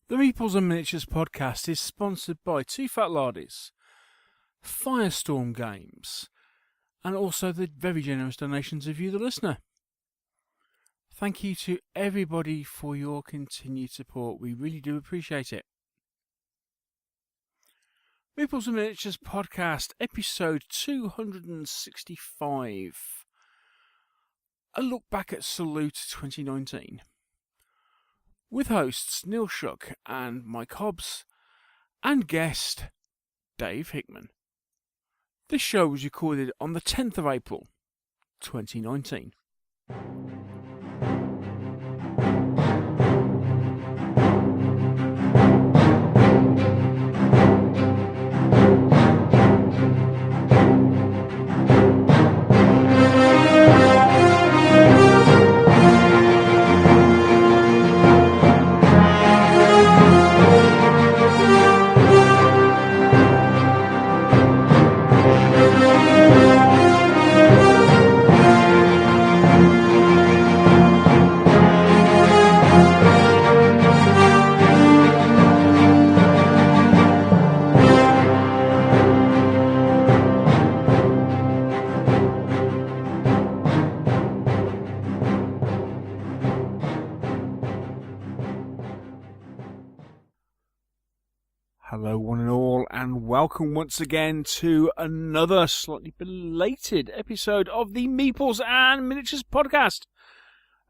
The Meeples and Miniatures podcast is sponsored by Two Fat Lardies, Firestorm Games, and also the very generous donations of you, the listener. Thank you to everybody for your continued support. We really do appreciate it. Meeples and Miniatures podcast, episode 265. A look back at Salute 2019. With hosts Neil Shuck and Mike Hobbs, and guest Dave Hickman. This show was recorded on the 10th of April, 2019. Hello one and all, and welcome once again to another slightly belated episode of the Meeples and Miniatures podcast.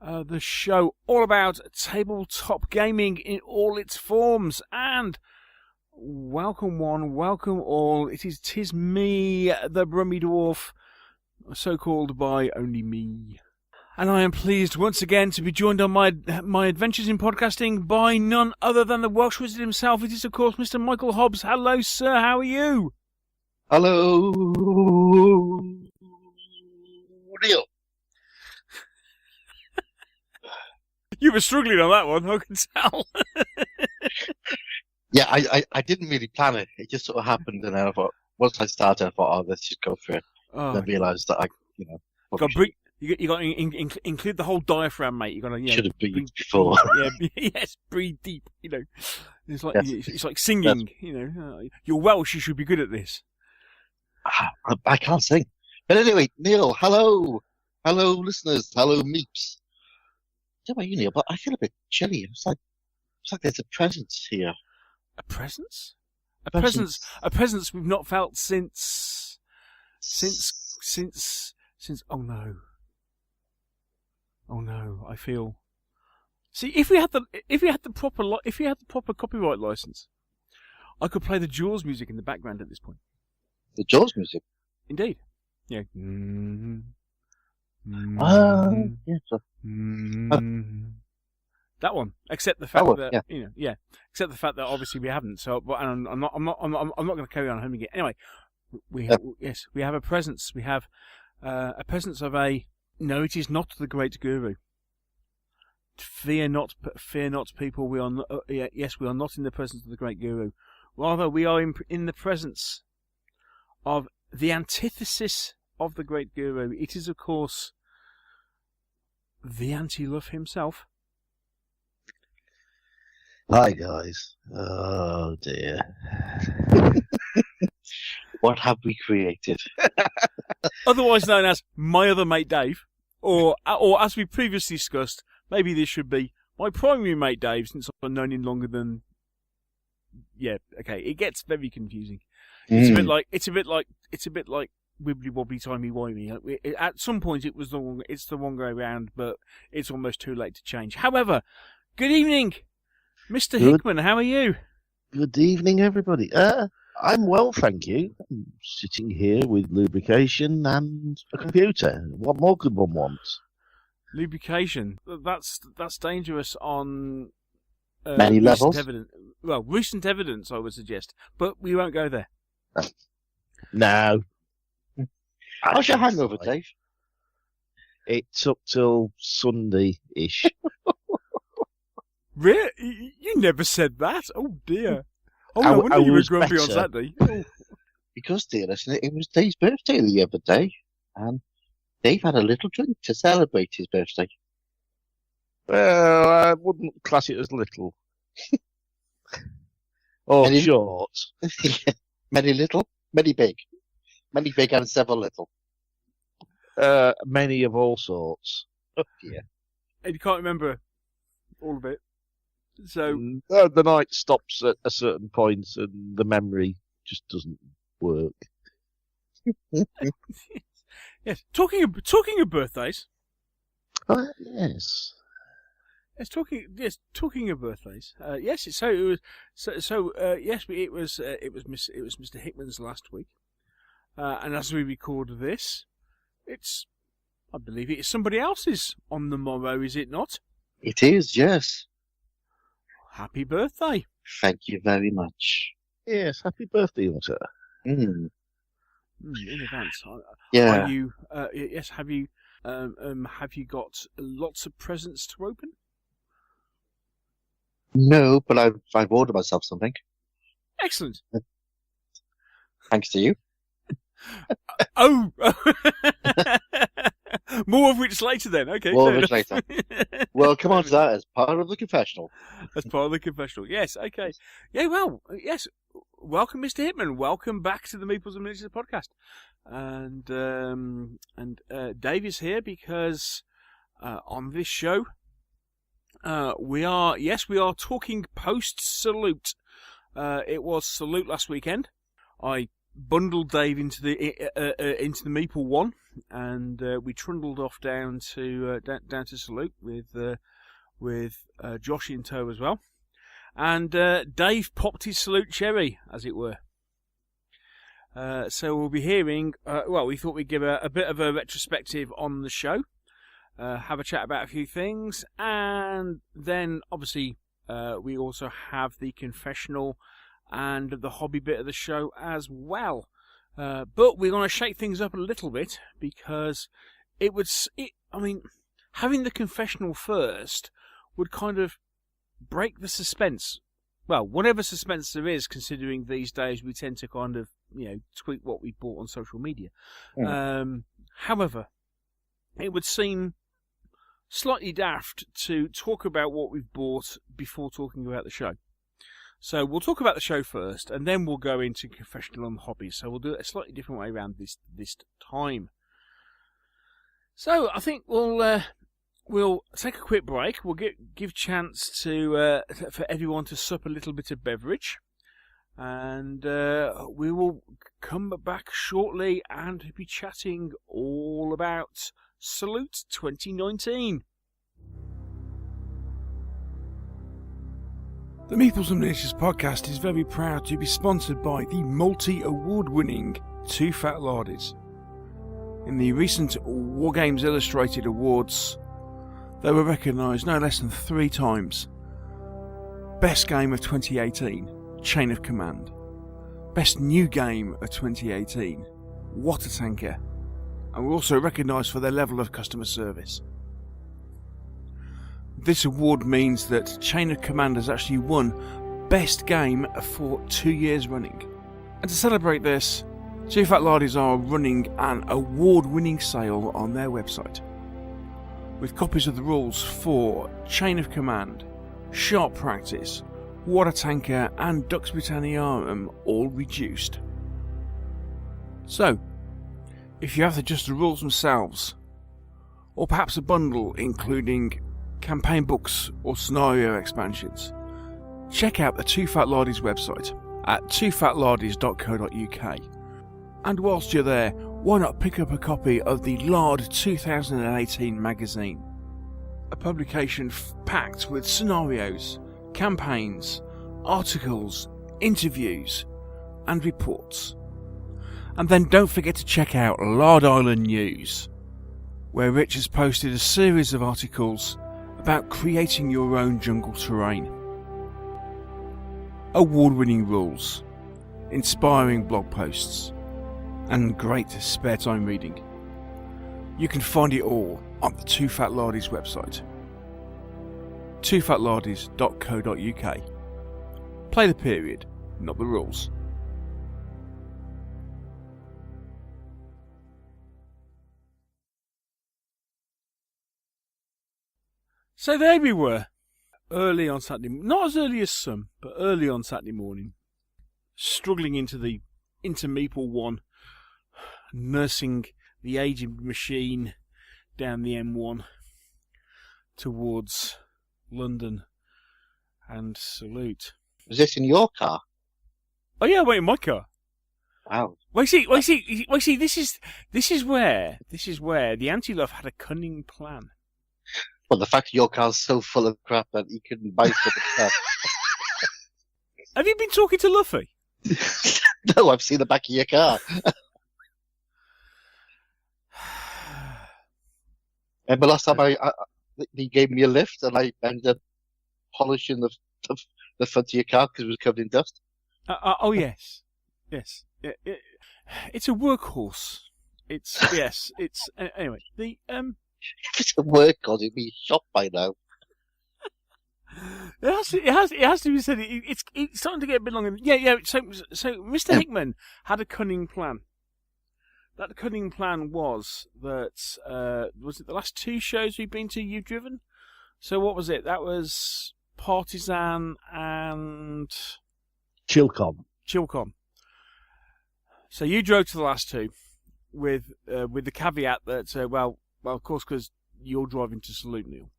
The show all about tabletop gaming in all its forms. And welcome one, welcome all. Tis me, the Brummy Dwarf, so called by only me. And I am pleased once again to be joined on my adventures in podcasting by none other than the Welsh wizard himself. It is, of course, Mr. Michael Hobbs. Hello, sir. How are you? Hello, Neil. You were struggling on that one, I can tell. Yeah, I didn't really plan it. It just sort of happened, and then I thought, once I started, I thought, let's just go for it. Oh, And I realised that You got to include the whole diaphragm, mate. You got to should have breathed before. Yes, breathe deep. You know, it's like Yes. it's like singing. You know, you're Welsh. You should be good at this. I can't sing. But anyway, Neil, hello, listeners, hello, Meeps. I don't know about you, Neil, but I feel a bit chilly. It's like there's a presence here. A presence? A presence we've not felt since. Oh no! I feel. See, if we had the proper copyright license, I could play the Jaws music in the background at this point. The Jaws music. Indeed. Yeah. Yes. That one. Except the fact that yeah. Except the fact that obviously we haven't. So, but I'm not going to carry on humming it anyway. We have a presence. We have a presence of a. No, it is not the great guru. Fear not, people. We are. Yes, we are not in the presence of the great guru. Rather, we are in the presence of the antithesis of the great guru. It is, of course, the Anti-Luff himself. Hi, guys. Oh, dear. What have we created? Otherwise known as my other mate Dave, or as we previously discussed, maybe this should be my primary mate Dave, since I've known him longer than. Yeah, okay. It gets very confusing. It's a bit like wibbly wobbly timey wimey. At some point, it's the wrong way around, but it's almost too late to change. However, good evening, Mr. Hickman. How are you? Good evening, everybody. I'm well, thank you. I'm sitting here with lubrication and a computer. What more could one want? Lubrication. That's dangerous on Many levels. Recent evidence, I would suggest, but we won't go there. No. How's your hangover, Dave? It took till Sunday-ish. Really? You never said that? Oh, dear. Oh, no wonder you were grumpy on Saturday. Oh. Because, dear listener, it was Dave's birthday the other day, and Dave had a little drink to celebrate his birthday. Well, I wouldn't class it as little. Or Many- short. Many little, many big. Many big and several little. Many of all sorts. Oh dear. And you can't remember all of it. So, The night stops at a certain point and the memory just doesn't work. yes. Talking of birthdays. Yes. Talking of birthdays. Yes. It was Mr. Hickman's last week, and as we record this, I believe it is somebody else's on the morrow. Is it not? It is, yes. Happy birthday! Thank you very much. Yes, happy birthday, Outtro. Mm. In advance. Yeah. Are you? Yes. Have you got lots of presents to open? No, but I've ordered myself something. Excellent. Thanks to you. Oh, more of which later then. Okay. More fair of which enough. Well, come on to that as part of the confessional. As part of the confessional. Yes. Okay. Yeah. Well. Yes. Welcome, Mr. Hickman. Welcome back to the Meeples and Miniatures podcast. And Dave is here because on this show we are talking post Salute. It was Salute last weekend. I bundled Dave into the Meeple one, and we trundled off down to Salute with Josh in tow as well. And Dave popped his Salute cherry, as it were. So we'll be hearing. We thought we'd give a bit of a retrospective on the show, have a chat about a few things, and then obviously we also have the confessional and the hobby bit of the show as well. But we're going to shake things up a little bit because having the confessional first would kind of break the suspense. Well, whatever suspense there is, considering these days we tend to kind of, tweet what we bought on social media. Mm. However, it would seem slightly daft to talk about what we've bought before talking about the show. So we'll talk about the show first, and then we'll go into confessional and hobbies. So we'll do it a slightly different way around this time. So I think we'll take a quick break. We'll give chance for everyone to sup a little bit of beverage, and we will come back shortly and be chatting all about Salute 2019. The Meeples and Miniatures podcast is very proud to be sponsored by the multi-award-winning Two Fat Lardies. In the recent Wargames Illustrated Awards, they were recognised no less than 3 times. Best Game of 2018, Chain of Command. Best New Game of 2018, Water Tanker. And were also recognised for their level of customer service. This award means that Chain of Command has actually won Best Game for 2 years running. And to celebrate this, Two Fat Lardies are running an award-winning sale on their website, with copies of the rules for Chain of Command, Sharp Practice, Water Tanker and Dux Britanniarum all reduced. So, if you have just the rules themselves, or perhaps a bundle including campaign books or scenario expansions, check out the Two Fat Lardies website at twofatlardies.co.uk. And whilst you're there, why not pick up a copy of the Lard 2018 magazine, a publication packed with scenarios, campaigns, articles, interviews and reports. And then don't forget to check out Lard Island News, where Rich has posted a series of articles about creating your own jungle terrain. Award-winning rules, inspiring blog posts, and great spare time reading. You can find it all on the Two Fat Lardies website, twofatlardies.co.uk. Play the period, not the rules. So there we were, early on Saturday, not as early as some, but early on Saturday morning, struggling into Meeple 1, nursing the aged machine down the M1 towards London and Salute. Was this in your car? Oh yeah, wait, in my car. Wow. Well, see. This is where the Anti-Luff had a cunning plan. Well, the fact that your car's so full of crap that you couldn't buy some crap. Have you been talking to Luffy? No, I've seen the back of your car. Remember last time he gave me a lift and I ended up polishing the front of your car because it was covered in dust? Oh yes. It's a workhorse. Anyway. If it's a workhorse, it'd be shot by now. It has to be said. It's starting to get a bit longer. Yeah. So Mr. Hickman had a cunning plan. That cunning plan was that was it the last 2 shows we've been to? You've driven. So what was it? That was Partisan and Chilcom. So you drove to the last 2 with the caveat that well, of course, because you're driving to Salute, Neil.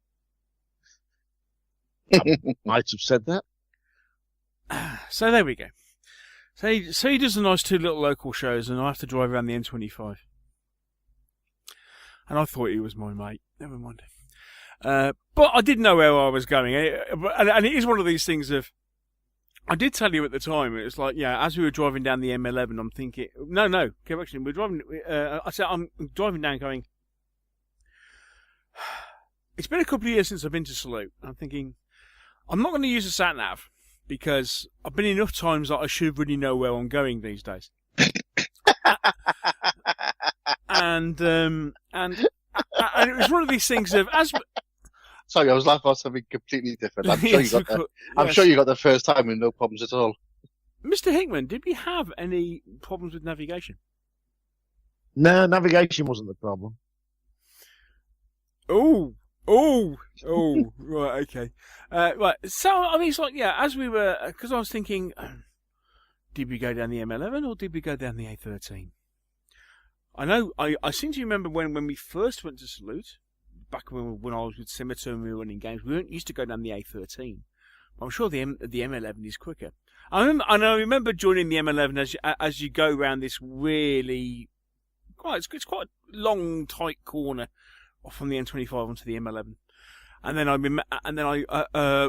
Might have said that. So there we go. So he does a nice 2 little local shows, and I have to drive around the M25. And I thought he was my mate. Never mind. But I didn't know where I was going, and it is one of these things of. I did tell you at the time. It was like, yeah, as we were driving down the M11, I'm thinking, no, correction. We're driving. I said I'm driving down, going. It's been a couple of years since I've been to Salute. I'm thinking, I'm not going to use a sat nav because I've been enough times that I should really know where I'm going these days. and it was one of these things of as. Sorry, I was laughing about something completely different. I'm sure you got the first time with no problems at all. Mr. Hickman, did we have any problems with navigation? No, navigation wasn't the problem. Oh, right, okay. Right, so, I mean, it's like, yeah, as we were, because I was thinking, did we go down the M11 or did we go down the A13? I know, I seem to remember when we first went to Salute, back when I was with Scimitar and we were running games, we weren't used to go down the A13. I'm sure the M11 is quicker. I remember joining the M11 as you go around this really, it's quite a long, tight corner off from the M25 onto the M11.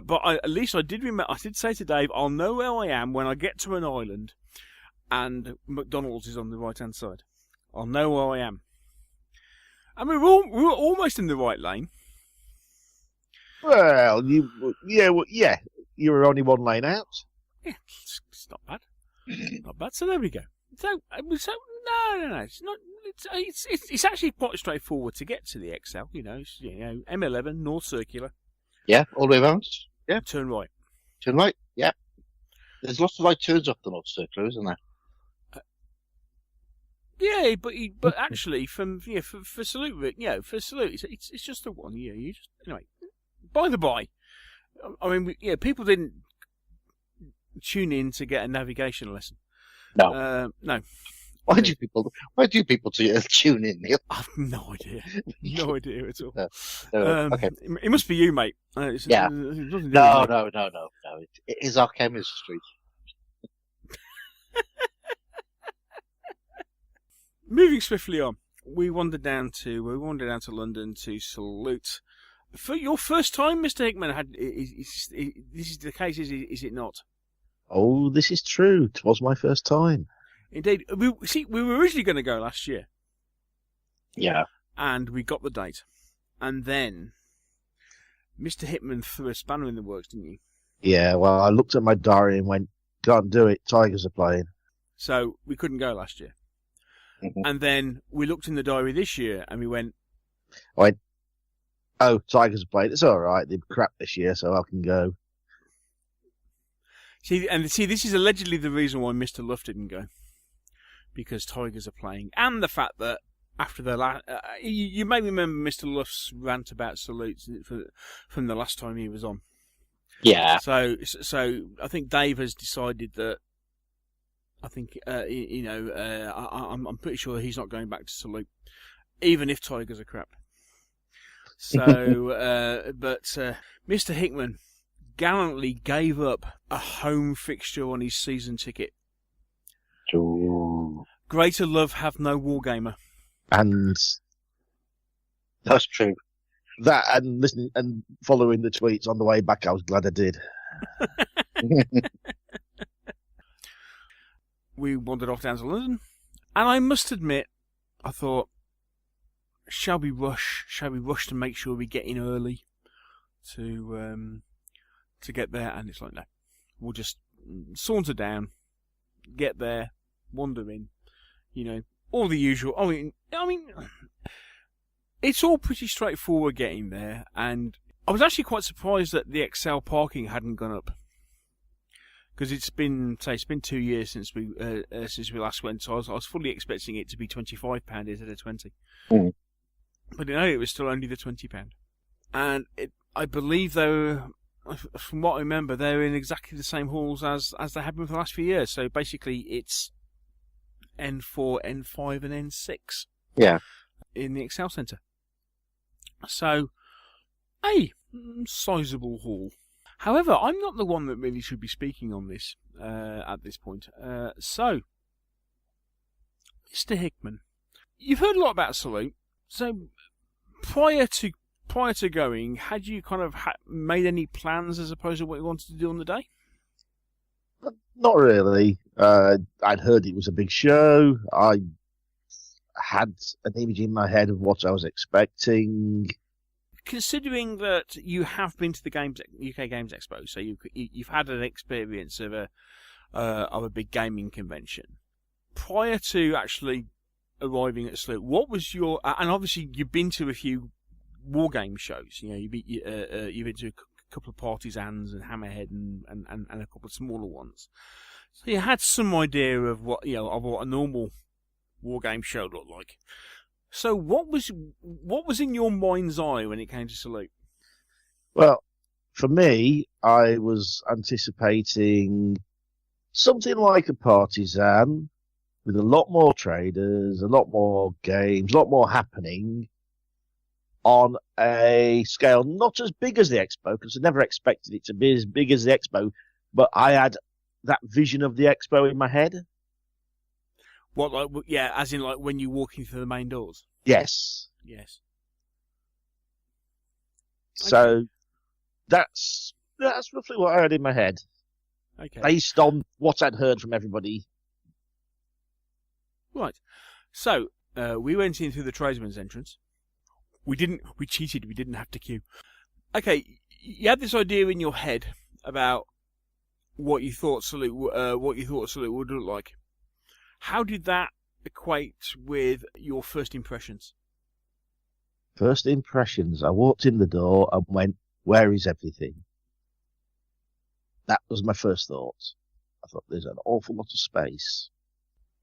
But at least I did remember. I did say to Dave, "I'll know where I am when I get to an island, and McDonald's is on the right hand side. I'll know where I am." And we were almost in the right lane. Well, you were only 1 lane out. Yeah, it's not bad. Not bad. So there we go. So no, it's not. It's actually quite straightforward to get to the XL. M11 North Circular. Yeah, all the way around. Yeah. Turn right. Turn right. Yeah. There's lots of right turns off the North Circular, isn't there? Yeah, but actually, for Salute, for Salute, it's just the one. Yeah, you just anyway. By the by, I mean, people didn't tune in to get a navigation lesson. No. No. Why do people tune in, Neil? I've no idea. No idea at all. Okay. It must be you, mate. Yeah. No. It is our chemistry. Moving swiftly on, we wandered down to London to Salute. For your first time, Mr. Hickman, this is the case, is it not? Oh, this is true. It was my first time. Indeed. We were originally going to go last year. Yeah. And we got the date. And then Mr. Hickman threw a spanner in the works, didn't you? Yeah, well, I looked at my diary and went, can't do it. Tigers are playing. So we couldn't go last year. Mm-hmm. And then we looked in the diary this year and we went, oh, Tigers are playing. It's all right. They're crap this year, so I can go. See, this is allegedly the reason why Mr. Luff didn't go. Because Tigers are playing. And the fact that after the last... you may remember Mr. Luff's rant about Salute from the last time he was on. Yeah. So I think Dave has decided that I think I'm pretty sure he's not going back to Salute, even if Tigers are crap. So, but Mr. Hickman gallantly gave up a home fixture on his season ticket. Ooh. Greater love hath no wargamer. And That's true. that, and listening and following the tweets on the way back, I was glad I did. We wandered off down to London, and I must admit, I thought, shall we rush to make sure we get in early to get there? And it's like, no, we'll just saunter down, get there, wander in, all the usual. I mean, it's all pretty straightforward getting there, and I was actually quite surprised that the XL parking hadn't gone up. Because it's been 2 years since we last went, so I was fully expecting it to be £25 instead of £20. Mm. But no, it was still only the £20. And I believe from what I remember, they're in exactly the same halls as they have been for the last few years. So basically, it's N4, N5, and N6. Yeah. In the Excel Centre. So, a sizable hall. However, I'm not the one that really should be speaking on this at this point. So, Mr. Hickman, you've heard a lot about Salute. So, prior to going, had you kind of made any plans as opposed to what you wanted to do on the day? Not really. I'd heard it was a big show. I had an image in my head of what I was expecting. Considering that you have been to the UK Games Expo, so you've had an experience of a big gaming convention. Prior to actually arriving at Salute, what was your and obviously you've been to a few wargame shows. You've been to a couple of Partisans and Hammerhead and a couple of smaller ones. So you had some idea of what a normal wargame show looked like. So what was in your mind's eye when it came to Salute? Well, for me, I was anticipating something like a Partisan with a lot more traders, a lot more games, a lot more happening on a scale not as big as the Expo, because I never expected it to be as big as the Expo, but I had that vision of the Expo in my head. What, like, yeah, as in like when you walk into the main doors? Yes. Yes. So Okay. that's roughly what I had in my head, Okay. based on what I'd heard from everybody. Right. So we went in through the tradesman's entrance. We cheated. We didn't have to queue. Okay. You had this idea in your head about what you thought Salute would look like. How did that equate with your first impressions? First impressions, I walked in the door and went, where is everything? That was my first thought. I thought there's an awful lot of space.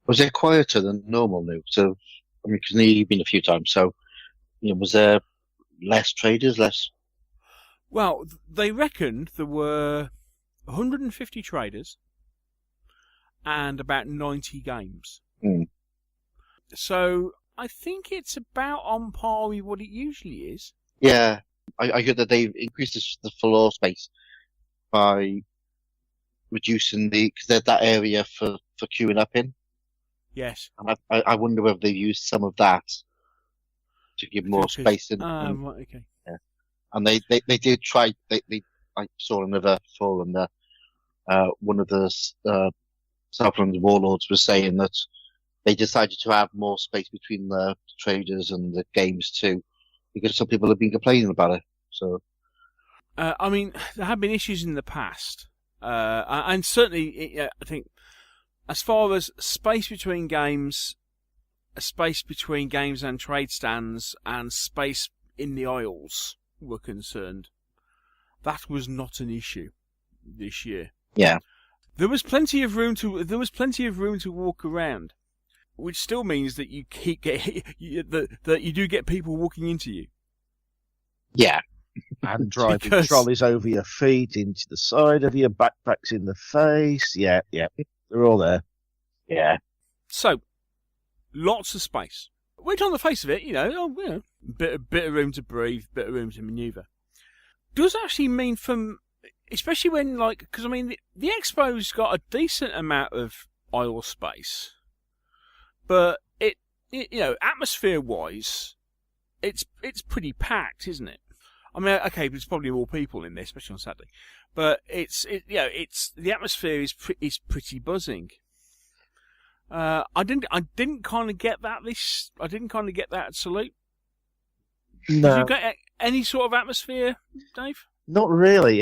Was it quieter than normal now? So, I mean, because you've been a few times, so, was there less traders, less? Well, they reckoned there were 150 traders and about 90 games. Mm. So I think it's about on par with what it usually is. Yeah, I heard that they've increased the floor space by reducing because that area for queuing up in. Yes. And I wonder whether they've used some of that to give more space in. Right, okay. Yeah. And they did try. I saw another forum there. One of the Southland warlords was saying that they decided to have more space between the traders and the games too, because some people have been complaining about it. So, I mean, there have been issues in the past, and certainly, I think, as far as space between games and trade stands, and space in the aisles were concerned, that was not an issue this year. Yeah. There was plenty of room to walk around, which still means that you that you do get people walking into you. Yeah. And driving Because- trolleys over your feet, into the side of your backpacks in the face. Yeah, they're all there. Yeah. So, lots of space. Which on the face of it, bit of room to breathe, bit of room to manoeuvre. Does actually mean especially when, because I mean, the Expo's got a decent amount of aisle space, but atmosphere-wise, it's pretty packed, isn't it? I mean, okay, there's probably more people in there, especially on Saturday, but the atmosphere is pretty buzzing. I didn't kind of get that at Salute. No. Did you get any sort of atmosphere, Dave? Not really.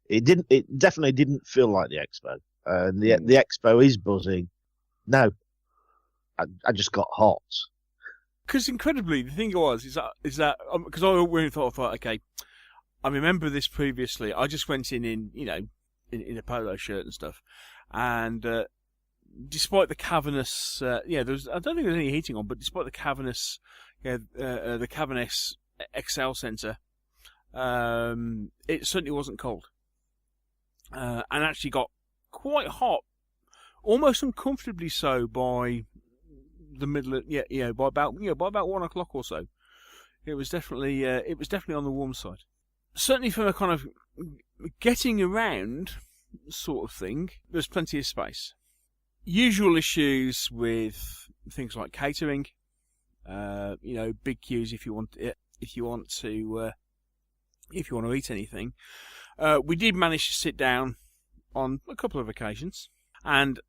It definitely didn't feel like the Expo. The Expo is buzzing. No, I just got hot. Because incredibly, the thing is that because I really thought, okay, I remember this previously. I just went in a polo shirt and stuff, and despite the cavernous, I don't think there was any heating on, but despite the cavernous, the cavernous XL Centre, it certainly wasn't cold, and actually got quite hot, almost uncomfortably so by the middle of by about 1 o'clock or so. It was definitely on the warm side. Certainly from a kind of getting around sort of thing, there's plenty of space. Usual issues with things like catering, big queues if you want to eat anything. We did manage to sit down on a couple of occasions, and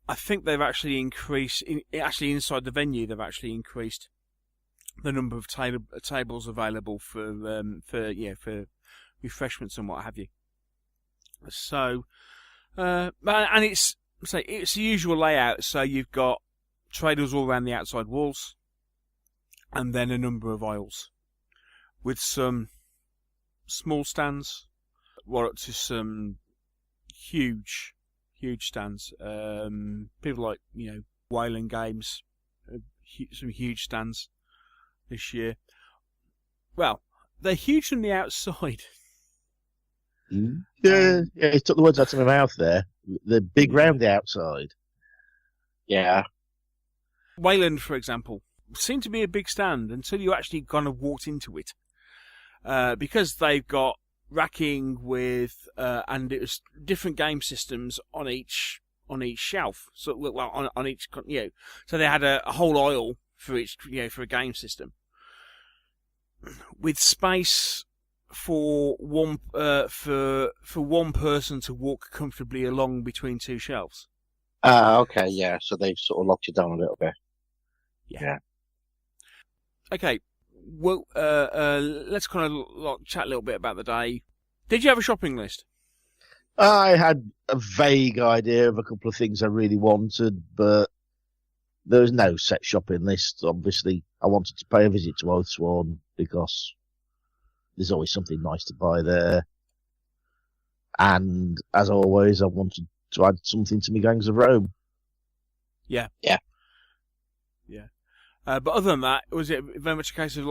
I think they've actually increased. Actually, inside the venue, they've actually increased the number of tables available for refreshments and what have you. So, and it's the usual layout. So you've got traders all around the outside walls, and then a number of aisles with some small stands, up to some huge stands. People like Wayland Games, some huge stands this year. Well, they're huge from the outside. Yeah, he took the words out of my mouth there. The big round the outside. Yeah. Wayland, for example, seemed to be a big stand until you actually kind of walked into it, because they've got racking with and it was different game systems on each shelf. So on each so they had a whole aisle for each for a game system with space for one person to walk comfortably along between two shelves. Okay, yeah. So they've sort of locked you down a little bit. Yeah. Okay. Well, let's kind of chat a little bit about the day. Did you have a shopping list? I had a vague idea of a couple of things I really wanted, but there was no set shopping list. Obviously, I wanted to pay a visit to Outtro because there's always something nice to buy there. And as always, I wanted to add something to my Gangs of Rome. Yeah. Yeah. Yeah. But other than that, was it very much a case of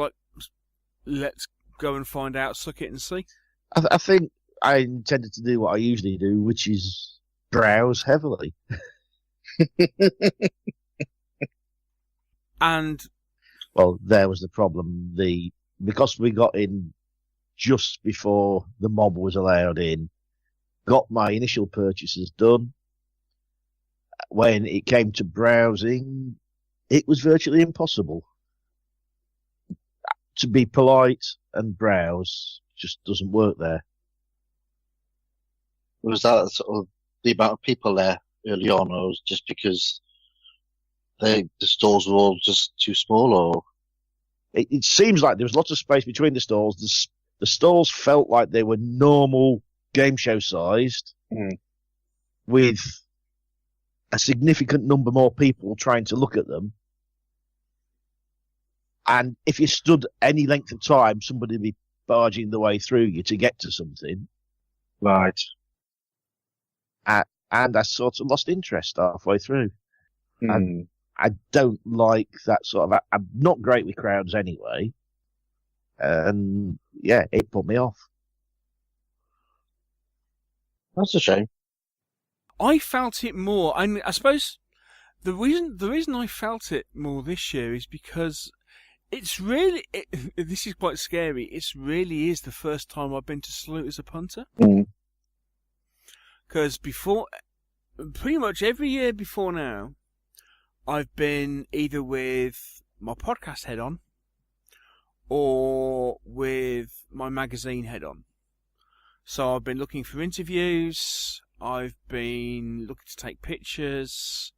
let's go and find out, suck it and see? I think I intended to do what I usually do, which is browse heavily. And well, there was the problem. Because we got in just before the mob was allowed in, got my initial purchases done. When it came to browsing, it was virtually impossible. To be polite and browse just doesn't work there. Was that sort of the amount of people there early on, or was it just because the stores were all just too small, or? It seems like there was lots of space between the stalls. The stalls felt like they were normal game show sized, with a significant number more people trying to look at them. And if you stood any length of time, somebody would be barging the way through you to get to something. Right. And I sort of lost interest halfway through. Mm. I don't like that sort of... I'm not great with crowds anyway. And, yeah, it put me off. That's a shame. I felt it more. I suppose the reason I felt it more this year is because it's really this is quite scary. It really is the first time I've been to Salute as a punter. Because before, pretty much every year before now, I've been either with my podcast head on or with my magazine head on. So I've been looking for interviews. I've been looking to take pictures.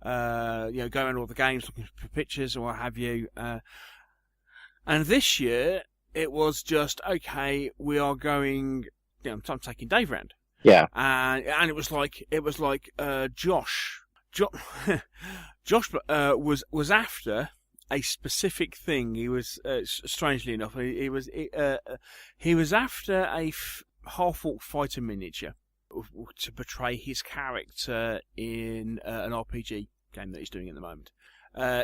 Going around all the games looking for pictures or what have you. And this year it was just okay. We are going. I'm taking Dave round. Yeah. And it was like Josh was after a specific thing. He was strangely enough he was after a half-orc fighter miniature to portray his character in an RPG game that he's doing at the moment.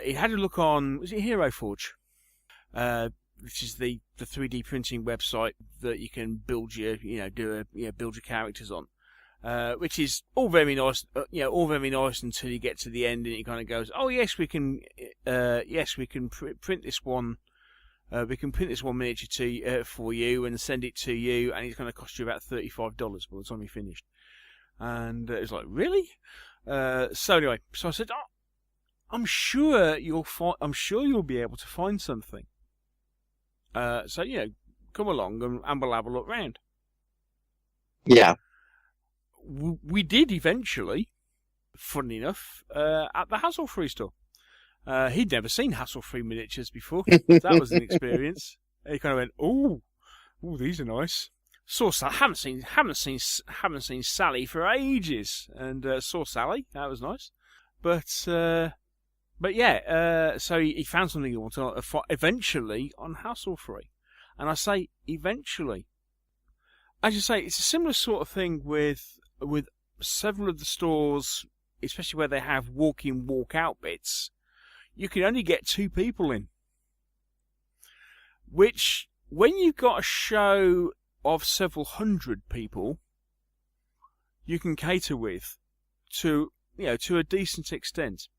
He had a look on, was it Hero Forge? Which is the 3D printing website that you can build your build your characters on. Which is all very nice, all very nice until you get to the end and it kind of goes, oh yes, we can print this one. We can print this one miniature for you and send it to you, and it's going to cost you about $35 by the time you finished. And it was like, really? So anyway, so I said, oh, I'm sure you'll be able to find something. So come along and we'll have a look round. Yeah. We did eventually, funny enough, at the Hassle-Free store. He'd never seen Hassle-Free miniatures before. That was an experience. He kind of went, "Oh, these are nice." Haven't seen Sally for ages, and saw Sally. That was nice. But yeah. So he found something he wanted eventually on Hassle-Free, and I say eventually. As you say, it's a similar sort of thing with several of the stores, especially where they have walk-in, walk-out bits. You can only get 2 people in. Which, when you've got a show of several hundred people, you can cater with to a decent extent.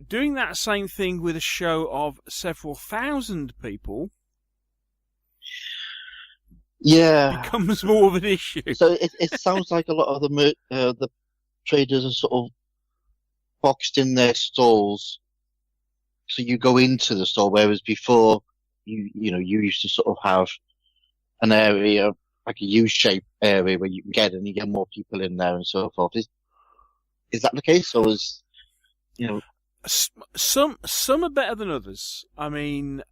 Doing that same thing with a show of several thousand people, becomes more of an issue. So it sounds like a lot of the traders are sort of boxed in their stalls, so you go into the store, whereas before you used to sort of have an area like a U-shaped area where you can get and you get more people in there and so forth. Is that the case, or is some are better than others? I mean,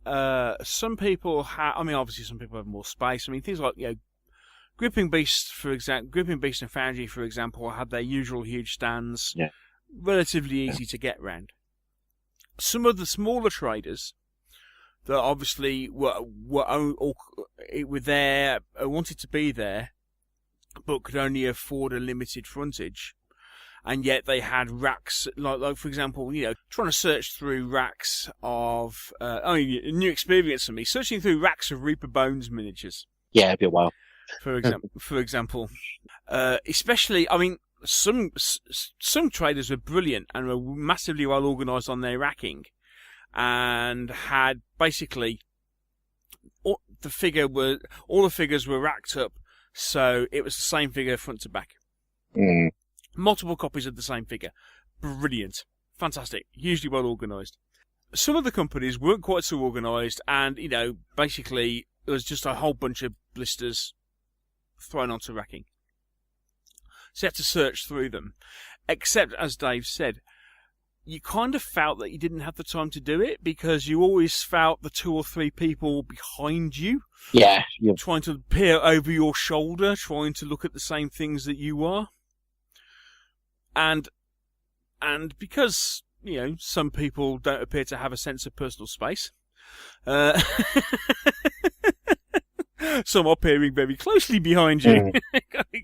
some people have. I mean, obviously, some people have more space. I mean, things like Gripping Beast, for example, Gripping Beast and Foundry, for example, had their usual huge stands. Yeah. Relatively easy to get round. Some of the smaller traders that obviously wanted to be there, but could only afford a limited frontage, and yet they had racks like for example, trying to search through racks of a new experience for me, searching through racks of Reaper Bones miniatures. Yeah, it'd be a while. For example, especially, I mean. Some traders were brilliant and were massively well organised on their racking, and had basically all the figures were racked up, so it was the same figure front to back. Multiple copies of the same figure. Brilliant, fantastic, hugely well organised. Some of the companies weren't quite so organised, and basically it was just a whole bunch of blisters thrown onto racking. So you have to search through them. Except, as Dave said, you kind of felt that you didn't have the time to do it because you always felt the 2 or 3 people behind you. Yeah. Trying to peer over your shoulder, trying to look at the same things that you are. And because, some people don't appear to have a sense of personal space, some are peering very closely behind you.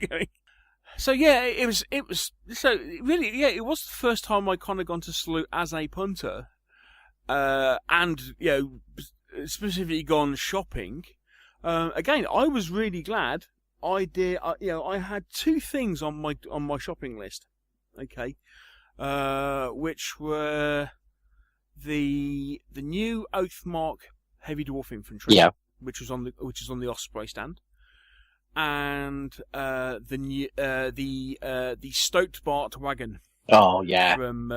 Going. So yeah, it was the first time I kind of gone to Salute as a punter, and specifically gone shopping. Again, I was really glad I did. I had 2 things on my shopping list. Okay, which were the new Oathmark Heavy Dwarf Infantry, Yeah. which is on the Osprey stand, and the Stoked Bart wagon Oh, yeah. from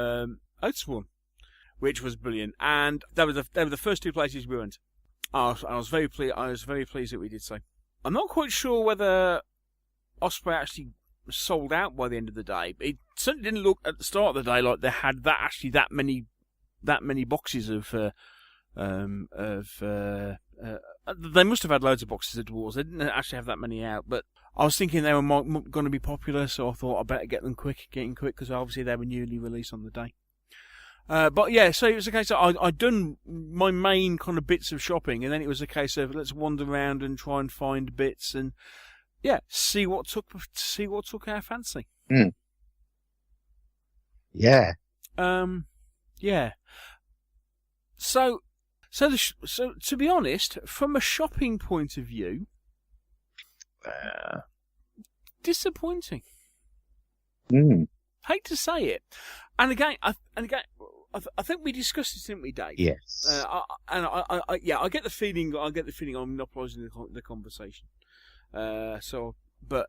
Outtro, which was brilliant, and they were the first two places we went. I was very pleased that we did so. I'm not quite sure whether Osprey actually sold out by the end of the day. It certainly didn't look at the start of the day like they had that many boxes of. They must have had loads of boxes of dwarves. They didn't actually have that many out, but I was thinking they were going to be popular, so I thought I better get them quick, because obviously they were newly released on the day. But yeah, so it was a case of I'd done my main kind of bits of shopping, and then it was a case of let's wander around and try and find bits and see what took our fancy. Mm. Yeah. Yeah. So to be honest, from a shopping point of view, disappointing. Mm. Hate to say it, and again, I think we discussed this, didn't we, Dave? Yes. I get the feeling. I'm monopolising the conversation. But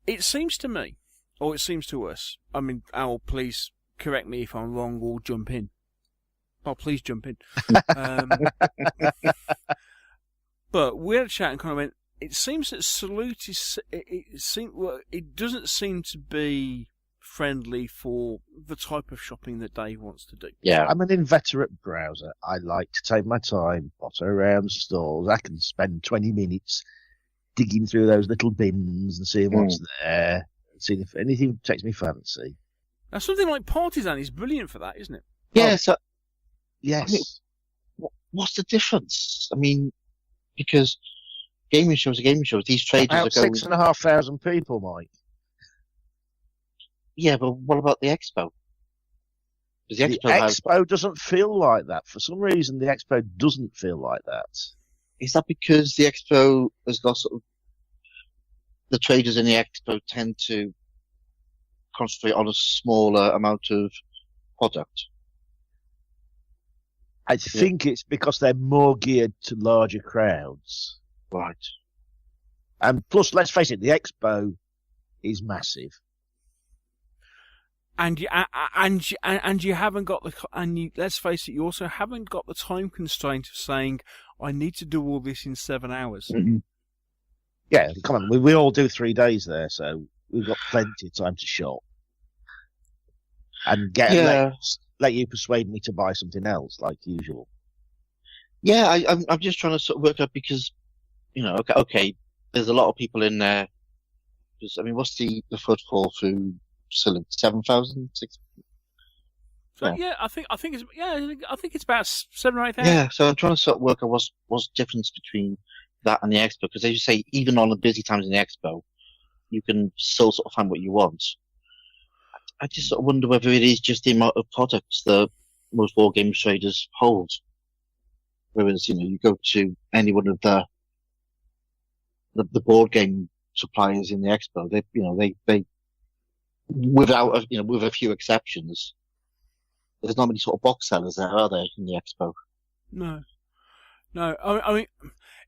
it seems to me, or it seems to us. I mean, Al, please correct me if I'm wrong, or jump in. Oh, please jump in. But we had a chat and kind of went. It seems that Salute is. It doesn't seem to be friendly for the type of shopping that Dave wants to do. Yeah. I'm an inveterate browser. I like to take my time, potter around stores. I can spend 20 minutes digging through those little bins and seeing what's there, seeing if anything takes me fancy. Now, something like Partisan is brilliant for that, isn't it? Yeah, so Yes. I mean, what's the difference? I mean, because gaming shows are gaming shows. These traders About are going... 6,500 people, Mike. Yeah, but what about the expo? Because The expo doesn't feel like that. For some reason, the expo doesn't feel like that. Is that because the expo has got sort of... The traders in the expo tend to concentrate on a smaller amount of product? I think it's because they're more geared to larger crowds. Right. And plus, let's face it, the expo is massive. And you haven't got let's face it, you also haven't got the time constraint of saying I need to do all this in 7 hours. Mm-hmm. Yeah, come on, we all do 3 days there, so we've got plenty of time to shop and let you persuade me to buy something else, like usual. Yeah, I'm just trying to sort of work out because, okay, there's a lot of people in there. Because, I mean, what's the footfall through Salute? 7,000? 6,000? Yeah, I think it's about 7,000 or 8,000. Yeah, so I'm trying to sort of work out what's the difference between that and the expo, because as you say, even on the busy times in the expo, you can still sort of find what you want. I just sort of wonder whether it is just the amount of products that most wargame traders hold. Whereas, you go to any one of the board game suppliers in the expo, they without with a few exceptions, there's not many sort of box sellers there, are there, in the expo? No. I mean,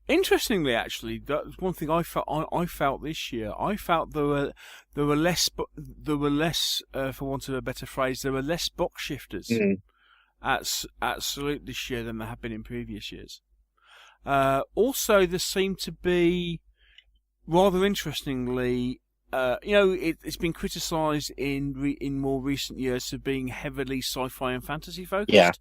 interestingly, actually, that's one thing I felt this year. I felt there were less, for want of a better phrase, there were less box shifters at Salute this year than there have been in previous years. Also, there seemed to be, rather interestingly, it's been criticised in more recent years for being heavily sci-fi and fantasy focused. Yeah.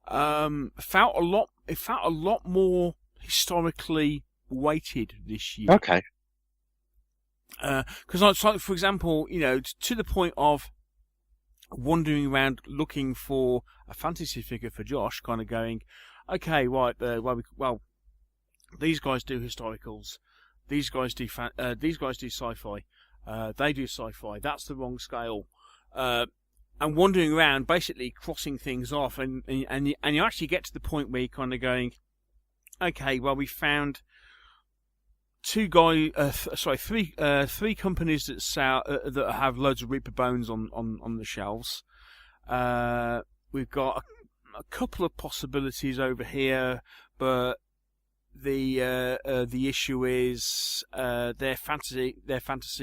It felt a lot more historically weighted this year. Okay. Because, for example, to the point of wandering around looking for a fantasy figure for Josh, kind of going, okay, right, well, these guys do historicals, these guys do sci-fi, they do sci-fi. That's the wrong scale. And wandering around, basically crossing things off, and you actually get to the point where you're kind of going, okay, well, we found three companies that sell that have loads of Reaper bones on the shelves. We've got a couple of possibilities over here, but the issue is their fantasy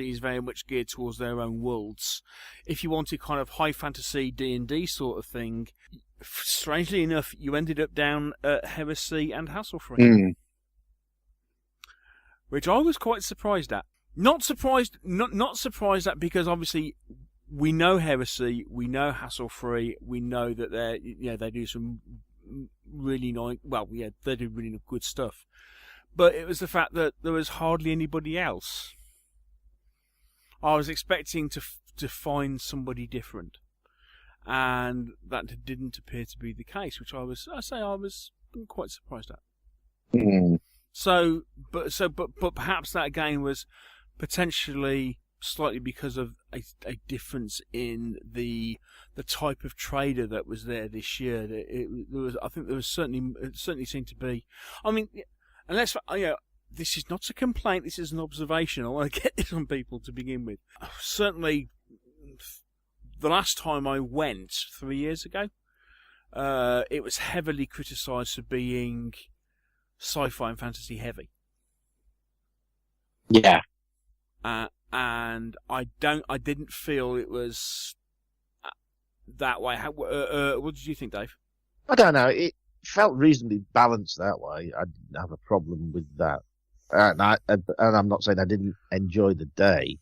is very much geared towards their own worlds. If you wanted kind of high fantasy D&D sort of thing, strangely enough, you ended up down at Heresy and Hassle-Free, which I was quite surprised at. Not surprised at, because obviously we know Heresy, we know Hassle-Free, we know that they do some really nice. Well, yeah, they do really good stuff. But it was the fact that there was hardly anybody else. I was expecting to find somebody different, and that didn't appear to be the case, which I was quite surprised at. Mm. But perhaps that again was potentially slightly because of a difference in the type of trader that was there this year. I think there certainly seemed to be. I mean, unless this is not a complaint, this is an observation. I want to get this on people to begin with. Certainly, the last time I went 3 years ago, it was heavily criticised for being sci-fi and fantasy heavy. Yeah. And I didn't feel it was that way. What did you think, Dave? I don't know. It felt reasonably balanced that way. I didn't have a problem with that. And I'm not saying I didn't enjoy the day.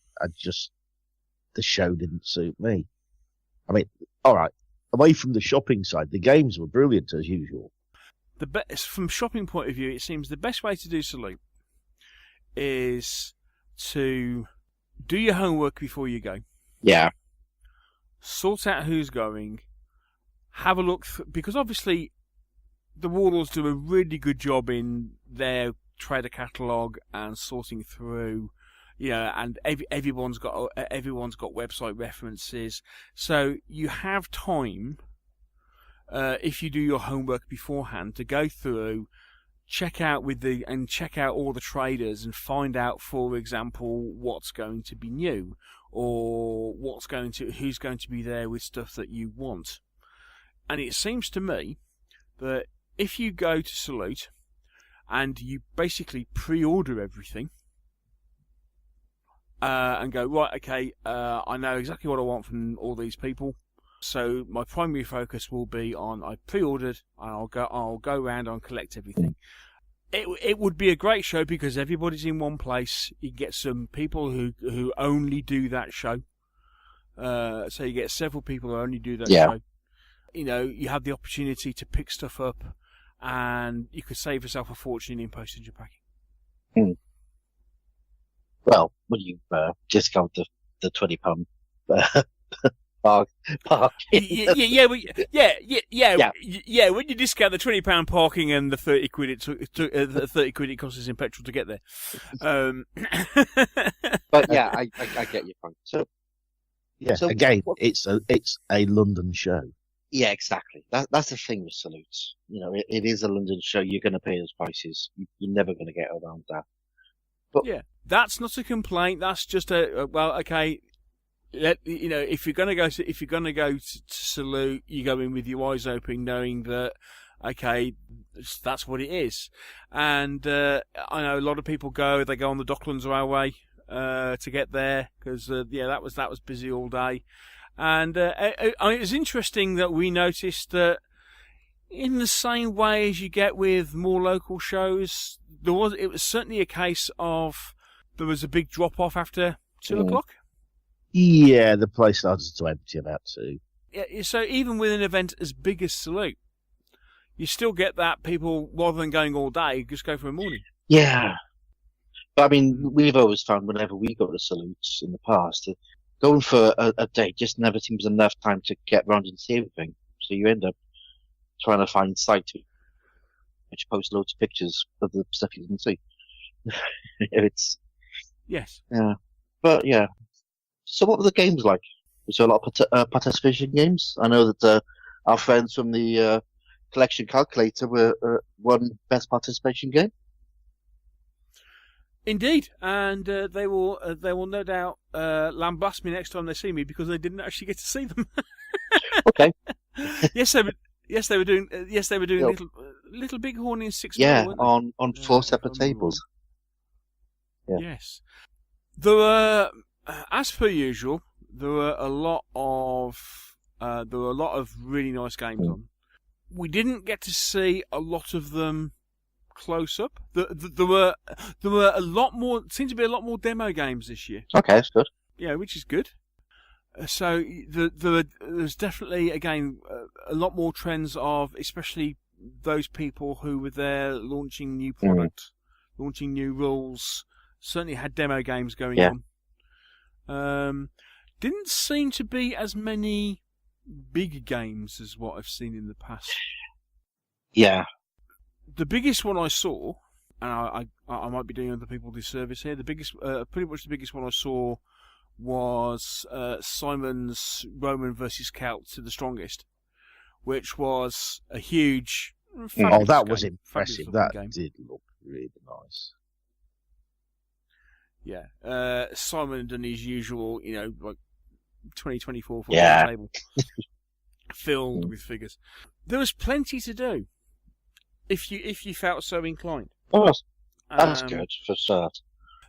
The show didn't suit me. I mean, all right. Away from the shopping side, the games were brilliant as usual. From shopping point of view, it seems the best way to do Salute is to do your homework before you go. Yeah. Sort out who's going. Have a look, because obviously the Warlords do a really good job in their trader catalogue and sorting through, and everyone's got website references, so you have time, if you do your homework beforehand, to go through, check out all the traders and find out, for example, what's going to be new, or who's going to be there with stuff that you want. And it seems to me that if you go to Salute and you basically pre-order everything, and go, right, okay, I know exactly what I want from all these people, so my primary focus will be on, I pre-ordered, and I'll go around and collect everything. It would be a great show because everybody's in one place. You get some people who only do that show. So you get several people who only do that show. You have the opportunity to pick stuff up, and you could save yourself a fortune in postage and packing. Well, when you discount the £20 parking. Yeah. When you discount the £20 parking and the 30 quid it costs us in petrol to get there. But yeah, I get your point. So again, it's a London show. Yeah, exactly. That's the thing with Salutes. It is a London show. You're going to pay those prices. You're never going to get around that. But yeah, that's not a complaint. That's just okay. If you're going to go to Salute, you go in with your eyes open, knowing that okay, that's what it is. And I know a lot of people they go on the Docklands Railway to get there because that was busy all day. And it was interesting that we noticed that in the same way as you get with more local shows, it was certainly a case of there was a big drop off after 2 o'clock. Yeah, the place started to empty about 2. Yeah, so even with an event as big as Salute, you still get that people, rather than going all day, just go for a morning. Yeah. But I mean, we've always found whenever we go to Salutes in the past, going for a day just never seems enough time to get round and see everything. So you end up trying to find sites which post loads of pictures of the stuff you didn't see. Yes. Yeah. But yeah. So what were the games like? Was there a lot of participation games? I know that our friends from the Collection Calculator won Best Participation Game. Indeed, and they will no doubt lambast me next time they see me because they didn't actually get to see them. Okay. Yes, they were doing Yep. little Bighorn in 6 Yeah, mil, weren't on they? 4 separate if I remember tables. right. Yeah. Yes, there were, as per usual, there were a lot of really nice games on. We didn't get to see a lot of them close up. There were a lot more. Seemed to be a lot more demo games this year. Okay, that's good. Yeah, which is good. So there's definitely again a lot more trends of, especially those people who were there launching new product, launching new rules. Certainly had demo games going on. Didn't seem to be as many big games as what I've seen in the past. Yeah. The biggest one I saw, and I might be doing other people disservice here. Pretty much the biggest one I saw was Simon's Roman versus Celt to the strongest, which was a huge. Oh, that was game, impressive. fabulous That game. did look really nice. Yeah, Simon had done his usual, like 20-24 foot Yeah. table filled with figures. There was plenty to do if you felt so inclined. Oh, that's Um, good for start.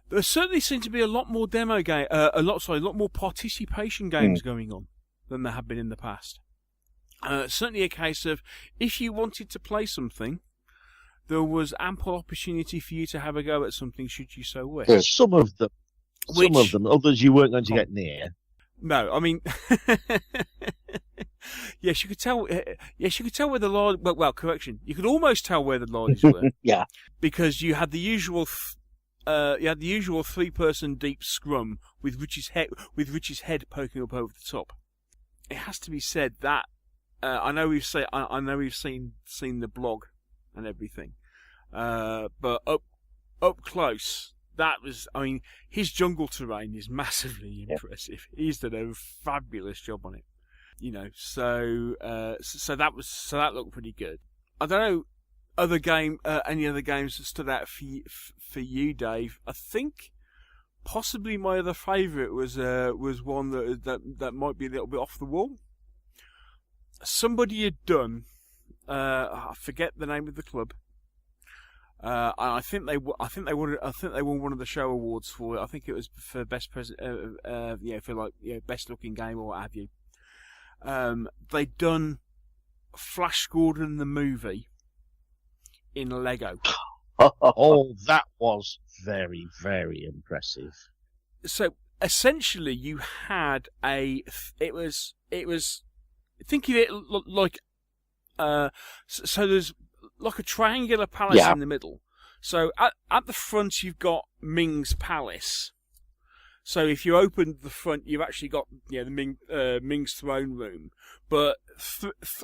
There certainly seemed to be a lot more a lot more participation games going on than there have been in the past. Certainly a case of if you wanted to play something, there was ample opportunity for you to have a go at something should you so wish. Good. Some of them. Others you weren't going to get near. No, I mean, yes, you could tell. Yes, you could tell where the large. Well, correction. You could almost tell where the larges were. Yeah. Because you had the usual. You had the usual 3-person deep scrum with Rich's head poking up over the top. It has to be said that I know we've seen the blog and everything, but up close. That was, I mean, his jungle terrain is massively impressive. He's done a fabulous job on it, So that looked pretty good. I don't know, any other games that stood out for you, Dave? I think possibly my other favourite was one that might be a little bit off the wall. Somebody had done, I forget the name of the club. And I think they won one of the show awards for it. I think it was for best best looking game or what have you. They'd done Flash Gordon the movie in Lego. Oh, that was very, very impressive. So essentially, you had it was think of it like so there's like a triangular palace in the middle. So at the front you've got Ming's palace. So if you open the front, you've actually got the Ming's throne room. But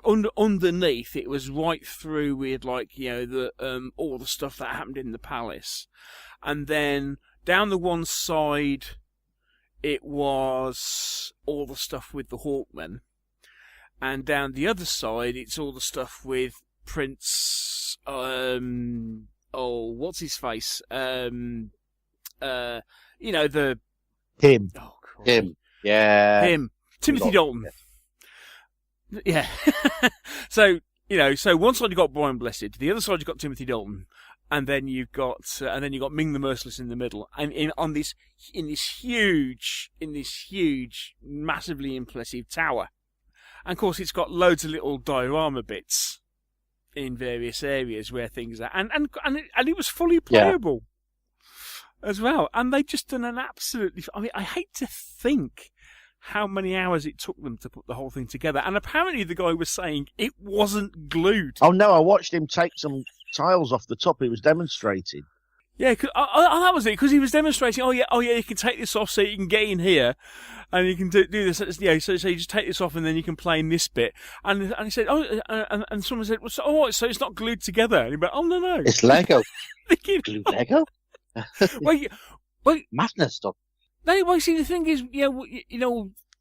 underneath, it was right through with the all the stuff that happened in the palace, and then down the one side, it was all the stuff with the Hawkmen, and down the other side, it's all the stuff with Prince. What's his face? Him. Oh, Him. Yeah. Him. Timothy Dalton. Yeah. So one side you've got Brian Blessed, the other side you've got Timothy Dalton, and then you've got Ming the Merciless in the middle, and in this huge, massively impressive tower. And of course, it's got loads of little diorama bits in various areas where things are, and it was fully playable as well. And they just done an absolutely. I mean, I hate to think how many hours it took them to put the whole thing together. And apparently, the guy was saying it wasn't glued. Oh no, I watched him take some tiles off the top. He was demonstrating. Yeah, that was it. Because he was demonstrating. Oh yeah, you can take this off so you can get in here, and you can do this. Yeah, so you just take this off and then you can play in this bit. And he said, and someone said, so it's not glued together. And he went, oh no, It's Lego. Thinking, Glued Lego. wait. Madness stuff. No, see, the thing is,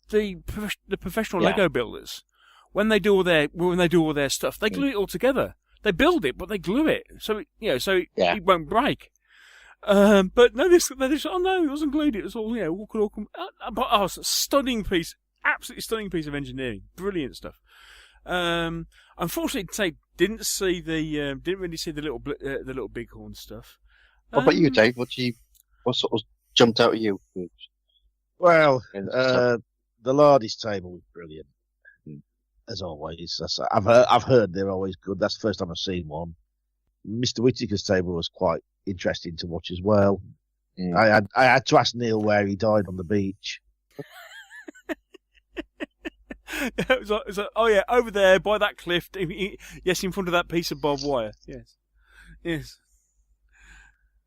the professional Lego builders, when they do all their stuff, they glue it all together. They build it, but they glue it, so it won't break. But no, this oh no, it wasn't glued. It was all but it's a stunning piece, absolutely stunning piece of engineering, brilliant stuff. Unfortunately, didn't really see the little bighorn stuff. What about you, Dave? What sort of jumped out at you? Well, the Lardy's table was brilliant, as always. I've heard they're always good. That's the first time I've seen one. Mr. Whittaker's table was quite interesting to watch as well. I had to ask Neil where he died on the beach. It was like, oh yeah, over there by that cliff. Yes, in front of that piece of barbed wire. Yes.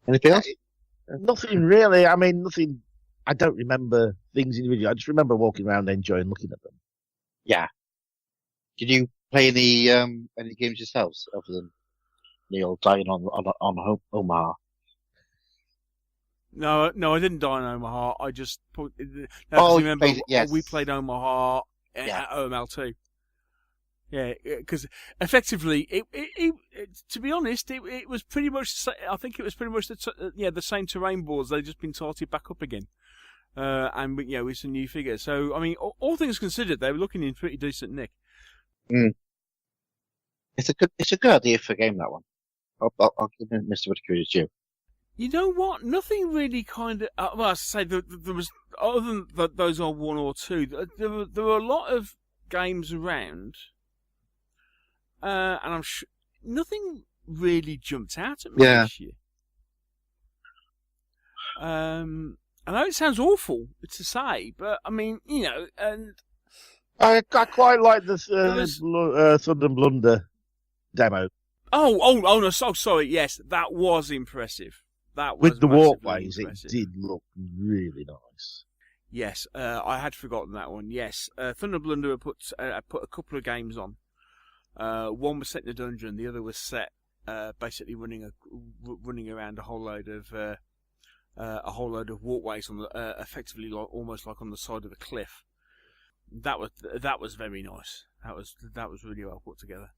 Anything else? Nothing really. I mean, nothing. I don't remember things individually. I just remember walking around enjoying looking at them. Yeah. Did you play any games yourselves other than Neil dying on Omaha? No, I didn't die in Omaha. I just put. Remember, yes. We played Omaha at OML2. Yeah, because effectively, it to be honest, it was pretty much. I think it was pretty much the same terrain boards. They've just been tarted back up again, and with some new figures. So I mean, all things considered, they were looking in pretty decent nick. It's a good idea for a game, that one. I'll give Mr. Whittaker his due. You know what? Nothing really kind of. Well, I say there was, other than those old one or two, there were a lot of games around, and I'm sure nothing really jumped out at me this year. I know it sounds awful to say, but I mean, and I quite like the Thunder and Blunder demo. Oh no! So sorry. Yes, that was impressive. That was with the walkways. Impressive. It did look really nice. Yes, I had forgotten that one. Yes, Thunder and Blunder put a couple of games on. One was set in a dungeon. The other was set basically running around a whole load of walkways on effectively almost like on the side of a cliff. That was very nice. That was really well put together.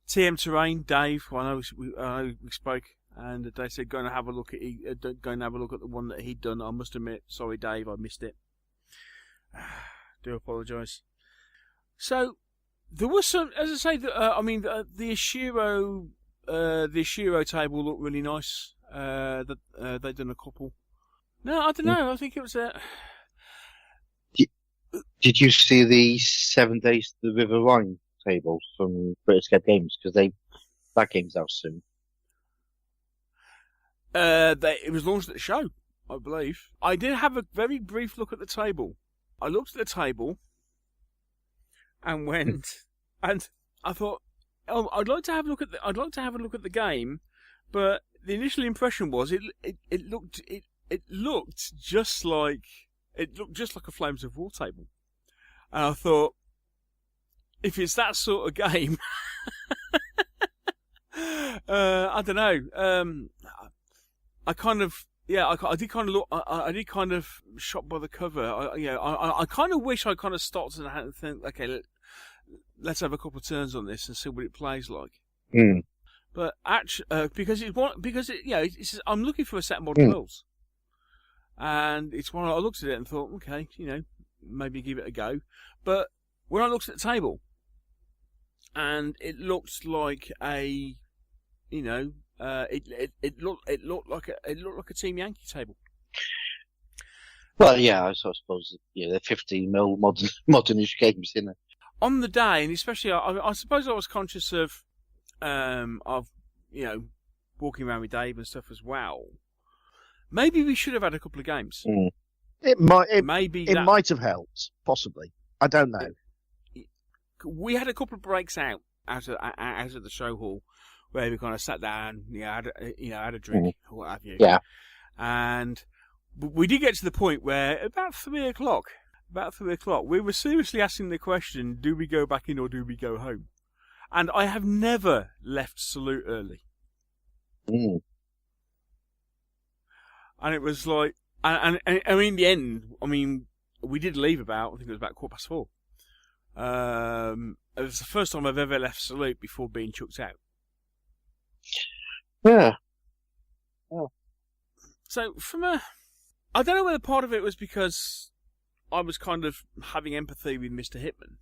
TM Terrain, Dave. I know we spoke, and Dave said go and have a look at the one that he'd done. I must admit, sorry, Dave, I missed it. Do apologise. So there was some, as I say, the Ashiro table looked really nice. They'd done a couple. No, I don't know. I think it was a. Did you see the 7 Days to the River Rhine table from British Head Games? Because that game's out soon. It was launched at the show, I believe. I did have a very brief look at the table. I looked at the table and went, and I thought, oh, I'd like to have a look at the game, but the initial impression was it looked just like a Flames of War table, and I thought, if it's that sort of game, I don't know. I did kind of look. I did kind of shocked by the cover. I kind of wish I kind of stopped and think, okay, let's have a couple of turns on this and see what it plays like. But actually, because I'm looking for a set of modern rules, and it's one I looked at it and thought, okay, maybe give it a go. But when I looked at the table, and it looked like a, it looked like a Team Yankee table. Well, yeah, I suppose they're 15mm modernish games, On the day, and especially, I suppose I was conscious of walking around with Dave and stuff as well. Maybe we should have had a couple of games. It might have helped, possibly. I don't know. We had a couple of breaks out of the show hall where we kind of sat down, had a drink or what have you. Yeah. And we did get to the point where about 3 o'clock, we were seriously asking the question: do we go back in or do we go home? And I have never left Salute early. And it was like, and in the end, we did leave about, I think it was about 4:15. It was the first time I've ever left Salute before being chucked out. Yeah. Oh. So I don't know whether part of it was because I was kind of having empathy with Mr. Hickman,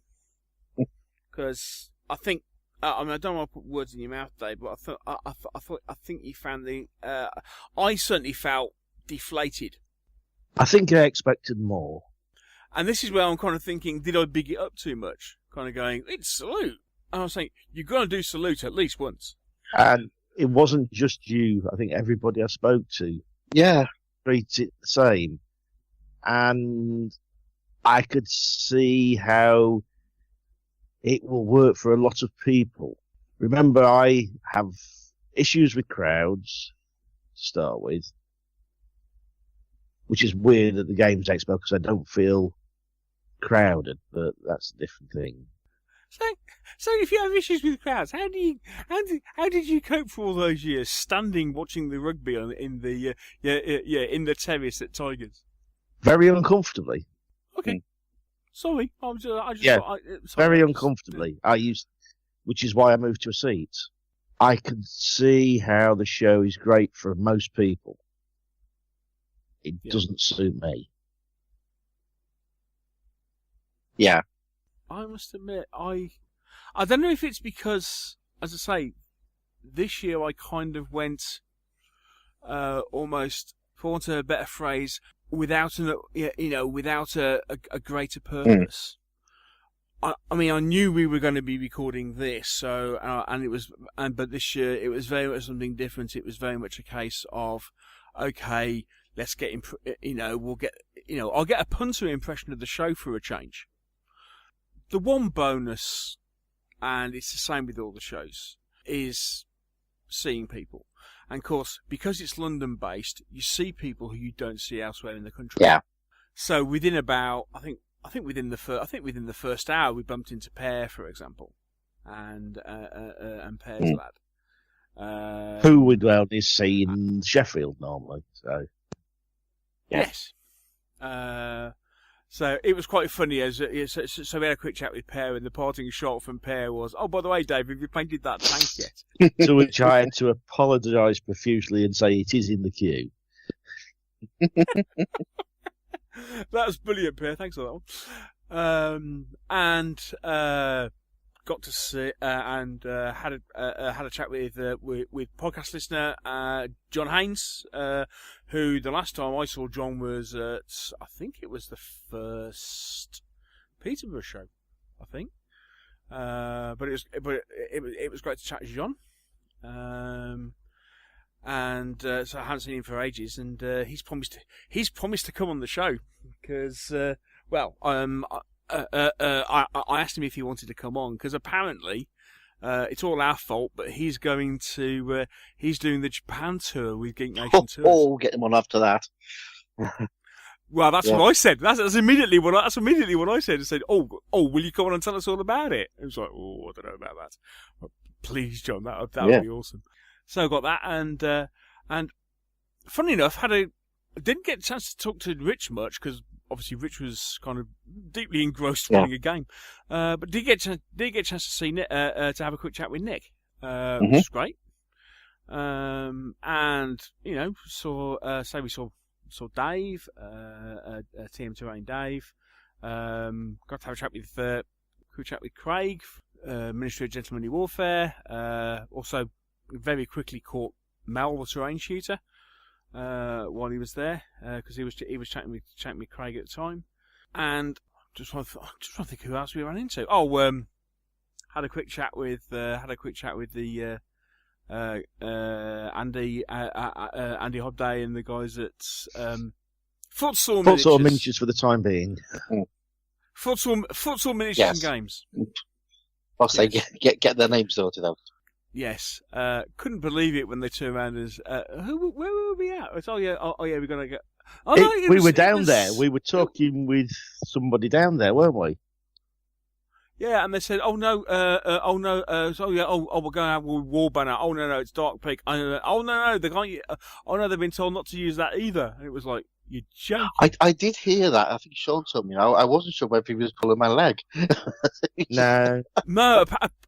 because I think I don't want to put words in your mouth, Dave, but I think you found I certainly felt deflated. I think I expected more. And this is where I'm kind of thinking, did I big it up too much? Kind of going, it's Salute. And I was saying, you've got to do Salute at least once. And it wasn't just you. I think everybody I spoke to Yeah. treats it the same. And I could see how it will work for a lot of people. Remember, I have issues with crowds to start with, which is weird at the Games Expo because I don't feel crowded, but that's a different thing. So if you have issues with crowds, how did you cope for all those years standing watching the rugby in the terrace at Tigers? Very uncomfortably. Okay. Sorry, I just Yeah, sorry, very uncomfortably. Which is why I moved to a seat. I could see how the show is great for most people. It doesn't suit me. Yeah. I must admit, I don't know if it's because, as I say, this year I kind of went almost, for want of a better phrase, without a greater purpose. I mean, I knew we were going to be recording this, so but this year it was very much something different. It was very much a case of, okay, let's get I'll get a punter impression of the show for a change. The one bonus, and it's the same with all the shows, is seeing people. And of course, because it's London based, you see people who you don't see elsewhere in the country. Yeah. So within about, I think within the first hour, we bumped into Pear, for example, and Pear's lad. Who would only see in Sheffield normally, so. Yes. So it was quite funny. So we had a quick chat with Pear, and the parting shot from Pear was, "Oh, by the way, Dave, have you painted that tank yet?" To which I had to apologise profusely and say it is in the queue. That was brilliant, Pear. Thanks for that one. Got to see and had a chat with podcast listener John Haynes, who the last time I saw John was at, I think it was the first Peterborough show, I think. But it was great to chat to John. So I haven't seen him for ages, and he's promised to come on the show because I asked him if he wanted to come on because apparently it's all our fault, but he's going to he's doing the Japan tour with Geek Nation Tours. Oh, get him on after that. Well, that's what I said. That's immediately what I said. I said, "Oh, will you come on and tell us all about it?" It was like, "Oh, I don't know about that." But please, John, that would be awesome. So I got that, and funny enough, didn't get a chance to talk to Rich much because obviously Rich was kind of deeply engrossed running a game, but did get a chance to see Nick, to have a quick chat with Nick, which was great. And we saw Dave, TM2 Dave. Got to have a chat with Craig, Ministry of Gentlemanly Warfare. Also, very quickly caught Mel, the terrain shooter, while he was there, because he was chatting with Craig at the time. And just want to think who else we ran into. Had a quick chat with the Andy Hobday and the guys at Futsal Miniatures for the time being. Futsal Miniatures and Games. I'll say get their names sorted out. Yes, couldn't believe it when they turned around as where were we at? It's, we're gonna go. We were down there. We were talking with somebody down there, weren't we? Yeah, and they said, we're going to have a war banner. Oh no, it's Dark Peak. No, they can't. They've been told not to use that either. And it was like, you're joking. I did hear that. I think Sean told me. I wasn't sure whether he was pulling my leg. No. No,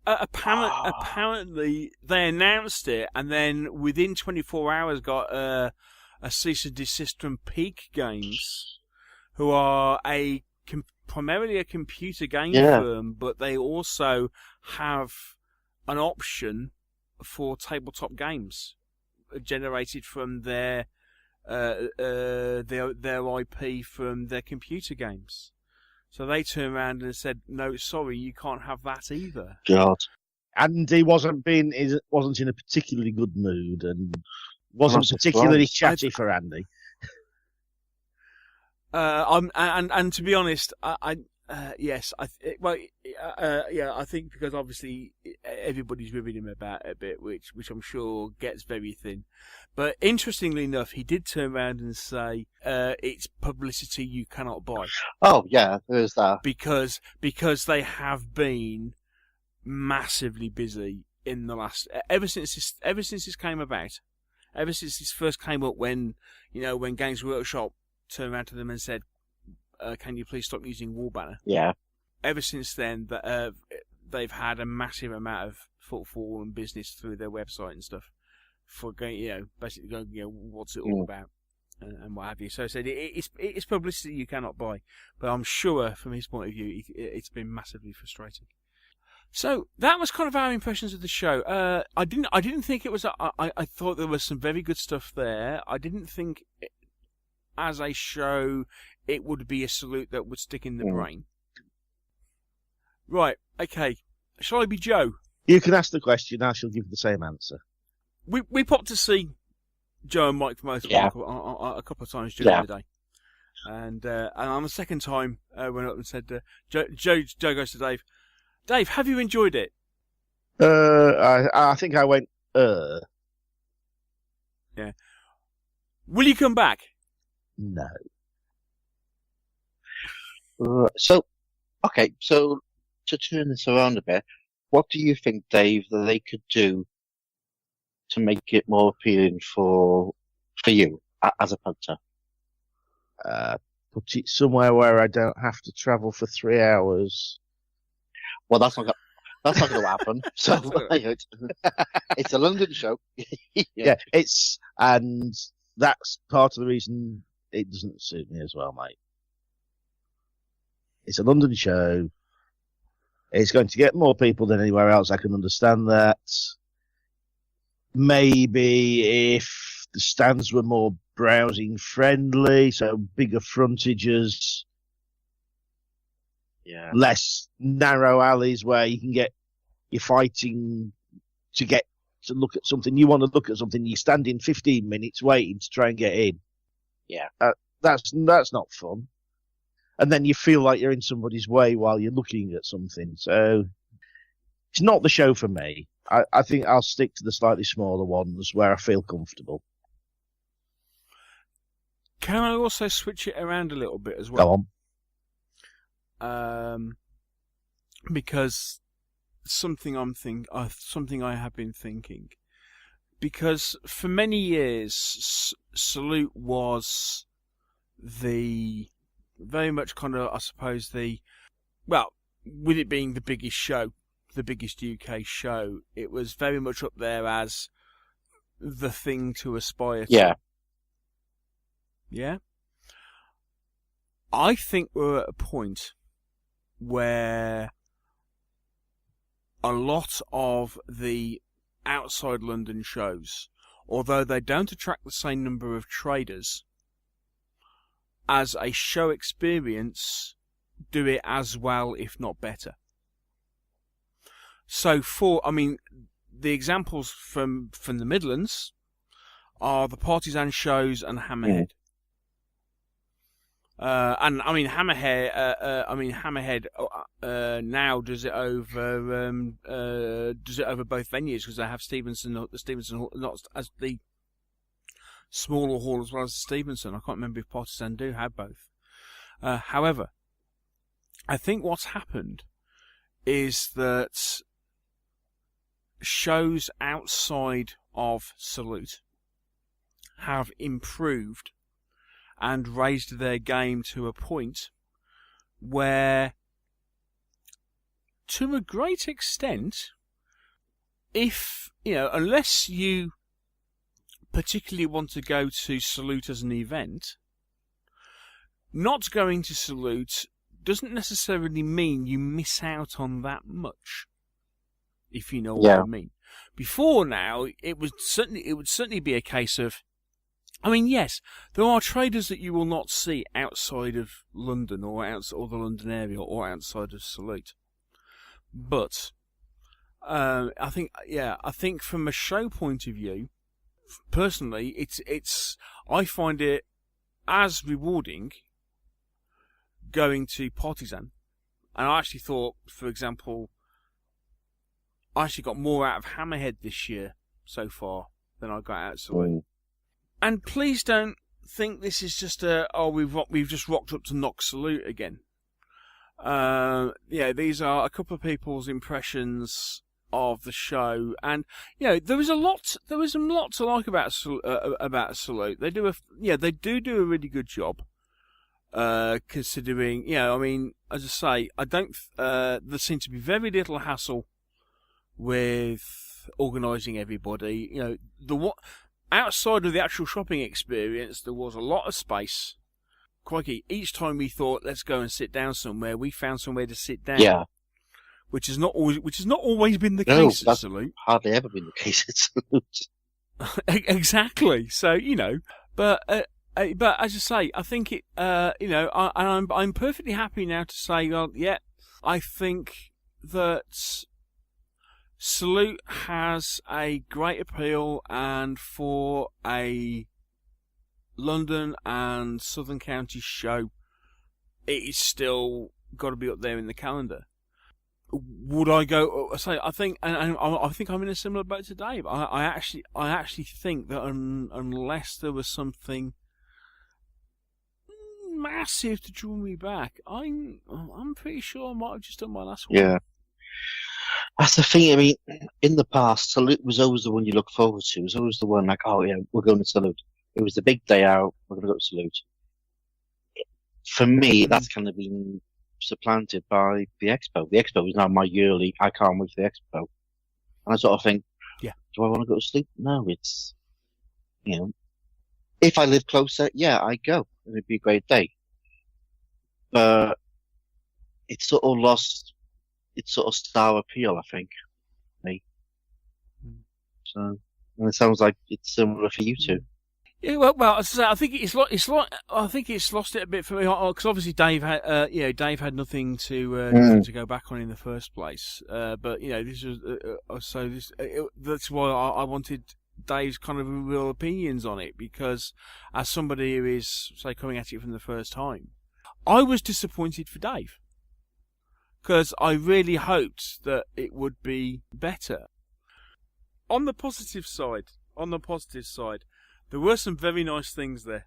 apparently they announced it, and then within 24 hours got a cease and desist from Peak Games, who are primarily a computer game firm, but they also have an option for tabletop games generated from their IP from their computer games. So they turned around and said, "No, sorry, you can't have that either." God. Andy wasn't in a particularly good mood and wasn't That's particularly right. chatty for Andy. And to be honest, I think because obviously everybody's ribbing him about it a bit, which I'm sure gets very thin. But interestingly enough, he did turn around and say it's publicity you cannot buy. Oh yeah, there's that. Because they have been massively busy in the last ever since this came about, ever since this first came up when Games Workshop turned around to them and said, "Can you please stop using War Banner?" Yeah. Ever since then, they've had a massive amount of footfall and business through their website and stuff for going, basically going, what's it all about and what have you. So I said it's publicity you cannot buy, but I'm sure from his point of view, it's been massively frustrating. So that was kind of our impressions of the show. I didn't think it was. I thought there was some very good stuff there. I didn't think, as a show, it would be a salute that would stick in the brain. Right, okay. Shall I be Joe? You can ask the question, I shall give the same answer. We popped to see Joe and Mike from Outtro a couple of times during the day. And on the second time, went up and said, Joe goes to Dave, "Dave, have you enjoyed it?" I think I went, Yeah. Will you come back? No. So to turn this around a bit, what do you think, Dave, that they could do to make it more appealing for you as a punter? Put it somewhere where I don't have to travel for 3 hours. Well, that's not going to happen. So it's a London show. Yeah, and that's part of the reason it doesn't suit me as well, mate. It's a London show. It's going to get more people than anywhere else. I can understand that. Maybe if the stands were more browsing friendly, so bigger frontages, less narrow alleys where you can you're fighting to look at something. You want to look at something, you stand in 15 minutes waiting to try and get in. Yeah. That's not fun. And then you feel like you're in somebody's way while you're looking at something. So it's not the show for me. I think I'll stick to the slightly smaller ones where I feel comfortable. Can I also switch it around a little bit as well? Go on. Because something I have been thinking. Because for many years, Salute was very much kind of, I suppose, with it being the biggest show, the biggest UK show, it was very much up there as the thing to aspire to. Yeah. Yeah? I think we're at a point where a lot of the outside London shows, although they don't attract the same number of traders, as a show experience, do it as well, if not better. So the examples from the Midlands are the Partisan shows and Hammerhead. And Hammerhead now does it over both venues because they have the Stevenson Hall, not as the smaller hall as well as the Stevenson. I can't remember if Partisan do have both. However, I think what's happened is that shows outside of Salute have improved and raised their game to a point where, to a great extent, unless you particularly want to go to Salute as an event, not going to Salute doesn't necessarily mean you miss out on that much, if you know what I mean. Before now, it would certainly be a case of, I mean, yes, there are traders that you will not see outside of London or the London area or outside of Salute. But I think from a show point of view, personally, I find it as rewarding going to Partisan. And I actually thought, for example, I actually got more out of Hammerhead this year so far than I got out of Salute. And please don't think this is just we've just rocked up to knock Salute again. These are a couple of people's impressions of the show, and there was a lot to like about Salute. They do a really good job. Considering, I mean, as I say, there seems to be very little hassle with organising everybody. Outside of the actual shopping experience, there was a lot of space. Crikey, each time we thought, let's go and sit down somewhere, we found somewhere to sit down. Yeah. Which has not always been the case at Salute. Hardly ever been the case at Salute. Exactly. So, but as I say, I think it, I'm perfectly happy now to say, well, yeah, I think that Salute has a great appeal, and for a London and Southern Counties show, it is still got to be up there in the calendar. Would I go? I think, and I think I'm in a similar boat to Dave. I actually think that unless there was something massive to draw me back, I'm pretty sure I might have just done my last one. Yeah. That's the thing. I mean, in the past, Salute was always the one you look forward to. It was always the one like, oh yeah, we're going to Salute. It was the big day out. We're going to go to Salute. For me, that's kind of been supplanted by the Expo. The Expo is now my yearly. I can't wait for the Expo. And I sort of think, do I want to go to Salute? No, it's, if I live closer, I go. It'd be a great day. But it's sort of lost its sort of star appeal, I think. So, and it sounds like it's similar for you two. Yeah, well, as I say, I think it's lost it a bit for me, because obviously Dave had nothing to go back on in the first place. But this was that's why I wanted Dave's kind of real opinions on it, because as somebody who is, say, coming at it from the first time, I was disappointed for Dave, because I really hoped that it would be better. On the positive side, there were some very nice things there.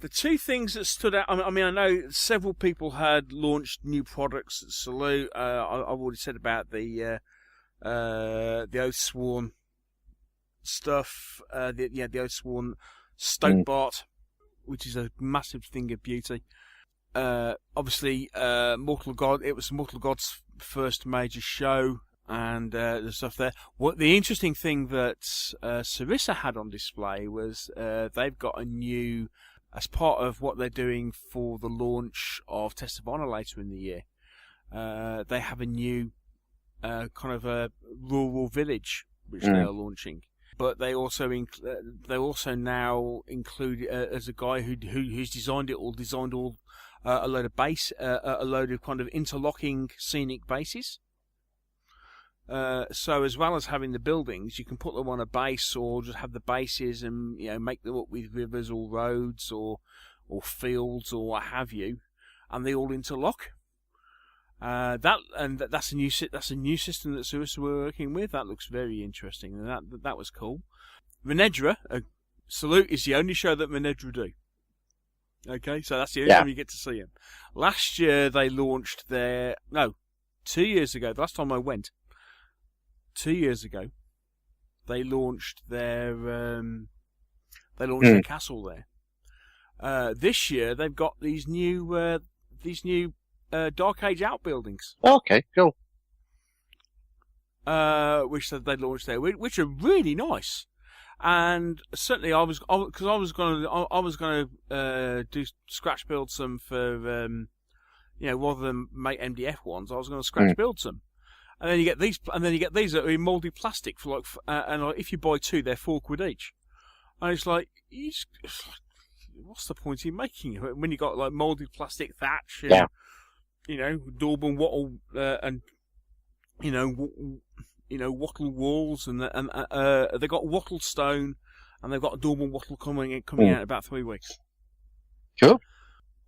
The two things that stood out, I mean, I know several people had launched new products at Salute. I've already said about the Oathsworn stuff, the Oathsworn Stoke Bart, which is a massive thing of beauty. Obviously, Mortal God. It was Mortal God's first major show, and the stuff there. What the interesting thing that Sarissa had on display was they've got a new, as part of what they're doing for the launch of Test of Honor later in the year. They have a new kind of a rural village which they are launching. But they also now include as a guy who's designed all a load of a load of kind of interlocking scenic bases. So as well as having the buildings, you can put them on a base, or just have the bases and make them up with rivers or roads or fields or what have you, and they all interlock. That's a new system that Sarissa were working with. That looks very interesting, and that was cool. Venedra, Salute is the only show that Venedra do. Okay, so that's the only time you get to see them. Last year they launched 2 years ago. The last time I went, 2 years ago, they launched their their castle there. This year they've got these new Dark Age outbuildings. Okay, cool. Which they launched there, which are really nice. And certainly I was going to do scratch build some for rather than make MDF ones, I was going to scratch build some. And then you get these that are in mouldy plastic for if you buy 2, they're £4 each. And it's like, what's the point in making it when you got like mouldy plastic thatch and daub and wattle and wattle walls and they got wattle stone and they've got daub and wattle coming out in about 3 weeks. Cool.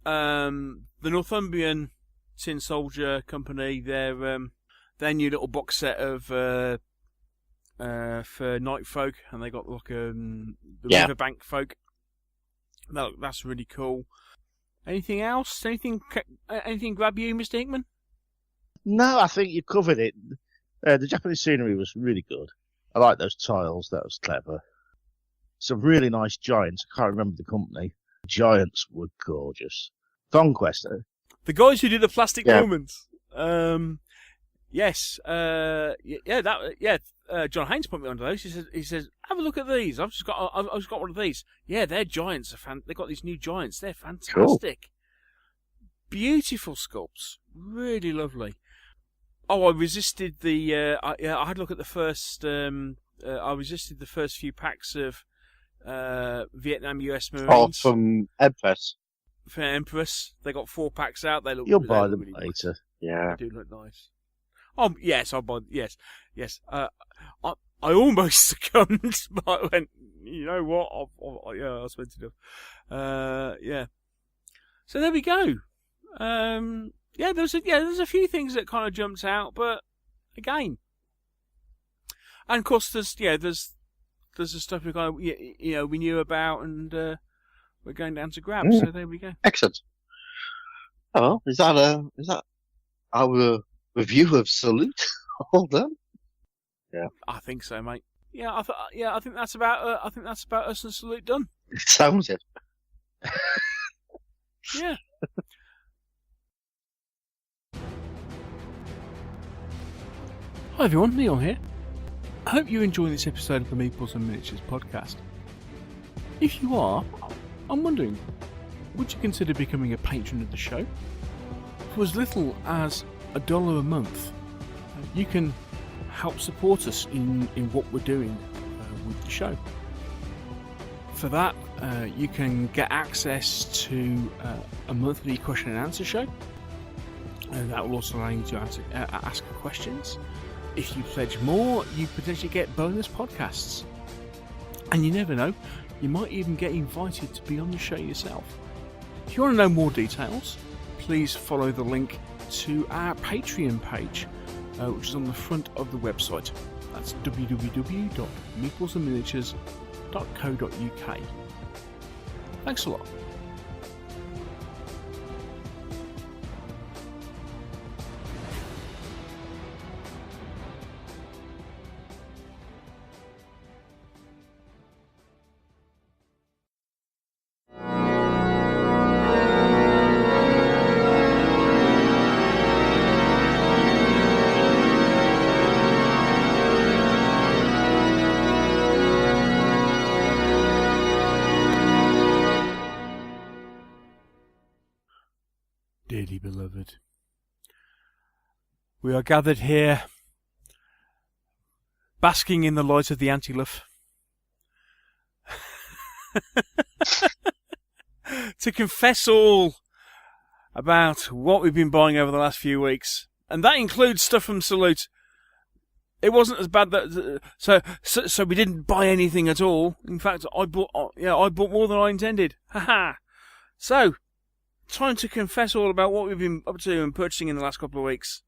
The Northumbrian Tin Soldier Company, their new little box set of for Night Folk, and they got like the Riverbank Folk. That's really cool. Anything else? Anything grab you, Mr. Hickman? No, I think you covered it. The Japanese scenery was really good. I like those tiles. That was clever. Some really nice giants. I can't remember the company. Giants were gorgeous. Conquest. The guys who did the plastic Romans. Yes. John Haynes put me onto those. He says, have a look at these. I've just got one of these. Yeah, they're giants. They got these new giants. They're fantastic. Cool. Beautiful sculpts. Really lovely. Oh, I resisted the. I had a look at the first. I resisted the first few packs of Vietnam US Marines. Oh, from Empress. For Empress, they got 4 packs out. They look. You'll buy them really later. Nice. Yeah, They do look nice. Oh yes, I'll buy. Yes. I almost succumbed, but I went. You know what? I spent enough. Yeah. So there we go. There's a few things that kind of jumped out, but again, and of course there's the stuff we kind of we knew about, and we're going down to grab. So there we go. Excellent. Oh, is that our review of Salute? All done? Yeah, I think so, mate. Yeah, I think that's about. I think that's about us and Salute done. It sounds it. Yeah. Hi everyone, Neil here. I hope you're enjoying this episode of the Meeples and Miniatures podcast. If you are, I'm wondering, would you consider becoming a patron of the show? For as little as $1 a month, you can help support us in what we're doing with the show. For that, you can get access to a monthly question and answer show. That will also allow you to ask questions. If you pledge more, you potentially get bonus podcasts. And you never know, you might even get invited to be on the show yourself. If you want to know more details, please follow the link to our Patreon page, which is on the front of the website. That's www.meeplesandminiatures.co.uk. Thanks a lot. Dearly beloved, we are gathered here, basking in the light of the Anti-Luff, to confess all about what we've been buying over the last few weeks, and that includes stuff from Salute. It wasn't as bad that so we didn't buy anything at all. In fact, I bought more than I intended. Haha. So, time to confess all about what we've been up to and purchasing in the last couple of weeks.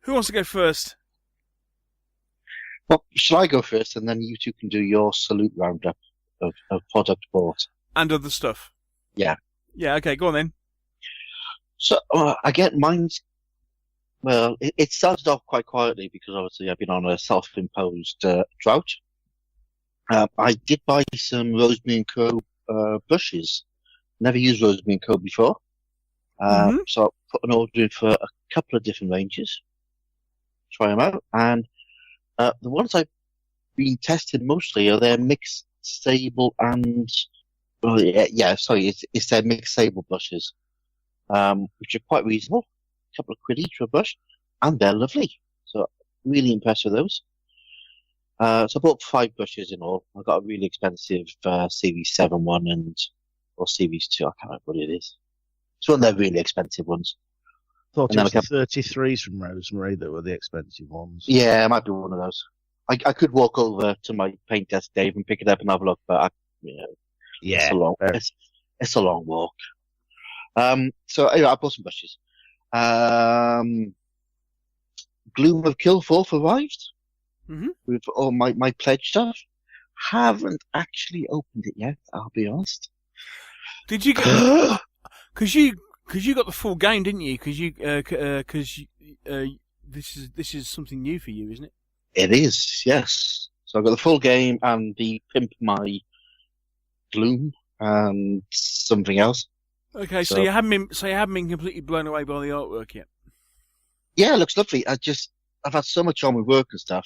Who wants to go first? Well, shall I go first, and then you two can do your Salute roundup of product bought and other stuff. Yeah. Yeah. Okay. Go on then. So again, mine's. Well, it started off quite quietly because obviously I've been on a self-imposed drought. I did buy some Rosemary & Co. Brushes. Never used Rosemary & Co. before. So I put an order in for a couple of different ranges. Try them out. And the ones I been tested mostly are their mixed sable and sorry, it's their mixed sable brushes, which are quite reasonable. A couple of quid each for a brush, and they're lovely. So really impressed with those. So I bought 5 brushes in all. I got a really expensive Series 7 one or Series 2. I can't remember what it is. It's one of their really expensive ones. Thought And it then was the 33s from Rosemary that were the expensive ones. Yeah, it might be one of those. I could walk over to my paint desk, Dave, and pick it up and have a look, but it's a long walk. So anyway, I bought some brushes. Gloom of Kilforth arrived with all my pledge stuff. Haven't actually opened it yet, I'll be honest. Did you get? Because you got the full game, didn't you? Because this is something new for you, isn't it? It is, yes. So I've got the full game and the Pimp My Gloom and something else. Okay, so you haven't been completely blown away by the artwork yet. Yeah, it looks lovely. I've had so much on with work and stuff,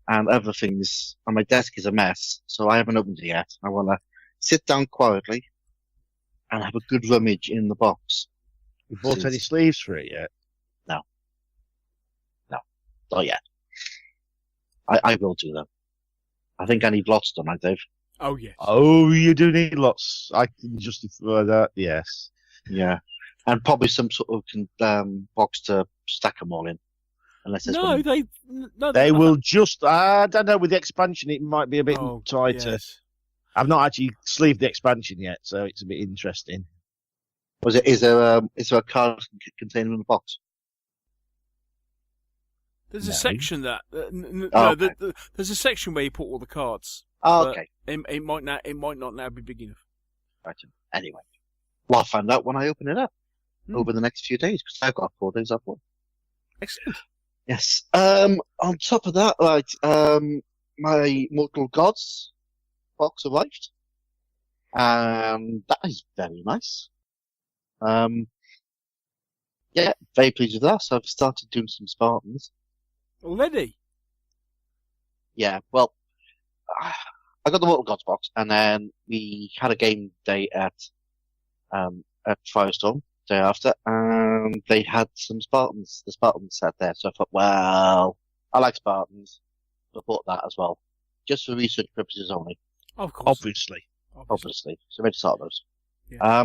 and other things, and my desk is a mess, so I haven't opened it yet. I want to sit down quietly and have a good rummage in the box. You bought any sleeves for it yet? No, not yet. I will do that. I think I need lots done, right, Dave? Oh, yes. Oh, you do need lots. I can justify that, yes. Yeah. And probably some sort of box to stack them all in. Unless there's they will just, I don't know, with the expansion it might be a bit tighter. Yes. I've not actually sleeved the expansion yet, so it's a bit interesting. Is there a card container in the box? There's a section that there's a section where you put all the cards. Oh, okay. It might not now be big enough. Right. Anyway, well, I'll find out when I open it up over the next few days because I've got 4 days off work. Excellent. Yes. On top of that, my Mortal Gods box arrived, and that is very nice. Yeah, very pleased with that. So I've started doing some Spartans. Already? Yeah, well, I got the Mortal Gods box, and then we had a game day at Firestorm day after, and they had some Spartans, the Spartans set there. So I thought, well, I like Spartans, so I bought that as well, just for research purposes only. Of course. Obviously. So I made to start those. Yeah.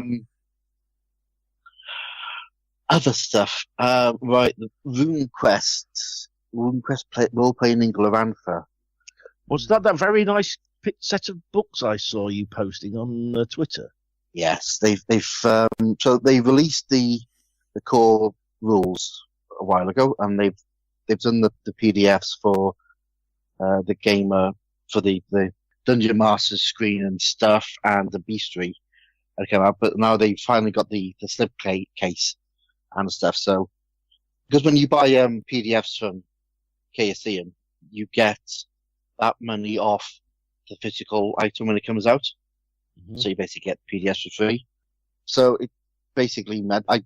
Other stuff, right, the RuneQuest role-playing in Glorantha. Was that very nice set of books I saw you posting on Twitter? Yes, they've so they released the core rules a while ago, and they've done the PDFs for the gamer, for the Dungeon Master screen and stuff, and the bestiary that came out. But now they've finally got the slipcase and stuff. So because when you buy PDFs from KSE, you get that money off the physical item when it comes out. Mm-hmm. So you basically get PDFs for free. So it basically meant I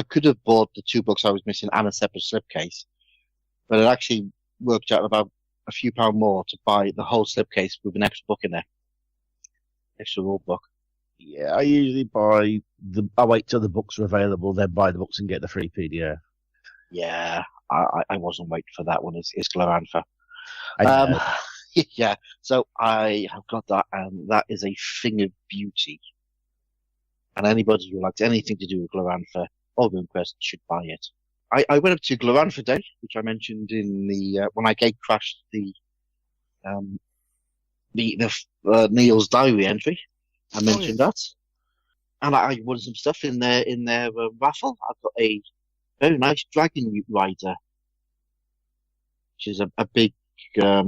could have bought the 2 books I was missing and a separate slipcase, but it actually worked out about a few pound more to buy the whole slipcase with an extra book in there. Extra rule book. Yeah, I usually I wait till the books are available, then buy the books and get the free PDF. Yeah, I wasn't waiting for that one. It's Glorantha. Yeah, so I have got that, and that is a thing of beauty. And anybody who likes anything to do with Glorantha or RuneQuest should buy it. I went up to Glorantha Day, which I mentioned in the when I gate crashed the Neil's diary entry. I mentioned that, and I won some stuff in their raffle. I've got a very nice dragon rider, which is a big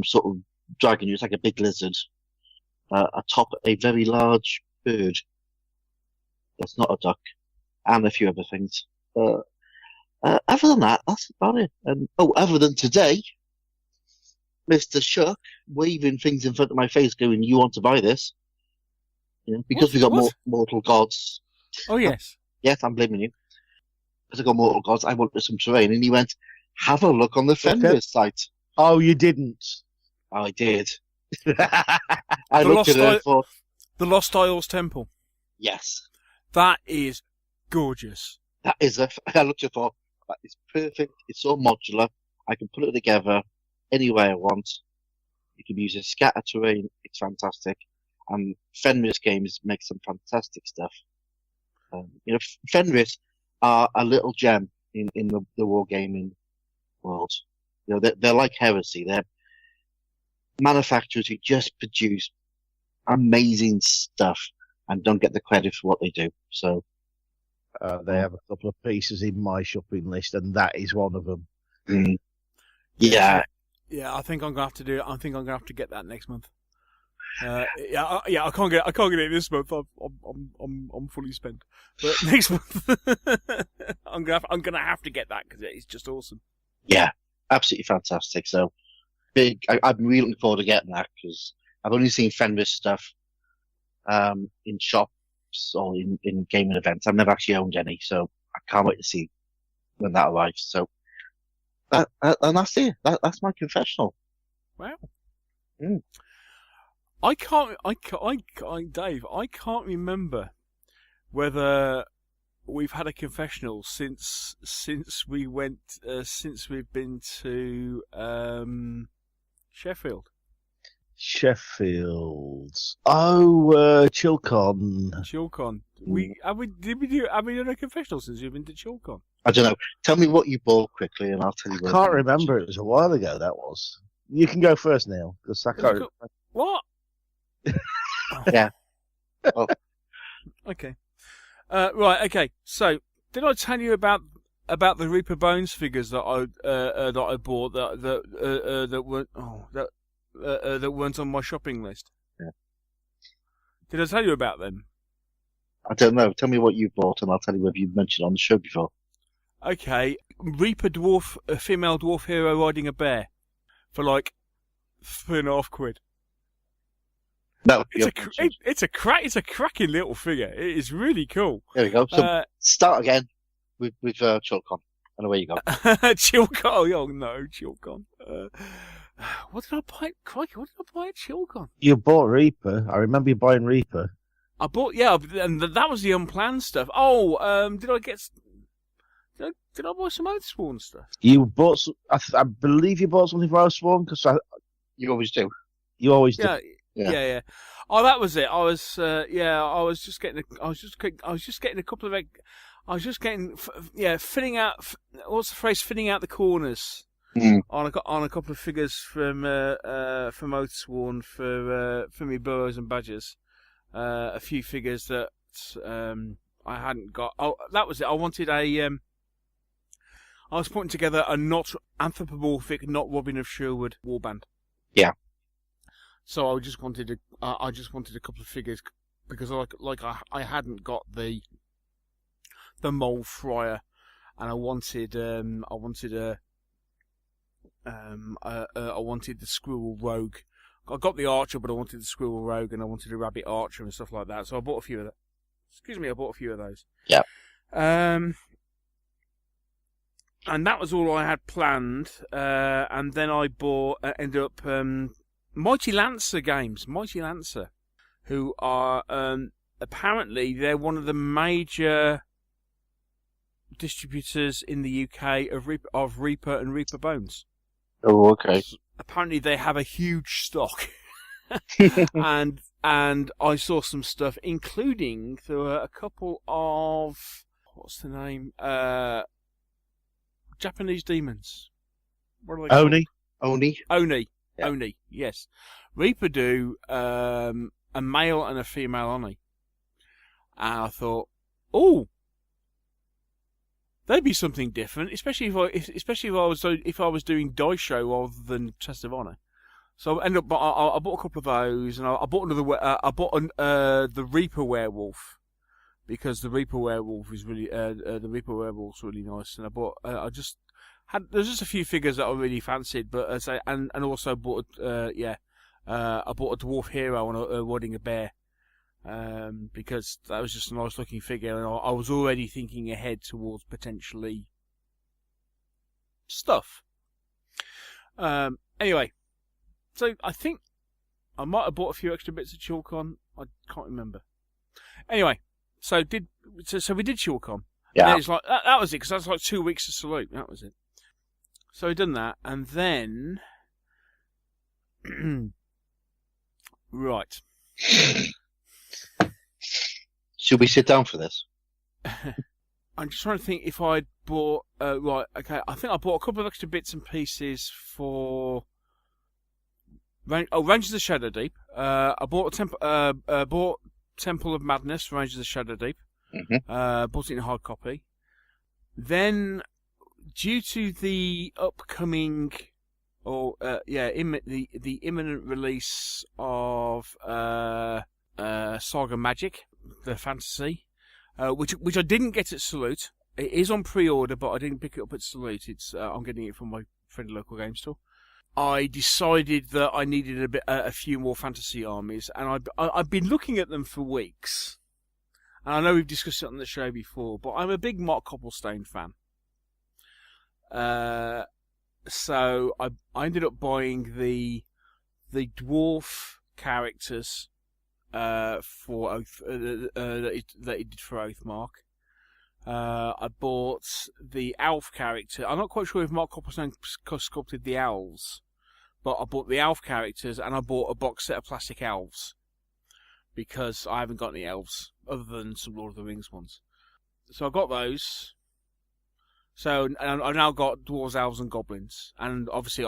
sort of dragon. It's like a big lizard atop a very large bird. That's not a duck, and a few other things. Other than that, that's about it. And other than today, Mr. Shuck waving things in front of my face, going, "You want to buy this?" You know, because we got Mortal Gods. Oh yes. Yes, I'm blaming you. Because I got Mortal Gods, I wanted some terrain, and he went, "Have a look on the Fenris site." Oh, you didn't. I did. I looked at it and thought, The Lost Isles Temple. yes, That is gorgeous. that is I looked at it and thought, that is perfect. It's so modular. I can put it together any way I want. You can use a scatter terrain. It's fantastic. And Fenris Games makes some fantastic stuff. Fenris are a little gem in the wargaming world. They're like Heresy. They're manufacturers who just produce amazing stuff and don't get the credit for what they do. So they have a couple of pieces in my shopping list, and that is one of them. Yeah. Yeah, I think I'm gonna have to do it. I think I'm gonna have to get that next month. I can't get it this month. I'm fully spent. But next month, I'm gonna have to get that because it's just awesome. Yeah, absolutely fantastic. So big. I'm really looking forward to getting that because I've only seen Fenris stuff in shops or in gaming events. I've never actually owned any, so I can't wait to see when that arrives. So and that's it. That's my confessional. Wow. Mm. Dave, I can't remember whether we've had a confessional since we've been to Sheffield. Oh, Chilcon. Chilcon. Have we done a confessional since we've been to Chilcon? I don't know. Tell me what you bought quickly, and I'll tell you. I can't remember. It was a while ago. That was. You can go first, Neil, because I can't. What? Yeah. Well. Okay. Right. Okay. So, did I tell you about the Reaper Bones figures that I bought that weren't on my shopping list? Yeah. Did I tell you about them? I don't know. Tell me what you bought, and I'll tell you whether you've mentioned it on the show before. Okay. Reaper dwarf, a female dwarf hero riding a bear for like £3.50. No, it's a cracking little figure. It is really cool. There we go. So start again with Chilcon, and away you go. Chilcon. Oh no, Chilcon. What did I buy? Crikey, what did I buy at Chilcon? You bought Reaper. I remember you buying Reaper. I bought, and that was the unplanned stuff. Oh, did I buy some Oathsworn stuff? You bought. I believe you bought something for Oathsworn because you always do. You always do. Yeah. Oh, that was it. I was just getting a couple of. Filling out. What's the phrase? Filling out the corners. On a couple of figures from Oathsworn for me burrows and badgers. A few figures that I hadn't got. Oh, that was it. I wanted a. I was putting together a not anthropomorphic, not Robin of Sherwood warband. Yeah. So I just wanted a couple of figures because I hadn't got the mole friar, and I wanted the squirrel rogue. I got the archer, but I wanted the squirrel rogue, and I wanted a rabbit archer and stuff like that. So I bought a few of that. I bought a few of those. Yeah. And that was all I had planned. And then I ended up Mighty Lancer Games. Mighty Lancer, who are apparently they're one of the major distributors in the UK of Reaper and Reaper Bones. Oh, okay. Apparently they have a huge stock, and I saw some stuff, including there were a couple of what's the name? Japanese demons. What are they called? Oni. Yeah. Oni. Yes. Reaper do a male and a female Oni, and I thought, oh. They'd be something different, especially if I was doing dice show rather than Chest of Honor. So I bought a couple of those, and I bought the Reaper Werewolf because the Reaper Werewolf is really Werewolf's really nice, and there's just a few figures that I really fancied, but and also bought I bought a dwarf hero and riding a bear. Because that was just a nice looking figure, and I was already thinking ahead towards potentially stuff. Anyway, So I think I might have bought a few extra bits of Chalk-On. I can't remember. Anyway, so we did Chalk-On. Yeah. And it's like that was it, because that's like 2 weeks of Salute. That was it. So we've done that, and then right. Should we sit down for this? I'm just trying to think if I'd bought. Right, okay. I think I bought a couple of extra bits and pieces for. Rangers of Shadow Deep. I bought Temple of Madness, Rangers of Shadow Deep. Mm-hmm. Bought it in a hard copy. Then, due to the upcoming, the imminent release of Saga Magic, the fantasy, which I didn't get at Salute. It is on pre-order, but I didn't pick it up at Salute. I'm getting it from my friendly local game store. I decided that I needed a few more fantasy armies, and I've been looking at them for weeks. And I know we've discussed it on the show before, but I'm a big Mark Copplestone fan. So I ended up buying the dwarf characters for Oath that he did for Oathmark. I bought the elf character. I'm not quite sure if Mark Copplestone sculpted the elves, but I bought the elf characters, and I bought a box set of plastic elves because I haven't got any elves other than some Lord of the Rings ones. So I got those. So and I've now got dwarves, elves, and goblins, and obviously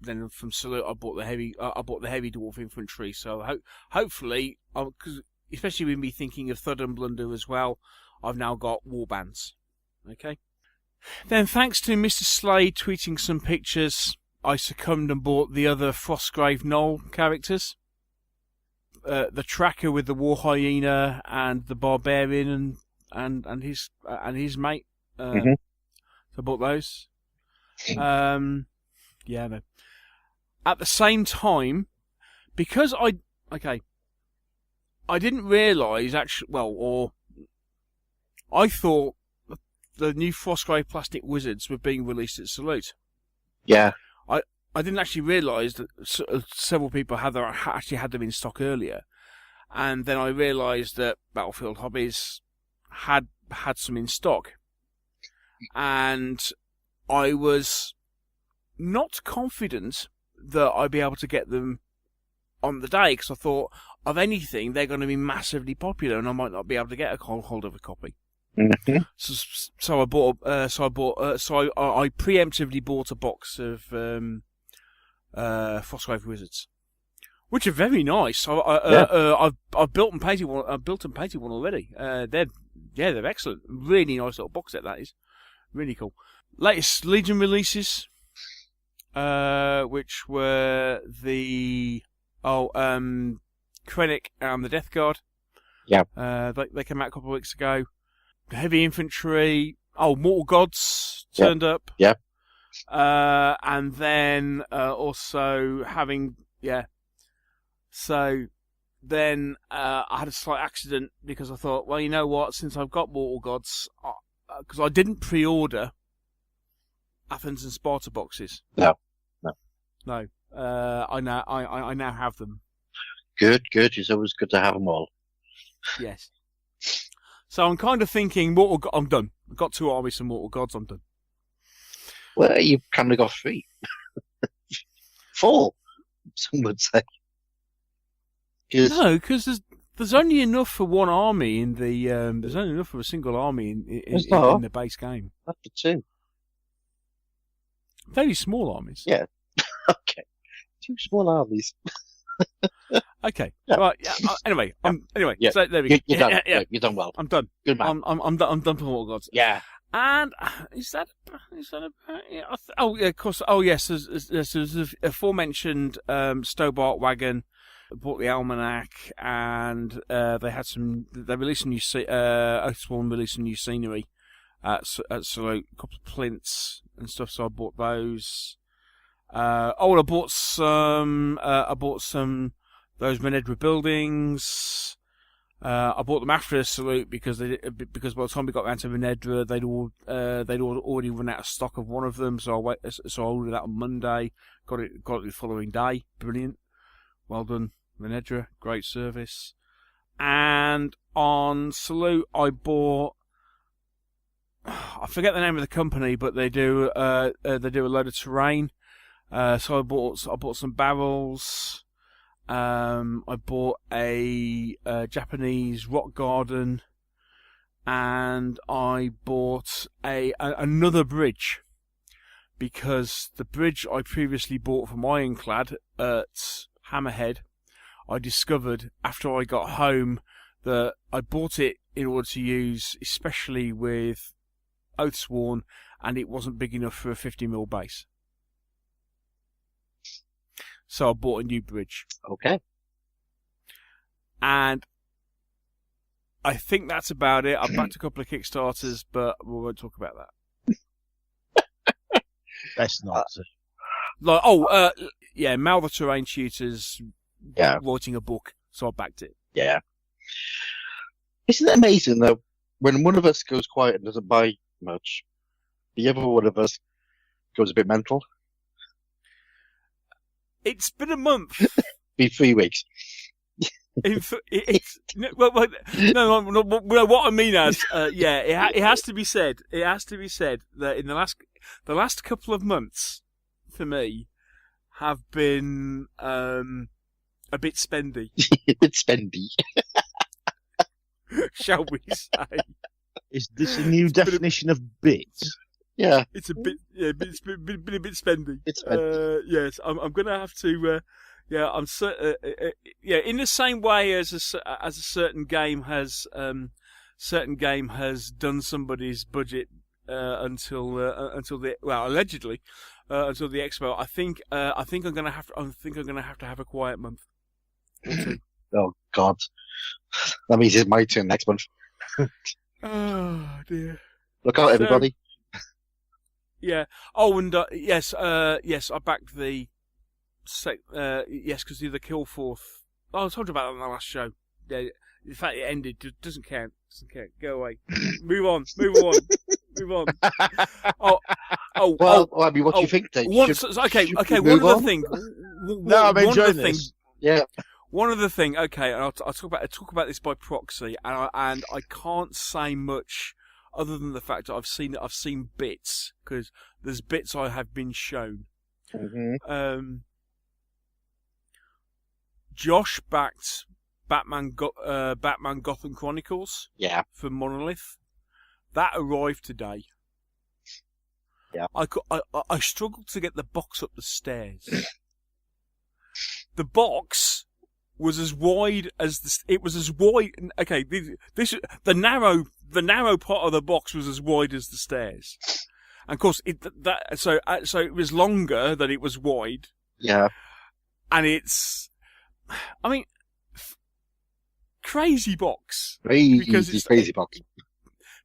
then from Salute I bought the heavy dwarf infantry. So hopefully, because especially with me thinking of Thud and Blunder as well, I've now got warbands. Okay. Then thanks to Mr. Slade tweeting some pictures, I succumbed and bought the other Frostgrave Knoll characters. The tracker with the war hyena and the barbarian and his mate. Mm-hmm. So I bought those. No. At the same time, because I didn't realise I thought the new Frostgrave plastic wizards were being released at Salute. Yeah. I didn't actually realise that several people actually had them in stock earlier, and then I realised that Battlefield Hobbies had some in stock, and I was not confident that I'd be able to get them on the day, because I thought, of anything, they're going to be massively popular, and I might not be able to get a hold of a copy. Mm-hmm. So I preemptively bought a box of Frostgrave Wizards, which are very nice. I've built and painted one. I've built and painted one already. They're excellent. Really nice little box set that is. Really cool. Latest Legion releases, which were the Krennic and the Death Guard. Yeah. They came out a couple of weeks ago. Heavy infantry. Mortal Gods turned up. Yeah. And then also having So then I had a slight accident because I thought, well, you know what? Since I've got Mortal Gods, because I didn't pre-order Athens and Sparta boxes. No. I now have them. Good. It's always good to have them all. Yes. So I'm kind of thinking, I'm done. I've got 2 armies of Mortal Gods. I'm done. Well, you've kind of got 3. 4, some would say. No, because there's only enough for one army in the. There's only enough for a single army in the base game. Not for 2. Very small armies. Yeah. Okay. 2 small armies. Okay. Yeah. Right. Yeah. Anyway. Yeah. So there we go. You're done. Yeah. You're done well. I'm done. Good man. I'm done for Mortal Gods. Yeah. And is that yeah? Of course. Oh yes. There's the aforementioned Stobart wagon. Bought the almanac, and they released a new Oathsworn released some new scenery at Salute, a couple of plinths and stuff. So I bought those. I bought some those Menedra buildings. I bought them after a salute because by the time we got round to Venedra, they'd already run out of stock of one of them. So I ordered that on Monday. Got it the following day. Brilliant. Well done, Venedra. Great service. And on salute, I bought. I forget the name of the company, but they do a load of terrain. So I bought some barrels. I bought a Japanese rock garden, and I bought another bridge, because the bridge I previously bought from Ironclad at Hammerhead, I discovered after I got home that I bought it in order to use, especially with Oathsworn, and it wasn't big enough for a 50mm base. So I bought a new bridge. Okay. And I think that's about it. I've backed a couple of Kickstarters, but we won't talk about that. Best not to. Mal the Terrain Tutors writing a book, so I backed it. Yeah. Isn't it amazing, though, when one of us goes quiet and doesn't buy much, the other one of us goes a bit mental? It's been a month. Be 3 weeks. What I mean is, it has to be said. It has to be said that in the last couple of months, for me, have been a bit spendy. A bit spendy. Shall we say? Is this a new definition of bits? Yeah. It's a bit. Yeah, it's been a bit spendy. It's spendy. Yes, I'm going to have to. I'm in the same way as a certain game has done somebody's budget until allegedly until the expo. I think I'm going to have a quiet month or two. Oh God, that means it's my turn next month. Oh dear! Look out, everybody. Yeah. Oh, and yes, I backed the. Yes, because the Kill Forth. Oh, I told you about that on the last show. Yeah, the fact it ended doesn't count. Go away. Move on. Well, I mean, what do you think, Dave? Okay. One other thing. No, I'm enjoying this. Yeah. One other thing. Okay, and I'll talk about this by proxy, and I can't say much other than the fact that I've seen bits, because there's bits I have been shown. Mm-hmm. Josh backed Batman Gotham Chronicles. Yeah. From Monolith. That arrived today. Yeah. I struggled to get the box up the stairs. The box was as wide as it was as wide. Okay, the narrow part of the box was as wide as the stairs, and of course so it was longer than it was wide. Yeah. And it's, I mean, crazy box. Crazy box.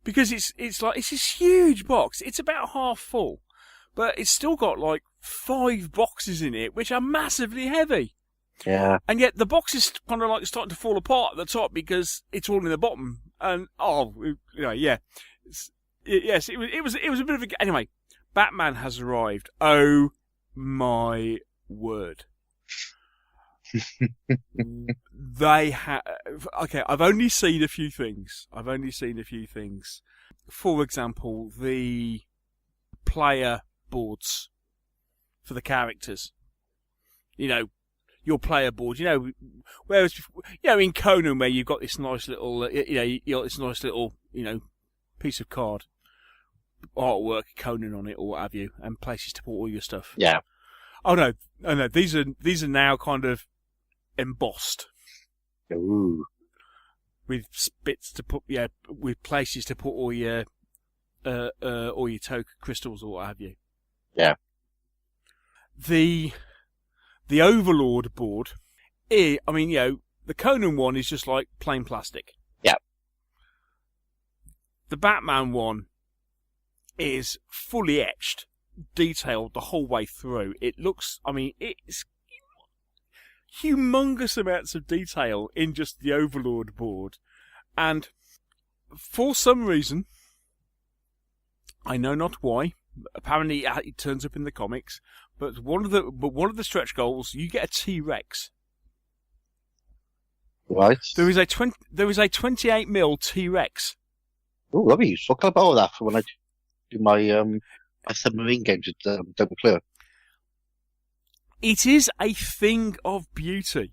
Because it's this huge box. It's about half full, but it's still got like 5 boxes in it, which are massively heavy. Yeah. And yet the box is kind of like starting to fall apart at the top because it's all in the bottom. And yes, it was a bit of a. Anyway, Batman has arrived. Oh my word! They have. Okay, I've only seen a few things. For example, the player boards for the characters. Your player board, whereas in Conan where you've got this nice little, piece of card artwork, Conan on it or what have you, and places to put all your stuff. Yeah. Oh no, these are now kind of embossed. Ooh. With bits to put, with places to put all your token crystals or what have you. Yeah. The Overlord board, the Conan one is just like plain plastic. Yeah. The Batman one is fully etched, detailed the whole way through. It looks, it's humongous amounts of detail in just the Overlord board, And for some reason, I know not why, apparently it turns up in the comics, but one of the stretch goals, you get a T-Rex. Right. There is a 28mm T-Rex. Oh, that'd be useful. Can I borrow that for when I do my submarine games at Double Clear? It is a thing of beauty.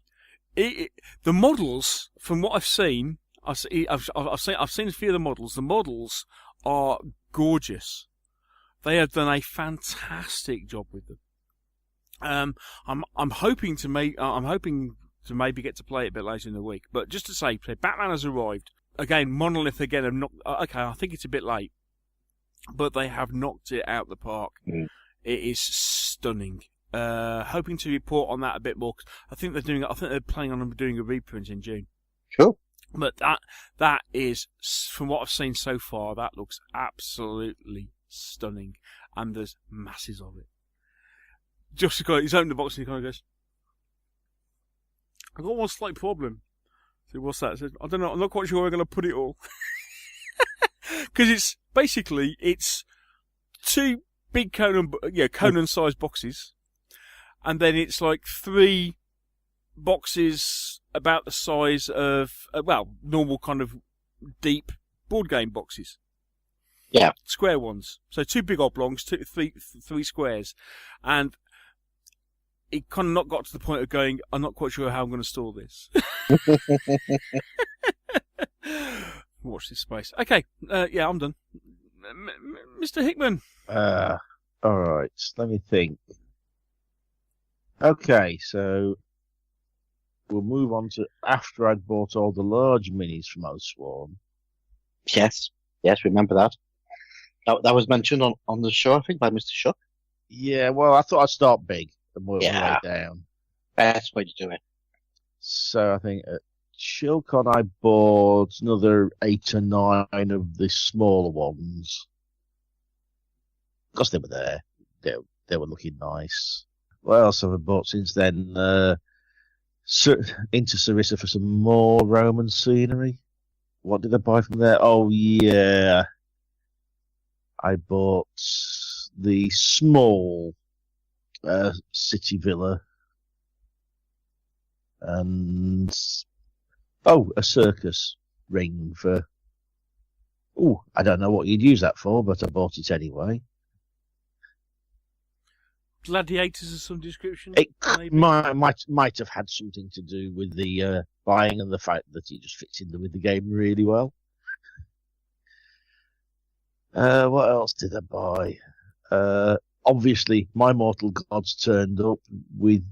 The models, from what I've seen, I've seen a few of the models. The models are gorgeous. They have done a fantastic job with them. I'm hoping to maybe get to play it a bit later in the week. But just to say, Batman has arrived again. Monolith again have not. Okay, I think it's a bit late, but they have knocked it out the park. Mm. It is stunning. Hoping to report on that a bit more. I think they're planning on doing a reprint in June. Cool. But that is, from what I've seen so far, that looks absolutely stunning, and there's masses of it. Just he's opened the box and he kind of goes, "I've got one slight problem." So what's that? I said, "I don't know. I'm not quite sure where I'm going to put it all." Because it's two big Conan-sized boxes, and then it's like 3 boxes about the size of normal kind of deep board game boxes. Yeah, square ones. So 2 big oblongs, 3 squares, and it kind of not got to the point of going, I'm not quite sure how I'm going to store this. Watch this space. Okay, yeah, I'm done. Mr. Hickman. All right, let me think. Okay, so we'll move on to after I'd bought all the large minis from Oswarm. Yes, remember that. That was mentioned on the show, I think, by Mr. Shuck. Yeah, well, I thought I'd start big and work my way down. Best way to do it. So I think at Chilcon I bought another 8 or 9 of the smaller ones. Because they were there. They were looking nice. What else have I bought since then? Into Sarissa for some more Roman scenery. What did I buy from there? Oh, yeah. I bought the small city villa. And a circus ring for. Oh, I don't know what you'd use that for, but I bought it anyway. Gladiators of some description? It maybe? might have had something to do with the buying and the fact that it just fits in with the game really well. What else did I buy? Obviously, my Mortal Gods turned up with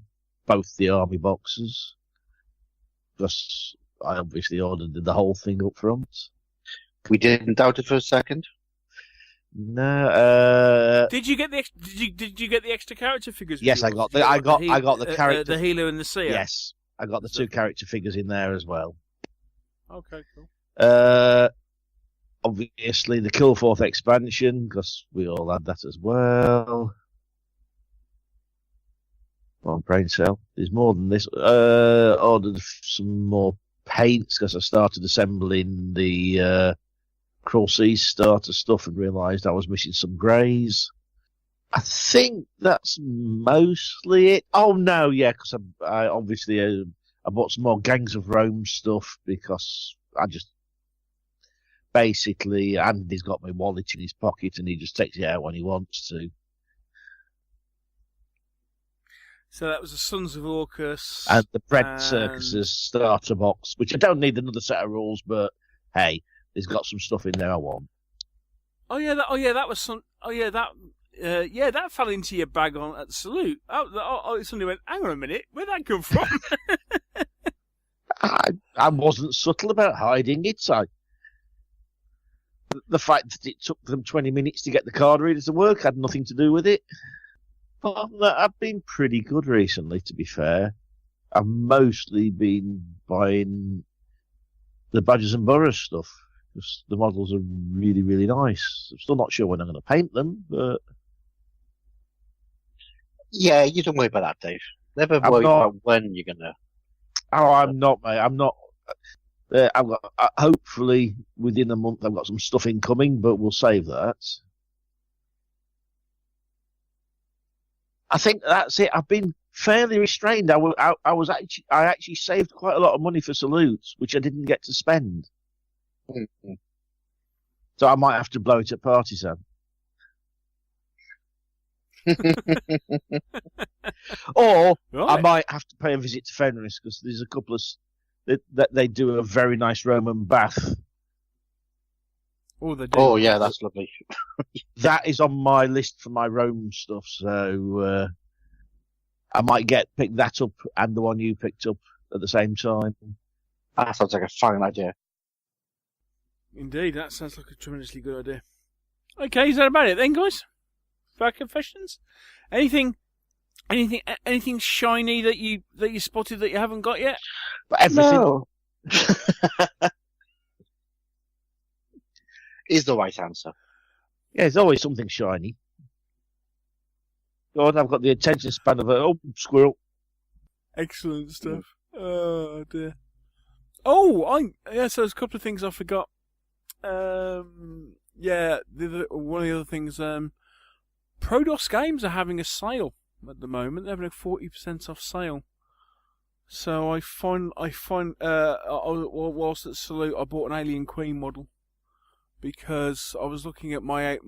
both the army boxes. Because I obviously ordered the whole thing up front. We didn't doubt it for a second. No. Did you get the extra character figures? Yes, I got the character. The healer and the seer. Yes, I got the 2 character figures in there as well. Okay, cool. Obviously the Killforth expansion, because we all had that as well. On brain cell. There's more than this. Ordered some more paints because I started assembling the Cruel Seas starter stuff and realised I was missing some greys. I think that's mostly it. Oh no, yeah, because I obviously I bought some more Gangs of Rome stuff because I just basically Andy's got my wallet in his pocket and he just takes it out when he wants to. So that was the Sons of Orcus. And the Bread Circuses starter box, which I don't need another set of rules, but hey, there's got some stuff in there I want. That fell into your bag on at the salute. It suddenly went, hang on a minute, where'd that come from? I wasn't subtle about hiding it. The fact that it took them 20 minutes to get the card reader to work had nothing to do with it. But I've been pretty good recently, to be fair. I've mostly been buying the Badgers and Boroughs stuff, because the models are really, really nice. I'm still not sure when I'm going to paint them, but... Yeah, you don't worry about that, Dave. Never worry about when you're going to... Oh, I'm not, mate. I'm not... I've got hopefully within a month I've got some stuff incoming, but we'll save that. I think that's it. I've been fairly restrained. I actually saved quite a lot of money for salutes, which I didn't get to spend. Mm-hmm. So I might have to blow it at Partisan. Or I might have to pay a visit to Fenris because there's a couple of that they do a very nice Roman bath. Oh, they do. Oh, yeah, that's lovely. That is on my list for my Rome stuff, so I might pick that up and the one you picked up at the same time. That sounds like a fine idea. Indeed, that sounds like a tremendously good idea. Okay, is that about it then, guys? For our confessions? Anything shiny that you spotted that you haven't got yet? But everything. No. Is the right answer. Yeah, there's always something shiny. God, I've got the attention span of a squirrel. Excellent stuff. Oh dear. Oh, so there's a couple of things I forgot. One of the other things. Prodos Games are having a sale at the moment. They're having a 40% off sale. So I find whilst at Salute, I bought an Alien Queen model because I was looking at my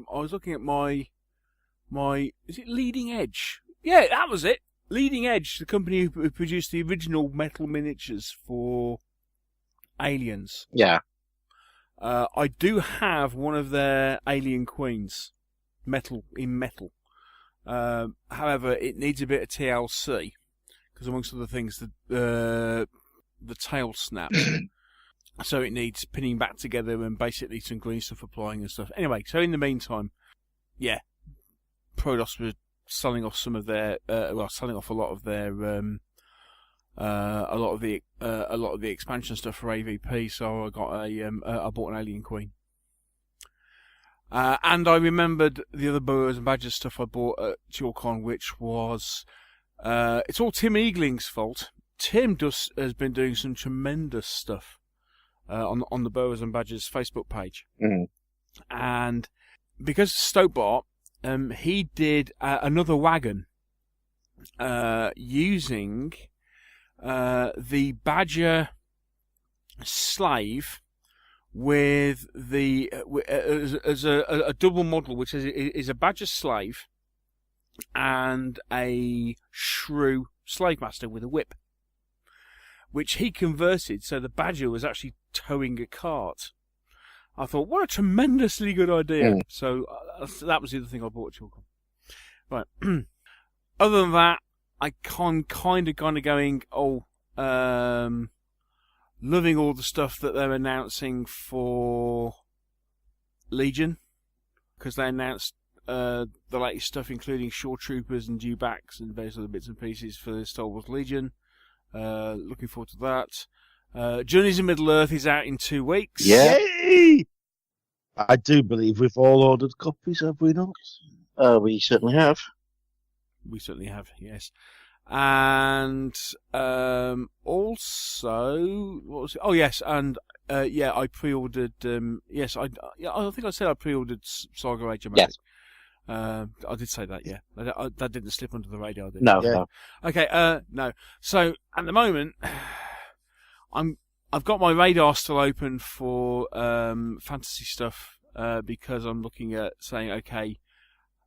is it Leading Edge? Yeah, that was it. Leading Edge, the company who produced the original metal miniatures for Aliens. Yeah. I do have one of their Alien Queens, metal. However, it needs a bit of TLC because, amongst other things, the tail snaps, so it needs pinning back together and basically some green stuff applying and stuff. Anyway, so in the meantime, yeah, Prodos were selling off some of their, selling off a lot of their, a lot of the expansion stuff for AVP. So I bought an Alien Queen. And I remembered the other Boas and Badgers stuff I bought at JawCon, which was it's all Tim Eagling's fault. Tim has been doing some tremendous stuff on the Boas and Badgers Facebook page, and because Stokebot, he did another wagon using the Badger slave with the as a double model, which is a Badger slave and a shrew slave master with a whip, which he converted so the Badger was actually towing a cart. I thought, what a tremendously good idea. So that was the other thing I bought at Chalcon. Right. Other than that, I kind of going, loving all the stuff that they're announcing for Legion, because they announced the latest stuff, including Shore Troopers and Dewbacks and various other bits and pieces for the Star Wars Legion. Looking forward to that. Journeys in Middle-earth is out in 2 weeks. Yeah. Yay! I do believe we've all ordered copies, have we not? We certainly have. We certainly have, yes. And also, what was it? Oh, yes, and I pre-ordered. Yes, I think I said I pre-ordered Saga Age of Magic. Yes. I did say that, yeah. That didn't slip under the radar, did it? No, Yeah. no. Okay, no. So at the moment, I've got my radar still open for fantasy stuff because I'm looking at saying, okay,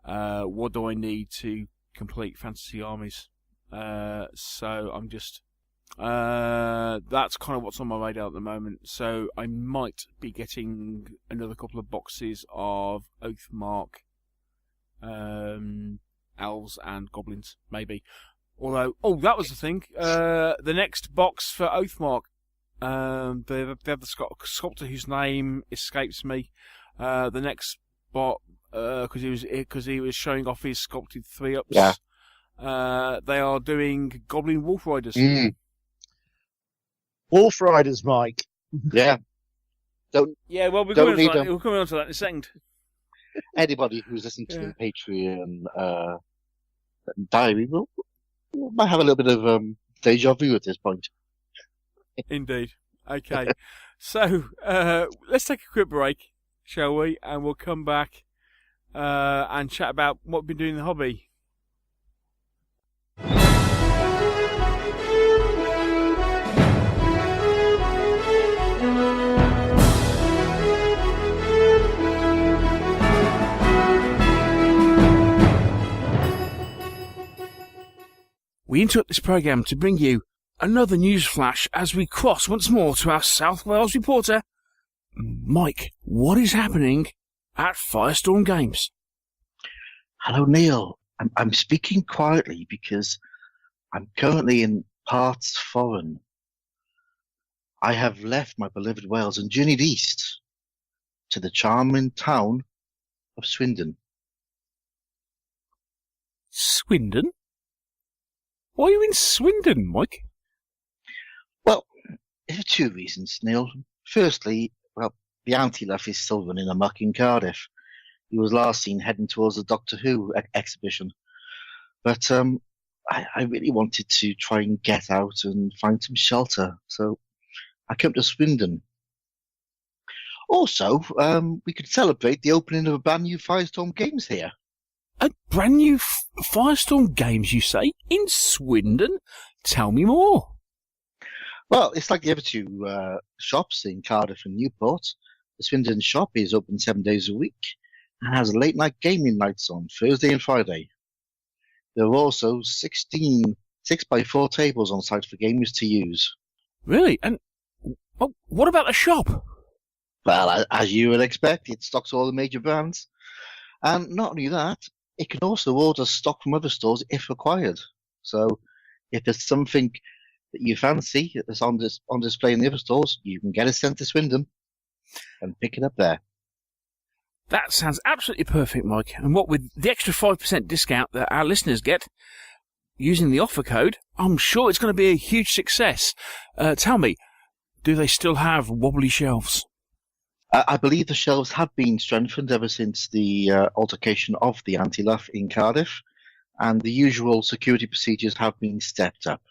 what do I need to complete fantasy armies? So I'm just that's kind of what's on my radar at the moment. So I might be getting another couple of boxes of Oathmark elves and goblins, maybe. Although, that was the thing. The next box for Oathmark, they have the sculptor whose name escapes me. The next bot, because he was showing off his sculpted 3-ups. Yeah. They are doing Goblin Wolf Riders. Wolf Riders, Mike. Yeah. Yeah, well, we're Don't coming need on to that in a second. Anybody who's listening to the Patreon diary might have a little bit of deja vu at this point. Indeed. Okay. So, let's take a quick break, shall we? And we'll come back and chat about what we've been doing in the hobby. We interrupt this programme to bring you another news flash as we cross once more to our South Wales reporter, Mike. What is happening at Firestorm Games? Hello, Neil. I'm speaking quietly because I'm currently in parts foreign. I have left my beloved Wales and journeyed east to the charming town of Swindon. Swindon? Why are you in Swindon, Mike? Well, there are two reasons, Neil. Firstly, the Anti-Luff is still running amok in Cardiff. He was last seen heading towards the Doctor Who exhibition. But I really wanted to try and get out and find some shelter, so I came to Swindon. Also, we could celebrate the opening of a brand new Firestorm Games here. A brand new Firestorm Games, you say? In Swindon? Tell me more. Well, it's like the other two shops in Cardiff and Newport. The Swindon shop is open 7 days a week and has late night gaming nights on Thursday and Friday. There are also 16 6x4 tables on site for gamers to use. Really? And what about the shop? Well, as you would expect, it stocks all the major brands. And not only that, it can also order stock from other stores if required. So if there's something that you fancy that's on display in the other stores, you can get it sent to Swindon and pick it up there. That sounds absolutely perfect, Mike. And what with the extra 5% discount that our listeners get using the offer code, I'm sure it's going to be a huge success. Tell me, do they still have wobbly shelves? I believe the shelves have been strengthened ever since the altercation of the Anti-Luff in Cardiff, and the usual security procedures have been stepped up.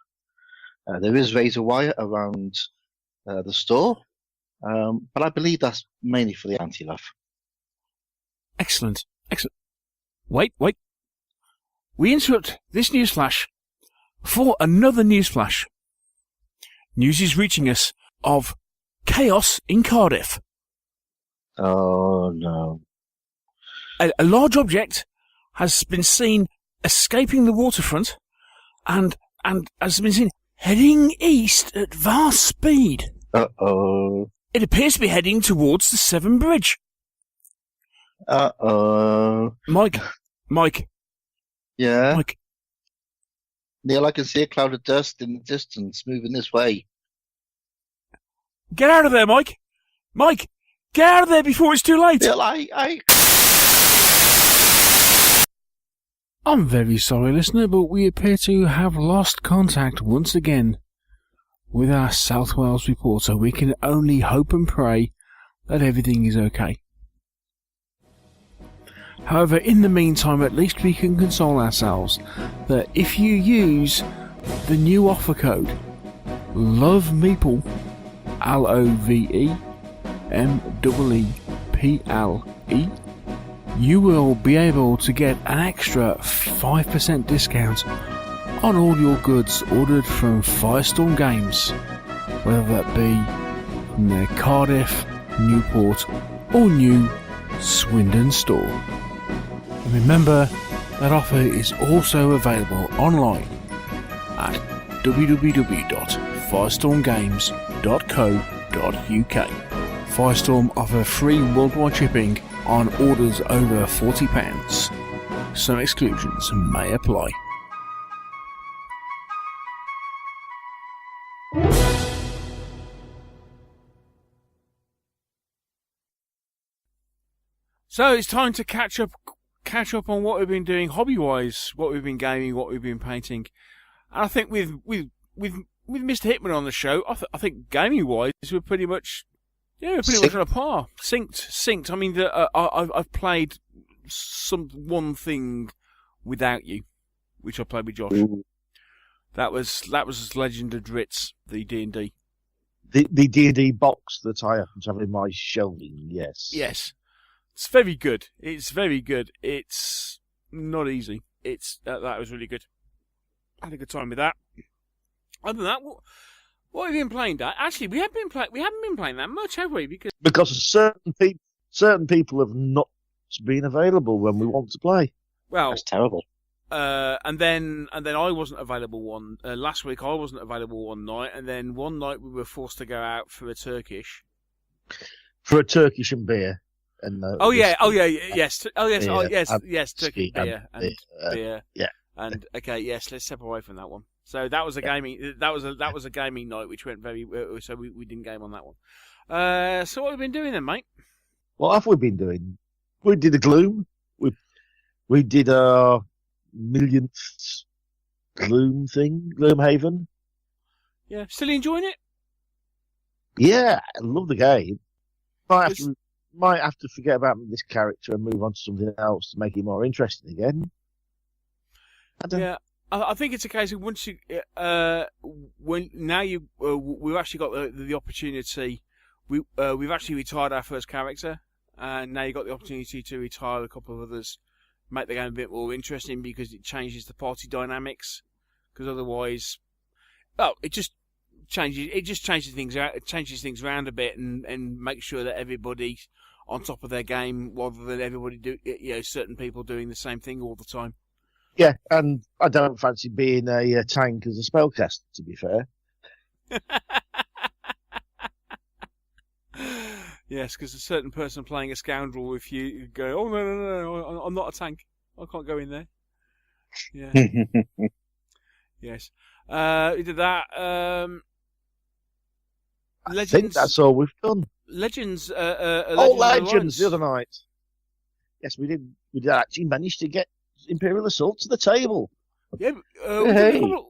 There is razor wire around the store, but I believe that's mainly for the Anti-Luff. Excellent. Wait. We interrupt this news flash for another news flash. News is reaching us of chaos in Cardiff. Oh, no. A large object has been seen escaping the waterfront and has been seen heading east at vast speed. Uh-oh. It appears to be heading towards the Severn Bridge. Uh-oh. Mike. Yeah? Mike. Neil, I can see a cloud of dust in the distance moving this way. Get out of there, Mike! Mike! Get out of there before it's too late! Neil, I'm very sorry, listener, but we appear to have lost contact once again with our South Wales reporter. We can only hope and pray that everything is okay. However, in the meantime, at least we can console ourselves that if you use the new offer code LOVEMeeple, LOVEMEEPLE, you will be able to get an extra 5% discount on all your goods ordered from Firestorm Games, whether that be from their Cardiff, Newport or new Swindon store. And remember, that offer is also available online at www.firestormgames.co.uk. Firestorm offer free worldwide shipping on orders over £40. Some exclusions may apply. So it's time to catch up on what we've been doing hobby-wise, what we've been gaming, what we've been painting. And I think with Mr. Hickman on the show, I think gaming-wise we're pretty much much on a par, synced. I mean, I've played one thing without you, which I played with Josh. Ooh. That was Legend of Dritz, the D&D. The D&D box that I happen to have in my shelving, yes. Yes. It's very good. It's very good. It's not easy. That was really good. I had a good time with that. Other than that, what have you been playing, Dad? Actually, we haven't been playing that much, have we? Because certain people have not been available when we want to play. Well, That's terrible. and then I wasn't available last week. I wasn't available one night, and then one night we were forced to go out for a Turkish and beer. And yes, Turkish beer beer and beer. Yeah. And okay, yes, let's step away from that one. So that was a gaming. That was a gaming night, which went very. So we didn't game on that one. So what have we been doing then, mate? What have we been doing? We did a Gloom. We did a millionth Gloom thing, Gloomhaven. Yeah, still enjoying it? Yeah, I love the game. Might have to forget about this character and move on to something else to make it more interesting again. Yeah, I think it's a case of once you we've actually got the opportunity. We've actually retired our first character, and now you've got the opportunity to retire a couple of others, make the game a bit more interesting because it changes the party dynamics. Because otherwise, it just changes things out. It changes things around a bit and makes sure that everybody's on top of their game rather than everybody certain people doing the same thing all the time. Yeah, and I don't fancy being a tank as a spellcaster, to be fair. Yes, because a certain person playing a scoundrel, if you go, oh no, I'm not a tank, I can't go in there. Yeah. Yes. We did that. I think that's all we've done. Legends. Legends the other night. Yes, we did. We actually managed to get Imperial Assault to the table. Yeah,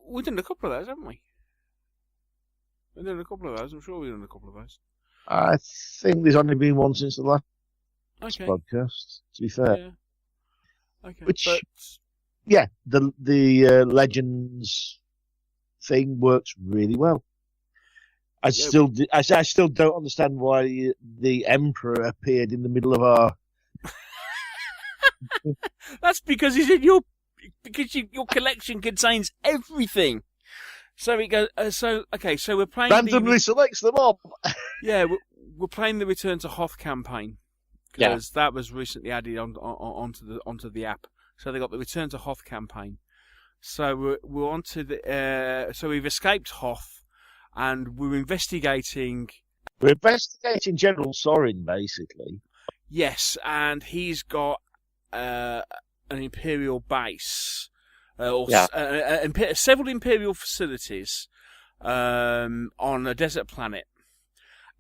we've done a couple of those, haven't we? We've done a couple of those. I'm sure we've done a couple of those. I think there's only been one since the last podcast, to be fair. Yeah. Okay. The Legends thing works really well. I still don't understand why the Emperor appeared in the middle of our. That's because he's in your collection contains everything. So it goes. So we're playing. Randomly selects them up. Yeah, we're playing the Return to Hoth campaign because that was recently added onto the app. So they got the Return to Hoth campaign. So we're onto the. So we've escaped Hoth, and we're investigating. We're investigating General Sorin, basically. Yes, and he's got an Imperial base. Several Imperial facilities on a desert planet.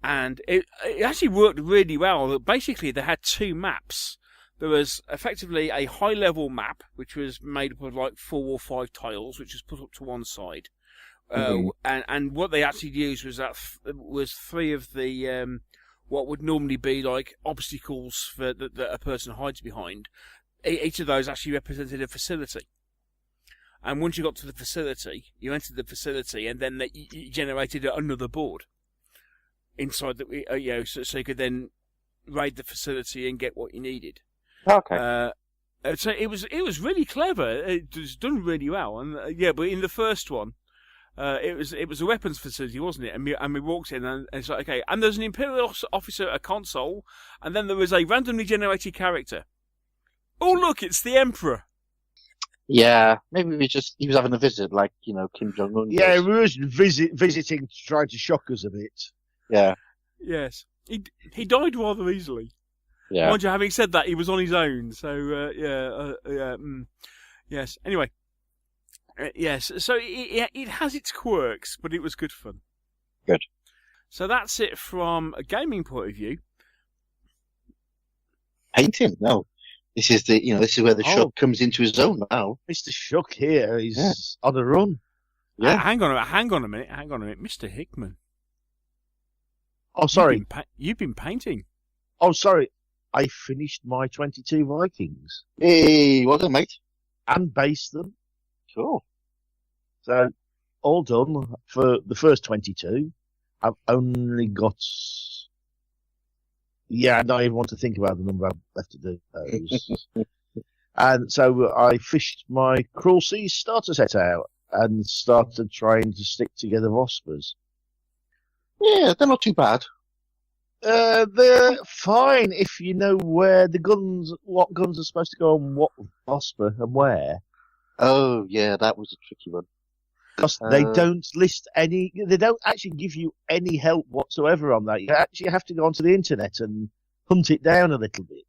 And it actually worked really well. Basically, they had two maps. There was effectively a high-level map, which was made up of like 4 or 5 tiles, which was put up to one side. And what they actually used was 3 of the what would normally be like obstacles that a person hides behind. Each of those actually represented a facility. And once you got to the facility, you entered the facility, and then you generated another board inside so you could then raid the facility and get what you needed. Okay. So it was really clever. It was done really well, and but in the first one, it was a weapons facility, wasn't it? And we walked in, and it's like, okay, and there's an Imperial officer at a console, and then there was a randomly generated character. Oh look, it's the Emperor. Yeah, maybe he was having a visit, like Kim Jong-un. Yeah, he was visiting to try to shock us a bit. Yeah. Yes, he died rather easily. Yeah. Mind you, having said that, he was on his own. So yes. Anyway, yes. So it has its quirks, but it was good fun. Good. So that's it from a gaming point of view. Painting? No. This is where the Shuck comes into his own now. Mr. Shuck here, he's on a run. Yeah. Hang on a minute, Mr. Hickman. Oh, sorry. You've been painting. Oh, sorry. I finished my 22 Vikings. Hey, well done, mate. And based them. Cool. So, all done for the first 22. I've only got. Yeah, I don't even want to think about the number I've left to do those. And so I fished my Cruel Seas starter set out and started trying to stick together Vospers. Yeah, they're not too bad. They're fine if you know where the guns, what guns are supposed to go on what Vosper and where. Oh, yeah, that was a tricky one. Because they don't list any, they don't actually give you any help whatsoever on that. You actually have to go onto the internet and hunt it down a little bit.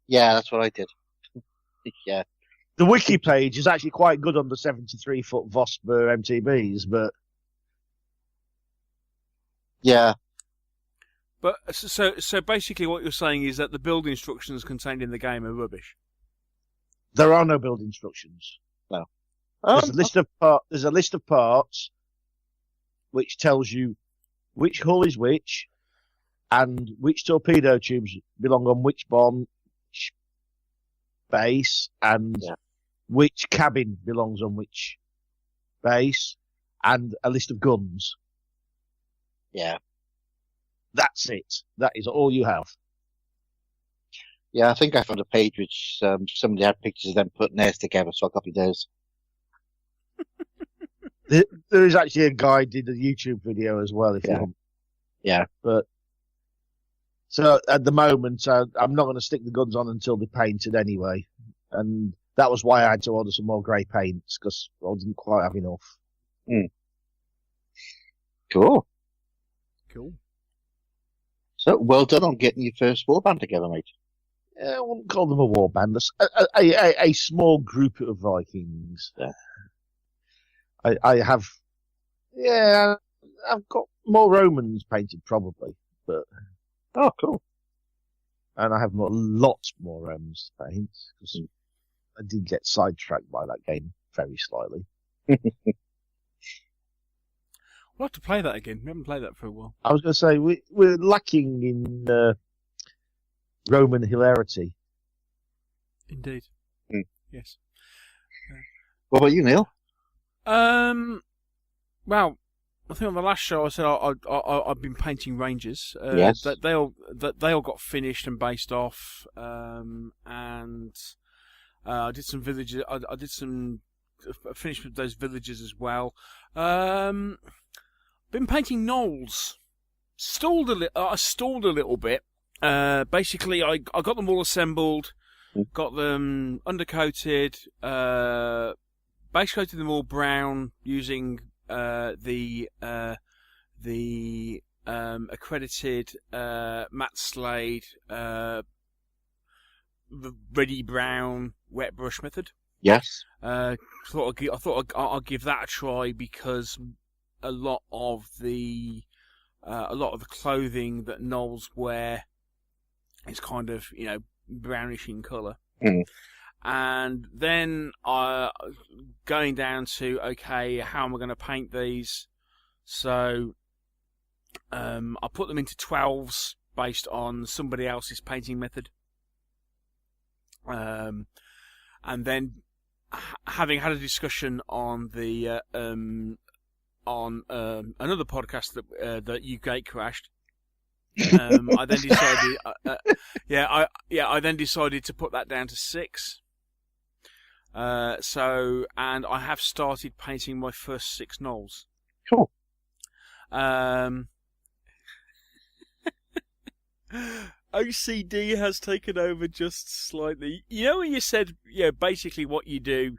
Yeah, that's what I did. Yeah. The wiki page is actually quite good on the 73-foot Vosper MTBs, but... Yeah. But so basically what you're saying is that the build instructions contained in the game are rubbish. There are no build instructions. No. There's a list of parts which tells you which hull is which and which torpedo tubes belong on which bomb, which base, and which cabin belongs on which base, and a list of guns. Yeah. That's it. That is all you have. Yeah, I think I found a page which somebody had pictures of them putting theirs together, so I copied those. There is actually a guy did a YouTube video as well, if you want. Yeah. But so at the moment, I'm not going to stick the guns on until they're painted anyway, and that was why I had to order some more grey paints because I didn't quite have enough. Mm. Cool. So well done on getting your first warband together, mate. Yeah, I wouldn't call them a warband. A small group of Vikings. Yeah. I have, I've got more Romans painted probably, but oh, cool. And I have lots more Romans to paint because I did get sidetracked by that game very slightly. We'll have to play that again. We haven't played that for a while. I was going to say we're lacking in Roman hilarity. Indeed. Mm. Yes. What about you, Neil? Well, I think on the last show I said I've been painting Rangers. Yes. They all got finished and based off. And I did some villages. I finished with those villages as well. Been painting gnolls. I stalled a little bit. Basically, I got them all assembled, got them undercoated, base coated them all brown using the accredited Matt Slade ready brown wet brush method. Yes. I thought I'll give that a try because a lot of the clothing that gnolls wear is kind of brownish in colour. Mm. And then going down to how am I going to paint these? So I put them into 12s based on somebody else's painting method. And then having had a discussion on the on another podcast that you gate crashed, I then decided, I then decided to put that down to 6. And I have started painting my first 6 gnolls. Cool. OCD has taken over just slightly. You know when you said, basically what you do,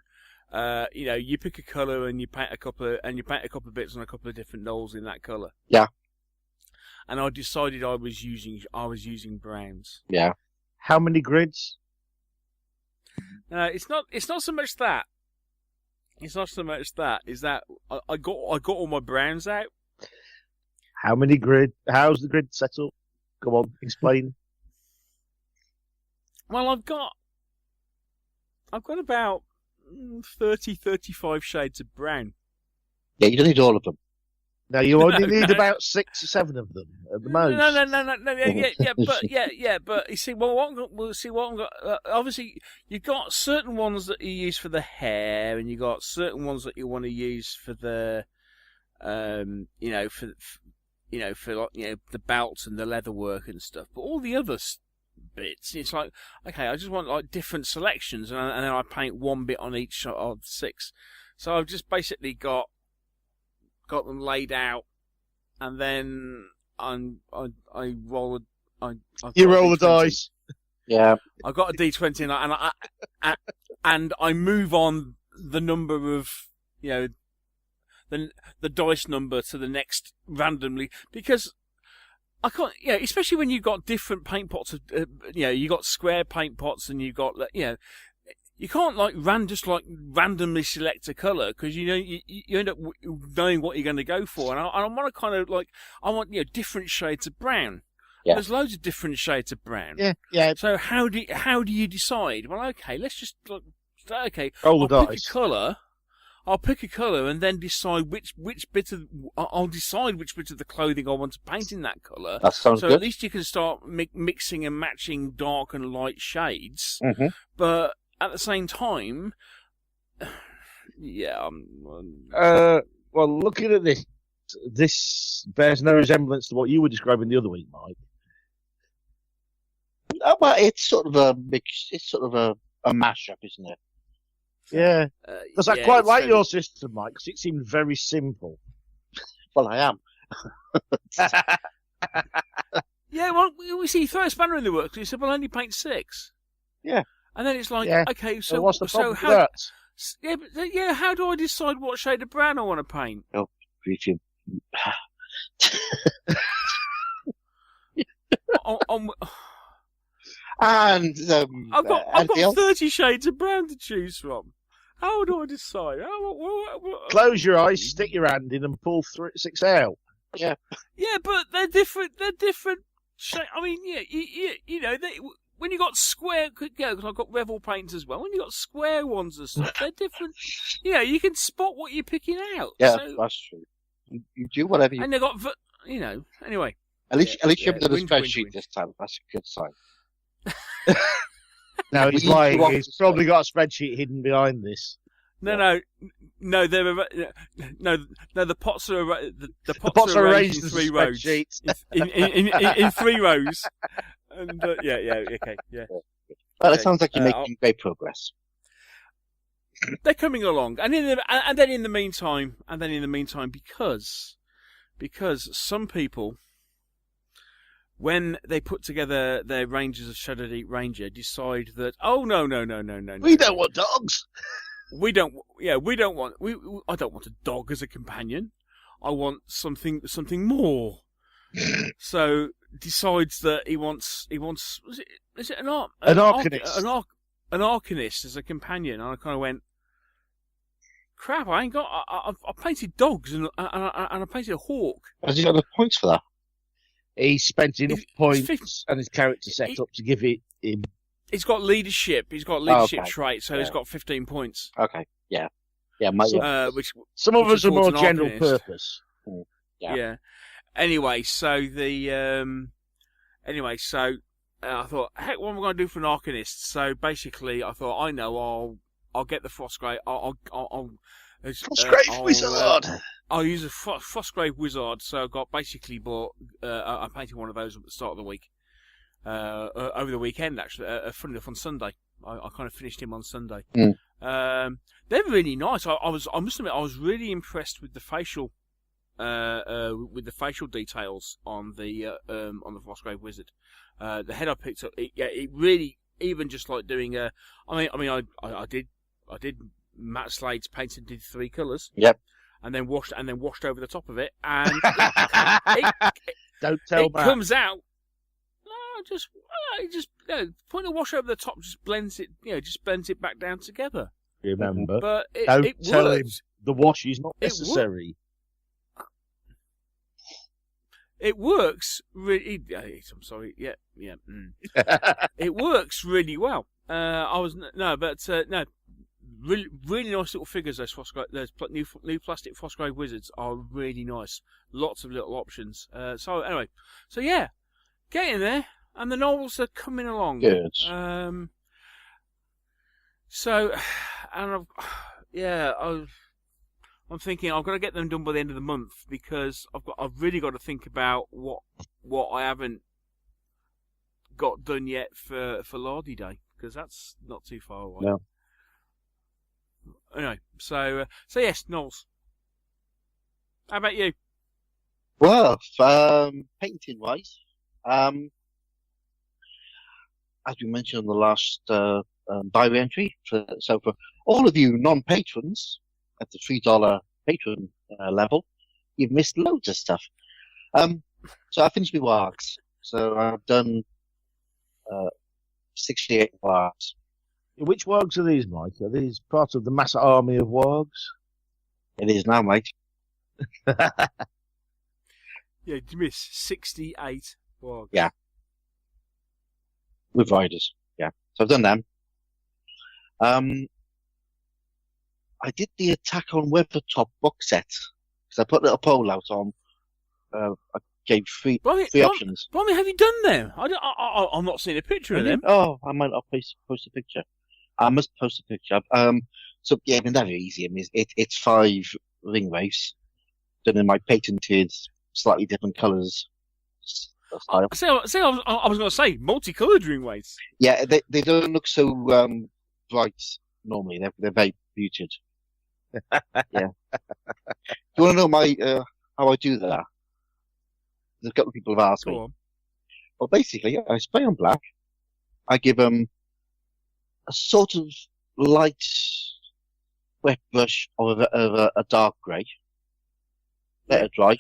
you pick a colour and you paint a couple of bits on a couple of different gnolls in that colour. Yeah. And I decided I was using browns. Yeah. How many grids? No, it's not so much that. It's not so much that. Is that I got all my browns out. How many grid? How's the grid set up? Come on, explain. Well, I've got about 30, 35 shades of brown. Yeah, you don't need all of them. No, you only need about 6 or 7 of them at the most. No. But you see, what I'm got. Obviously, you've got certain ones that you use for the hair, and you got certain ones that you want to use for the, for like, the belts and the leather work and stuff. But all the other bits, it's like, okay, I just want like different selections, and then I paint one bit on each of 6. So I've just basically got them laid out, and then I roll. You roll the dice. Yeah. I've got a D20, and I move on the number of the dice number to the next randomly, because I can't, especially when you've got different paint pots. You got square paint pots, and you got, you can't just randomly select a colour, because you end up knowing what you're going to go for. And I want to kind of I want different shades of brown. Yeah. There's loads of different shades of brown. Yeah. So how do you decide? Well, okay, let's just roll the I'll dice. I'll pick a colour and then decide which bit of the clothing I want to paint in that colour. That sounds good. So at least you can start mixing and matching dark and light shades. Mm-hmm. But at the same time, well, looking at this bears no resemblance to what you were describing the other week, Mike. Oh, but it's sort of a mix. It's sort of a mashup, isn't it? Yeah. Because I quite like your system, Mike, because it seemed very simple. Well, I am. Yeah, well, we see, throw a spanner in the works. You said, well, only paint 6. Yeah. And then it's like, okay, so what's the problem with how? that? Yeah, how do I decide what shade of brown I want to paint? Oh, preaching. And I've got 30 shades of brown to choose from. How do I decide? Close your eyes, stick your hand in, and pull 6 out. Yeah. Yeah, but they're different. They're different. I mean, when you got square, because I've got Revel paints as well. When you got square ones and stuff, they're different. You can spot what you're picking out. Yeah, that's true. You do whatever you. And they got, anyway. At least you've done a spreadsheet this time. That's a good sign. No, he's lying. He's probably got a spreadsheet hidden behind this. No. The pots are the pots are arranged arranged in 3 rows. In 3 rows. And okay. Well, it sounds like you're making great progress. They're coming along, and then in the meantime, because some people, when they put together their Rangers of Shadow Deep Ranger, decide that no, we don't want dogs. I don't want a dog as a companion. I want something more. So decides that he wants is it an Arcanist? An Arcanist as a companion. And I kind of went, crap! I painted dogs and I painted a hawk. Has he got enough points for that? He spent enough points and his character set up to give it him. He's got leadership. He's got leadership traits, so he's got 15 points. Okay, yeah. Which some of us are more general purpose. Yeah. Anyway, so I thought, heck, what am I going to do for an Arcanist? So basically, I thought, I know, I'll get the Frostgrave. Frostgrave Wizard. I'll use a Frostgrave Wizard. So I bought. I painted one of those at the start of the week. Over the weekend, actually, funny enough, on Sunday. I kind of finished him on Sunday. They're really nice. I must admit, I was really impressed with the facial details on the Frostgrave Wizard. The head I picked up, it really, even just like doing a. I did Matt Slade's paint and did 3 colours. Yep. And then washed over the top of it, and don't tell it Matt. Comes out. Just putting a wash over the top just blends it. Just blends it back down together. Remember, but don't tell works. him the wash is not necessary. It works really. I'm sorry. Yeah. It works really well. Really nice little figures. Those new plastic Frostgrave Wizards are really nice. Lots of little options. So yeah, get in there. And the novels are coming along. Good. I'm thinking I've got to get them done by the end of the month because I've really got to think about what I haven't got done yet for Lardy Day because that's not too far away. No. Anyway, so yes, Knowles. How about you? Well, painting wise, as we mentioned on the last diary entry, so for all of you non-patrons at the $3 patron level, you've missed loads of stuff. So I finished my wargs. So I've done 68 wargs. Which wargs are these, Mike? Are these part of the mass army of wargs? It is now, mate. Yeah, you miss 68 wargs. Yeah. With riders, yeah. So I've done them. I did the Attack on Weathertop box set because I put a little poll out on. I gave three options. Blimey, have you done them? I'm not seeing a picture of them. Oh, I might not post a picture. I must post a picture. So yeah, I mean, they're easy. I mean, it's 5 ring waves done in my patented, slightly different colours style. I was going to say multicoloured ring waves. Yeah, they don't look so bright normally. They're very muted. Yeah. Do you want to know my how I do that? There's a couple of people have asked me. Go on. Well, basically, I spray on black. I give them a sort of light wet brush of a dark grey. Let it dry.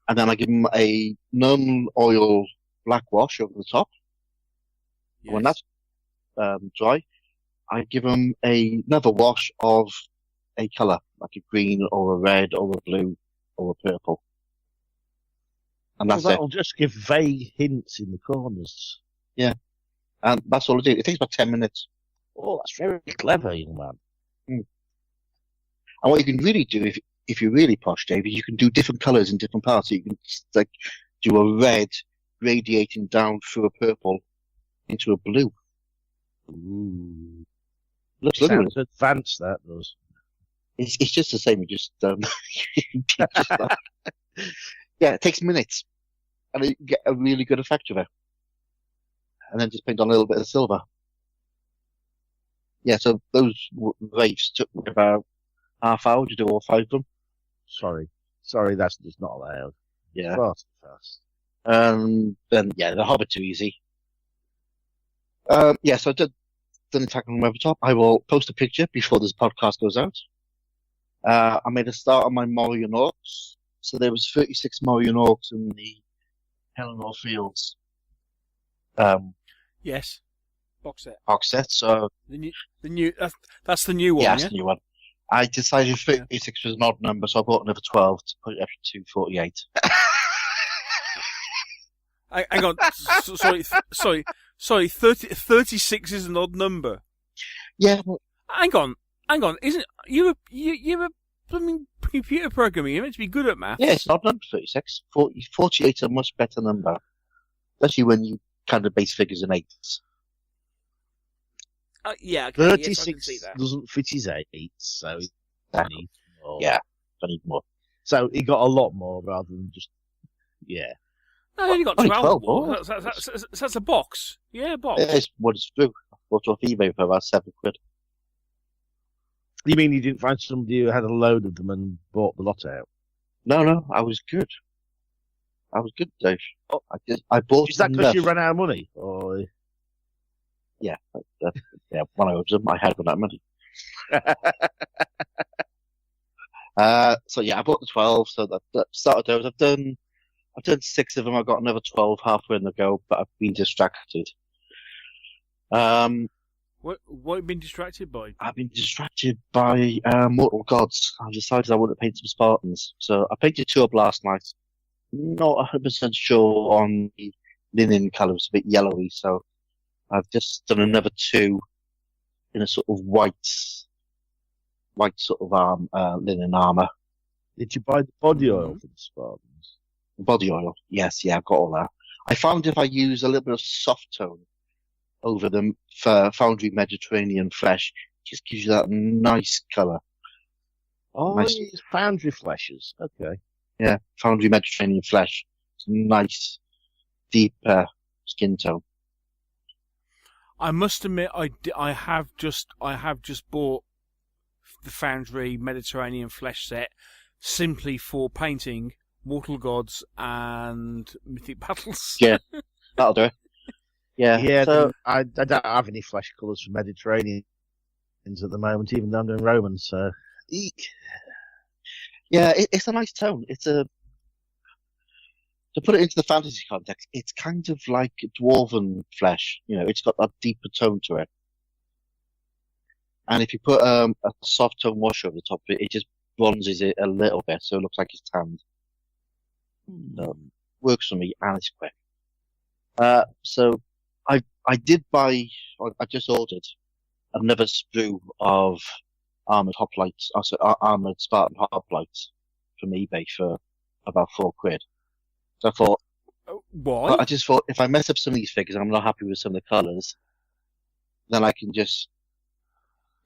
And then I give them a non-oil black wash over the top. Yes. When that's dry, I give them another wash of a colour, like a green or a red or a blue or a purple. And that's that'll just give vague hints in the corners. Yeah. And that's all I do. It takes about 10 minutes. Oh, that's very clever, young man. And what you can really do, if you're really posh, David, you can do different colours in different parts. So you can like do a red radiating down through a purple into a blue. Ooh. Looks lovely. Sounds advanced, that does. It's just the same. You just yeah, it takes minutes, and you get a really good effect of it. And then just paint on a little bit of silver. Yeah, so those waves took me about half hour to do all 5 of them. Sorry, that's just not allowed. Yeah. Far too fast. Then yeah, the Hobbit too easy. Yeah, so I did an Attack on Weathertop. I will post a picture before this podcast goes out. I made a start on my Morion Orcs. So there was 36 Morion Orcs in the Hellenor Fields. Yes. Box set. So the new that's the new one. Yeah, Yeah, that's the new one. I decided 36 was an odd number, so I bought another 12 to put it up to 48. Hang on. Sorry. 36 is an odd number. Yeah. Well, Hang on. Isn't you're a blooming computer programming? You're meant to be good at maths. yeah, it's an odd number, 36. 48 is a much better number, especially when you count the base figures in eighths. Yeah. Okay, 36 yes, I can see that. doesn't fit his 8, so he needs more. Yeah, I need more. So he got a lot more rather than just, yeah. No, I only got Only 12 12 more. more. That's a box. Yeah, a box. It's what it's through. I bought it off eBay for about £7. You mean you didn't find somebody who had a load of them and bought the lot out? No, I was good. Dave. Oh, I bought Is that because enough. you ran out of money? Or... Yeah, yeah. When I was them, I had run out of money. So yeah, I bought the 12. So that started those. I've done 6 of them. I've got another 12 halfway in the go, but I've been distracted. What have you been distracted by? I've been distracted by Mortal Gods. I decided I wanted to paint some Spartans, so I painted 2 up last night. Not 100% sure on the linen colour; it's a bit yellowy, so I've just done another 2 in a sort of white sort of linen armour. Did you buy the body oil for the Spartans? Body oil, yes, yeah, I've got all that. I found if I use a little bit of soft tone over them for Foundry Mediterranean flesh, it just gives you that nice colour. Oh, Nice. it's Foundry Fleshes. Okay. Yeah, Foundry Mediterranean flesh. It's nice, deep skin tone. I must admit, I have just bought the Foundry Mediterranean flesh set simply for painting Mortal Gods and Mythic Battles. Yeah, that'll do it. Yeah. Yeah, So I don't have any flesh colours for Mediterraneans at the moment, even though I'm doing Romans, so... Eek. yeah, it's a nice tone. To put it into the fantasy context, it's kind of like dwarven flesh. It's got that deeper tone to it. And if you put a soft tone wash over the top of it, it just bronzes it a little bit, so it looks like it's tanned. So, works for me, and it's quick. So I did buy, I just ordered another sprue of armored hoplites, also armored Spartan hoplites from eBay for about £4. So I thought, Why? I just thought if I mess up some of these figures and I'm not happy with some of the colours, then I can just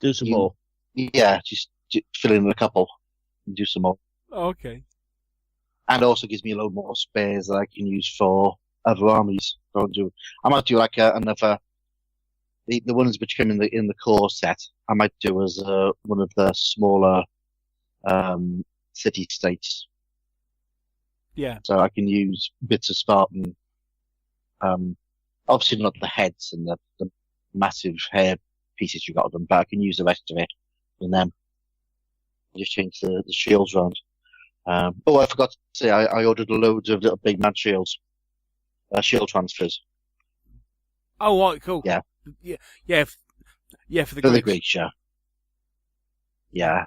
Do some more. just fill in a couple and do some more. Okay. And also gives me a load more spares that I can use for other armies. I might do like another, the ones which come in the core set. I might do as one of the smaller city states. Yeah. So I can use bits of Spartan. Obviously not the heads and the massive hair pieces you got of them, but I can use the rest of it in them. Just change the shields around. I forgot to say, I ordered a load of little big man shields. Shield transfers. Oh, right, cool. Yeah. Yeah, for the For the grids. Greeks, yeah. Yeah.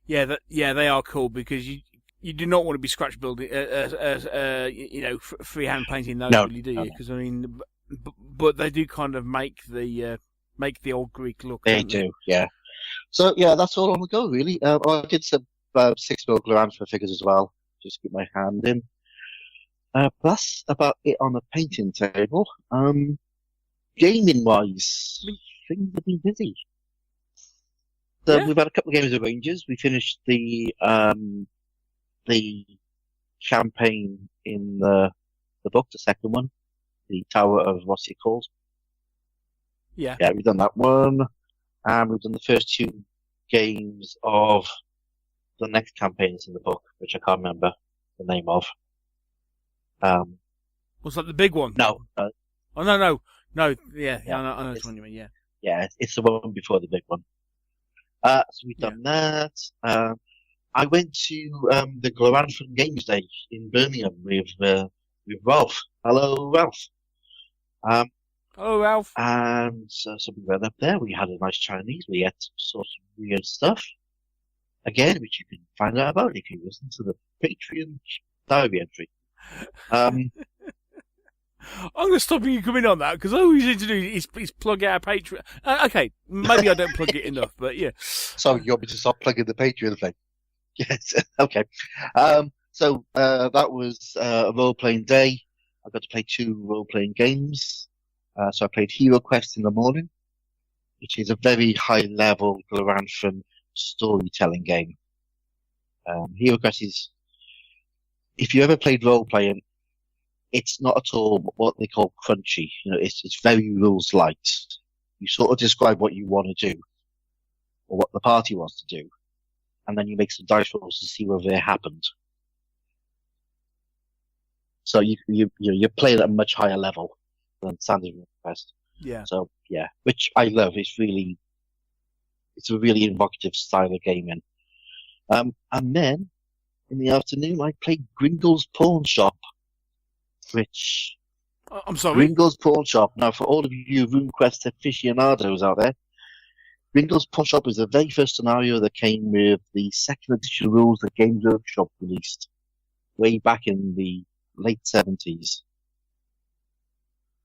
Yeah, they are cool because you do not want to be scratch building, freehand painting those, No, really, do you? no. Because but they do kind of make the old Greek look. They don't they? do, yeah. So, yeah, that's all on the go, really. I did some 6mm Glorantha figures as well, just to get my hand in. That's about it on the painting table. Gaming-wise, things have been busy. So Yeah. we've had a couple of games of Rangers. We finished the campaign in the book, the second one, the Tower of what's it called? Yeah. Yeah, we've done that one, and we've done the first 2 games of the next campaigns in the book, which I can't remember the name of. Was that the big one? No, Oh no. Yeah, Yeah, I know it's- which one you mean. Yeah. yeah, it's the one before the big one. So we've done that. I went to the Gloranthan Games Day in Birmingham with Ralph. Hello, Ralph. Hello, Ralph. And so we went up there. We had a nice Chinese. We ate some sort of weird stuff. Again, which you can find out about if you listen to the Patreon diary entry. I'm going to stop you coming on that because all we need to do is plug our Patreon. Okay, maybe I don't plug it enough, but yeah. So you want me to stop plugging the Patreon thing? Yes. Okay. So that was a role-playing day. I got to play 2 role-playing games. So I played Hero Quest in the morning, which is a very high-level Gloranthan storytelling game. Hero Quest is, if you ever played role-playing, it's not at all what they call crunchy. It's very rules light. You sort of describe what you want to do, or what the party wants to do, and then you make some dice rolls to see whether it happened. So you're playing at a much higher level than standard Quest. Yeah. So yeah, which I love. It's a really evocative style of gaming. And then in the afternoon I played Gringle's Pawn Shop, which I'm sorry. Gringle's Pawn Shop. Now, for all of you RuneQuest aficionados out there, Gringle's Pawn Shop is the very first scenario that came with the second edition rules that Games Workshop released way back in the late 70s.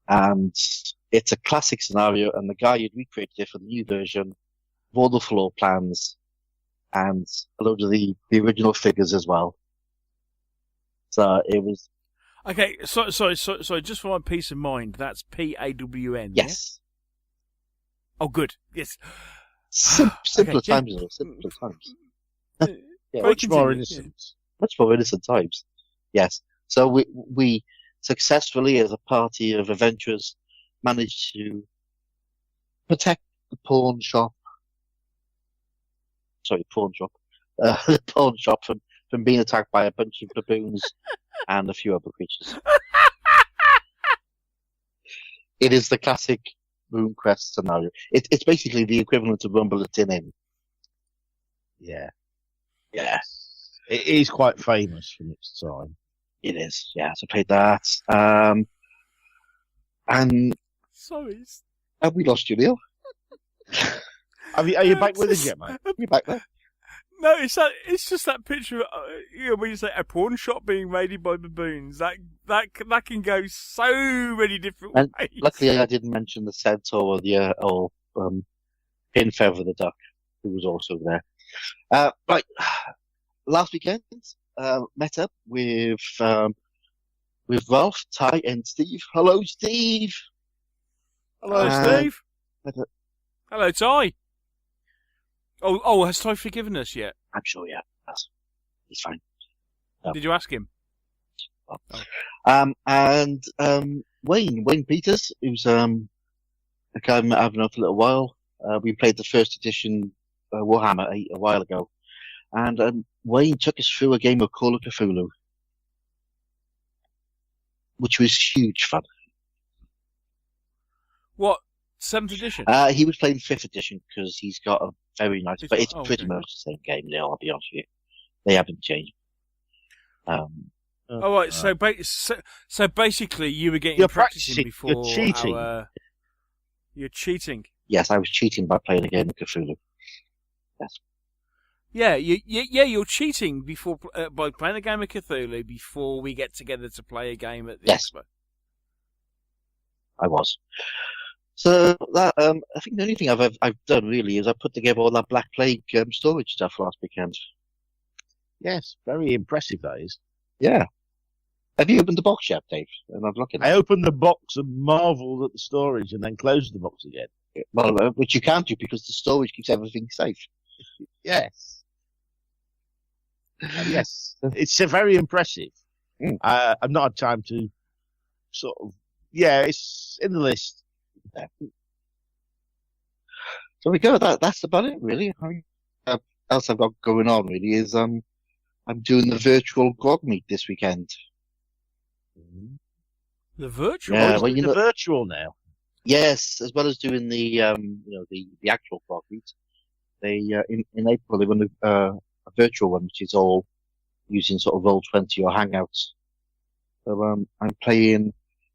And it's a classic scenario, and the guy had recreated it for the new version, with all the floor plans, and a load of the original figures as well. So it was... Okay, so just for my peace of mind, that's PAWN. Yes. Yeah? Oh, good. Yes. Simpler Okay, yeah. times, though. Simpler times. Yeah, Very Much more convenient, innocent. much more innocent times. Yes. So we successfully, as a party of adventurers, managed to protect the pawn shop. Sorry, pawn shop. The pawn shop from being attacked by a bunch of baboons and a few other creatures. It is the classic RuneQuest scenario. It's basically the equivalent of Rumble at Tin Inn. Yeah. Yeah, It is quite famous from its time. it is. Yeah, so I played that. And Sorry. have we lost you, Neil? Are you back with us yet, mate? You back there? No, it's just that picture of, when you say a pawn shop being raided by baboons. That can go so many different And ways. luckily, I didn't mention the centaur or the Pin Feather the duck, who was also there. Right, last weekend, met up with Ralph, Ty, and Steve. Hello, Steve. Hello, Steve. Hello, Ty. Oh, has Ty forgiven us yet? I'm sure, yeah, he's fine. Did you ask him? And Wayne Peters, who's a guy I've known for a little while. We played the first edition Warhammer 8 a while ago, and Wayne took us through a game of Call of Cthulhu, which was huge fun. What? 7th edition? He was playing 5th edition because he's got a very nice, but it's pretty okay. much the same game now, I'll be honest with you. They haven't changed. Oh, right. So basically, you were getting You're practicing practicing. before. You're cheating. You're cheating. Yes, I was cheating by playing a game of Cthulhu. Yes. Yeah, you're cheating before by playing a game of Cthulhu before we get together to play a game at the Yes. expo. I was. So that I think the only thing I've done really is I put together all that Black Plague storage stuff last weekend. Yes, very impressive, that is. Yeah. Have you opened the box yet, Dave? And I'm looking. I opened the box and marvelled at the storage and then closed the box again. Well, which you can't do because the storage keeps everything safe. Yes. Yes. It's very impressive. Mm. I've not had time to sort of... Yeah, it's in the list. So we go. That's about it, really. Else I've got going on really is I'm doing the virtual grog meet this weekend. The virtual. Yeah, Oh, well, it's the virtual now. Yes, as well as doing the the actual grog meet. They in April they run a virtual one, which is all using sort of Roll20 or Hangouts. So I'm playing a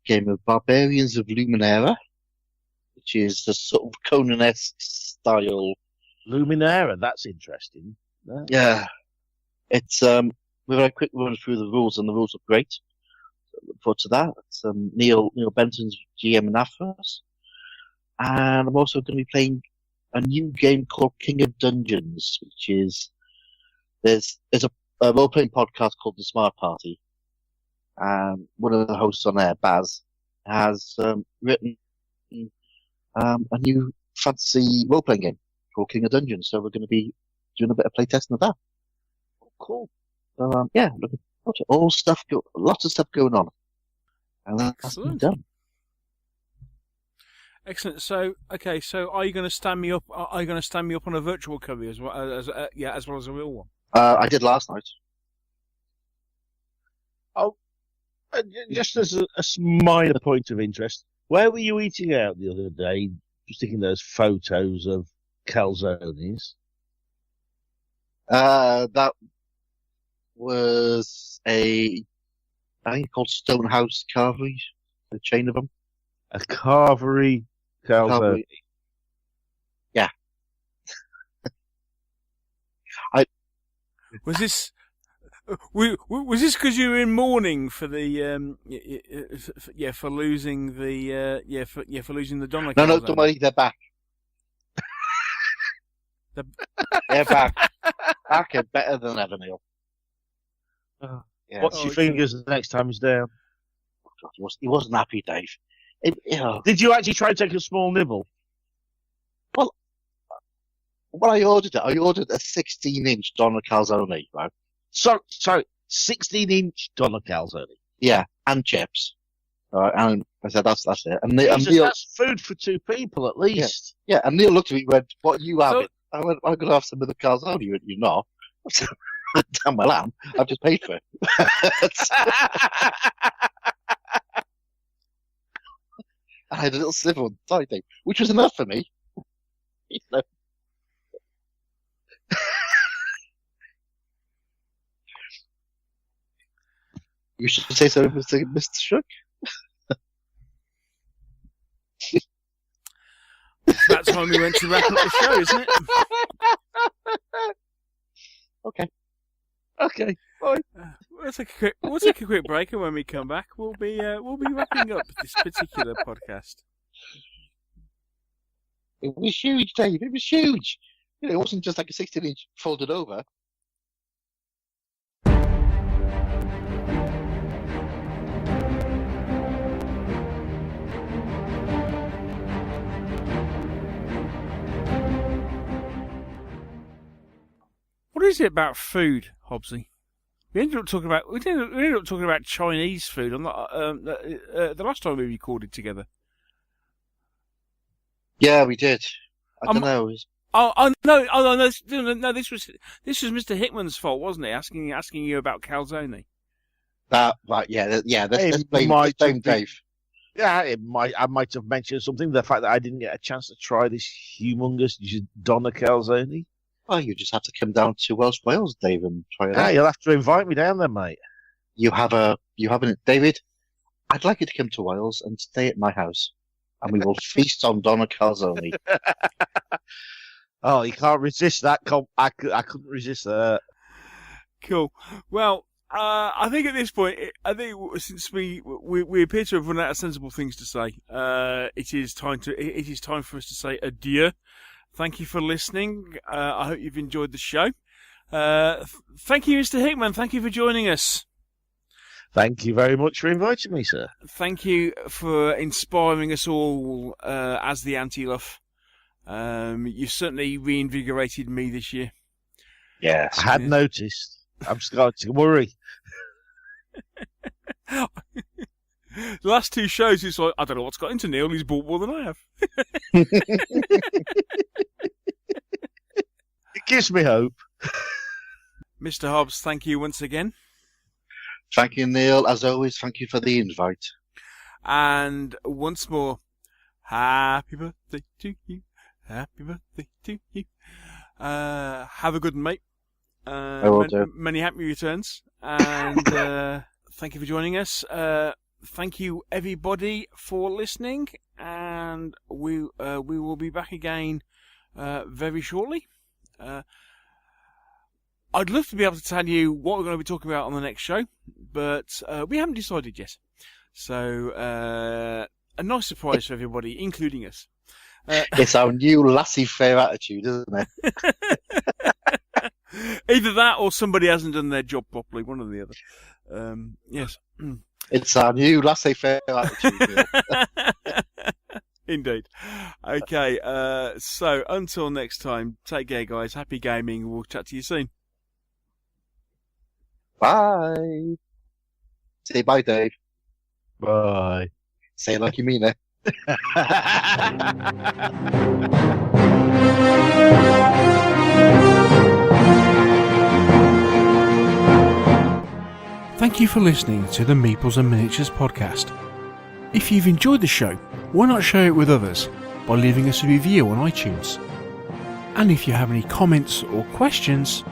game of Barbarians of Luminera, which is the sort of Conan-esque style. Luminera, that's interesting. Yeah, it's we've had a quick run through the rules, and the rules are great. So look forward to that. It's Neil Benton's GM and Athos, and I'm also going to be playing a new game called King of Dungeons, which is there's a role playing podcast called The Smart Party, and one of the hosts on there, Baz, has written a new fantasy role playing game called King of Dungeons. So we're going to be doing a bit of play testing of that. Cool. So yeah, looking forward to it. Lots of stuff going on, and that's been Excellent. done. Excellent. So, okay. So, are you going to stand me up? Are you going to stand me up on a virtual cover as well as a real one? I did last night. Just as a minor point of interest, where were you eating out the other day? Just taking those photos of calzones. That was I think it's called Stonehouse Carvery, the chain of them. A carvery calzone. Carvery. Yeah. Was this? Was this because you were in mourning for the for losing the for losing the Donna? No, don't worry, they're back. They're back. Back and better than ever, Neil. Yeah. Watch your fingers the next time he's down. Oh, God, he wasn't happy, Dave. Did you actually try and take a small nibble? when I ordered a 16-inch Donna Calzone, right? Sorry, 16-inch Donna Calzone. Yeah, and chips. And I said, that's it. And Jesus, Neil, that's food for two people at least. yeah, and Neil looked at me and went, what are you having? I went, I'm going to have some of the calzone. He went, you're not. I said, damn well am. I've just paid for it. I had a little sliver on the side thing, which was enough for me. You know. You should say so, Mr. Shuck. It's that time we went to wrap up the show, isn't it? Okay. Fine. We'll take a quick break, and when we come back, we'll be wrapping up this particular podcast. It was huge, Dave. It was huge. You know, it wasn't just like a 16-inch folded over. What is it about food, Hobbsy? We ended up talking about Chinese food on the last time we recorded together. Yeah, we did. I don't know. No! This was Mr. Hickman's fault, wasn't it? Asking you about calzone. Right, yeah. Let's blame Dave. Yeah, I might have mentioned something. The fact that I didn't get a chance to try this humongous Donna Calzone. Well, you just have to come down to Wales, Dave, and try it Yeah, out. you'll have to invite me down there, mate. You have David. I'd like you to come to Wales and stay at my house, and we will feast on Donna Calzone. Oh, you can't resist that. I couldn't resist that. Cool. Well, I think at this point, since we appear to have run out of sensible things to say, it is time for us to say adieu. Thank you for listening. I hope you've enjoyed the show. Thank you, Mr. Hickman. Thank you for joining us. Thank you very much for inviting me, sir. Thank you for inspiring us all as the Anti-Luff. You've certainly reinvigorated me this year. Yes. I had noticed. I'm starting to worry. The last two shows, it's like, I don't know what's got into Neil. He's bought more than I have. It gives me hope. Mr. Hobbs, thank you once again. Thank you, Neil. As always, thank you for the invite. And once more, happy birthday to you. Happy birthday to you. Have a good one, mate. I will do. Many happy returns. And thank you for joining us. Thank you, everybody, for listening. And we will be back again very shortly. I'd love to be able to tell you what we're going to be talking about on the next show, but we haven't decided yet. So, a nice surprise for everybody, including us. It's our new laissez-faire attitude, isn't it? Either that or somebody hasn't done their job properly, one or the other. Yes. It's our new laissez-faire attitude. Indeed. Okay, so until next time, take care, guys. Happy gaming. We'll chat to you soon. Bye. Say bye, Dave. Bye. Say it like you mean it. Thank you for listening to the Meeples and Miniatures podcast. If you've enjoyed the show, why not share it with others by leaving us a review on iTunes? And if you have any comments or questions,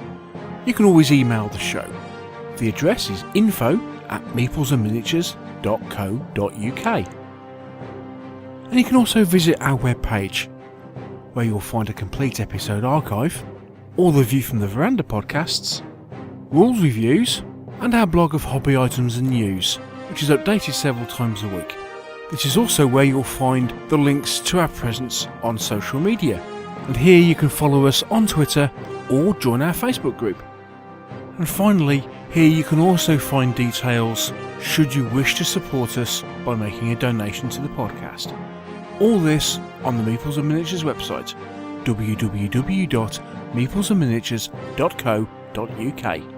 you can always email the show. The address is info@meeplesandminiatures.co.uk. And you can also visit our webpage, where you'll find a complete episode archive, all the View from the Veranda podcasts, rules reviews, and our blog of hobby items and news, which is updated several times a week. This is also where you'll find the links to our presence on social media, and here you can follow us on Twitter or join our Facebook group. And finally, here you can also find details should you wish to support us by making a donation to the podcast. All this on the Meeples and Miniatures website, www.meeplesandminiatures.co.uk.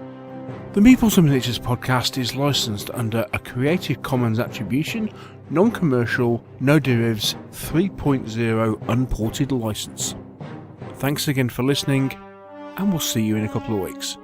The Meeples and Miniatures podcast is licensed under a Creative Commons Attribution, Non-Commercial, No Derivatives 3.0 Unported license. Thanks again for listening, and we'll see you in a couple of weeks.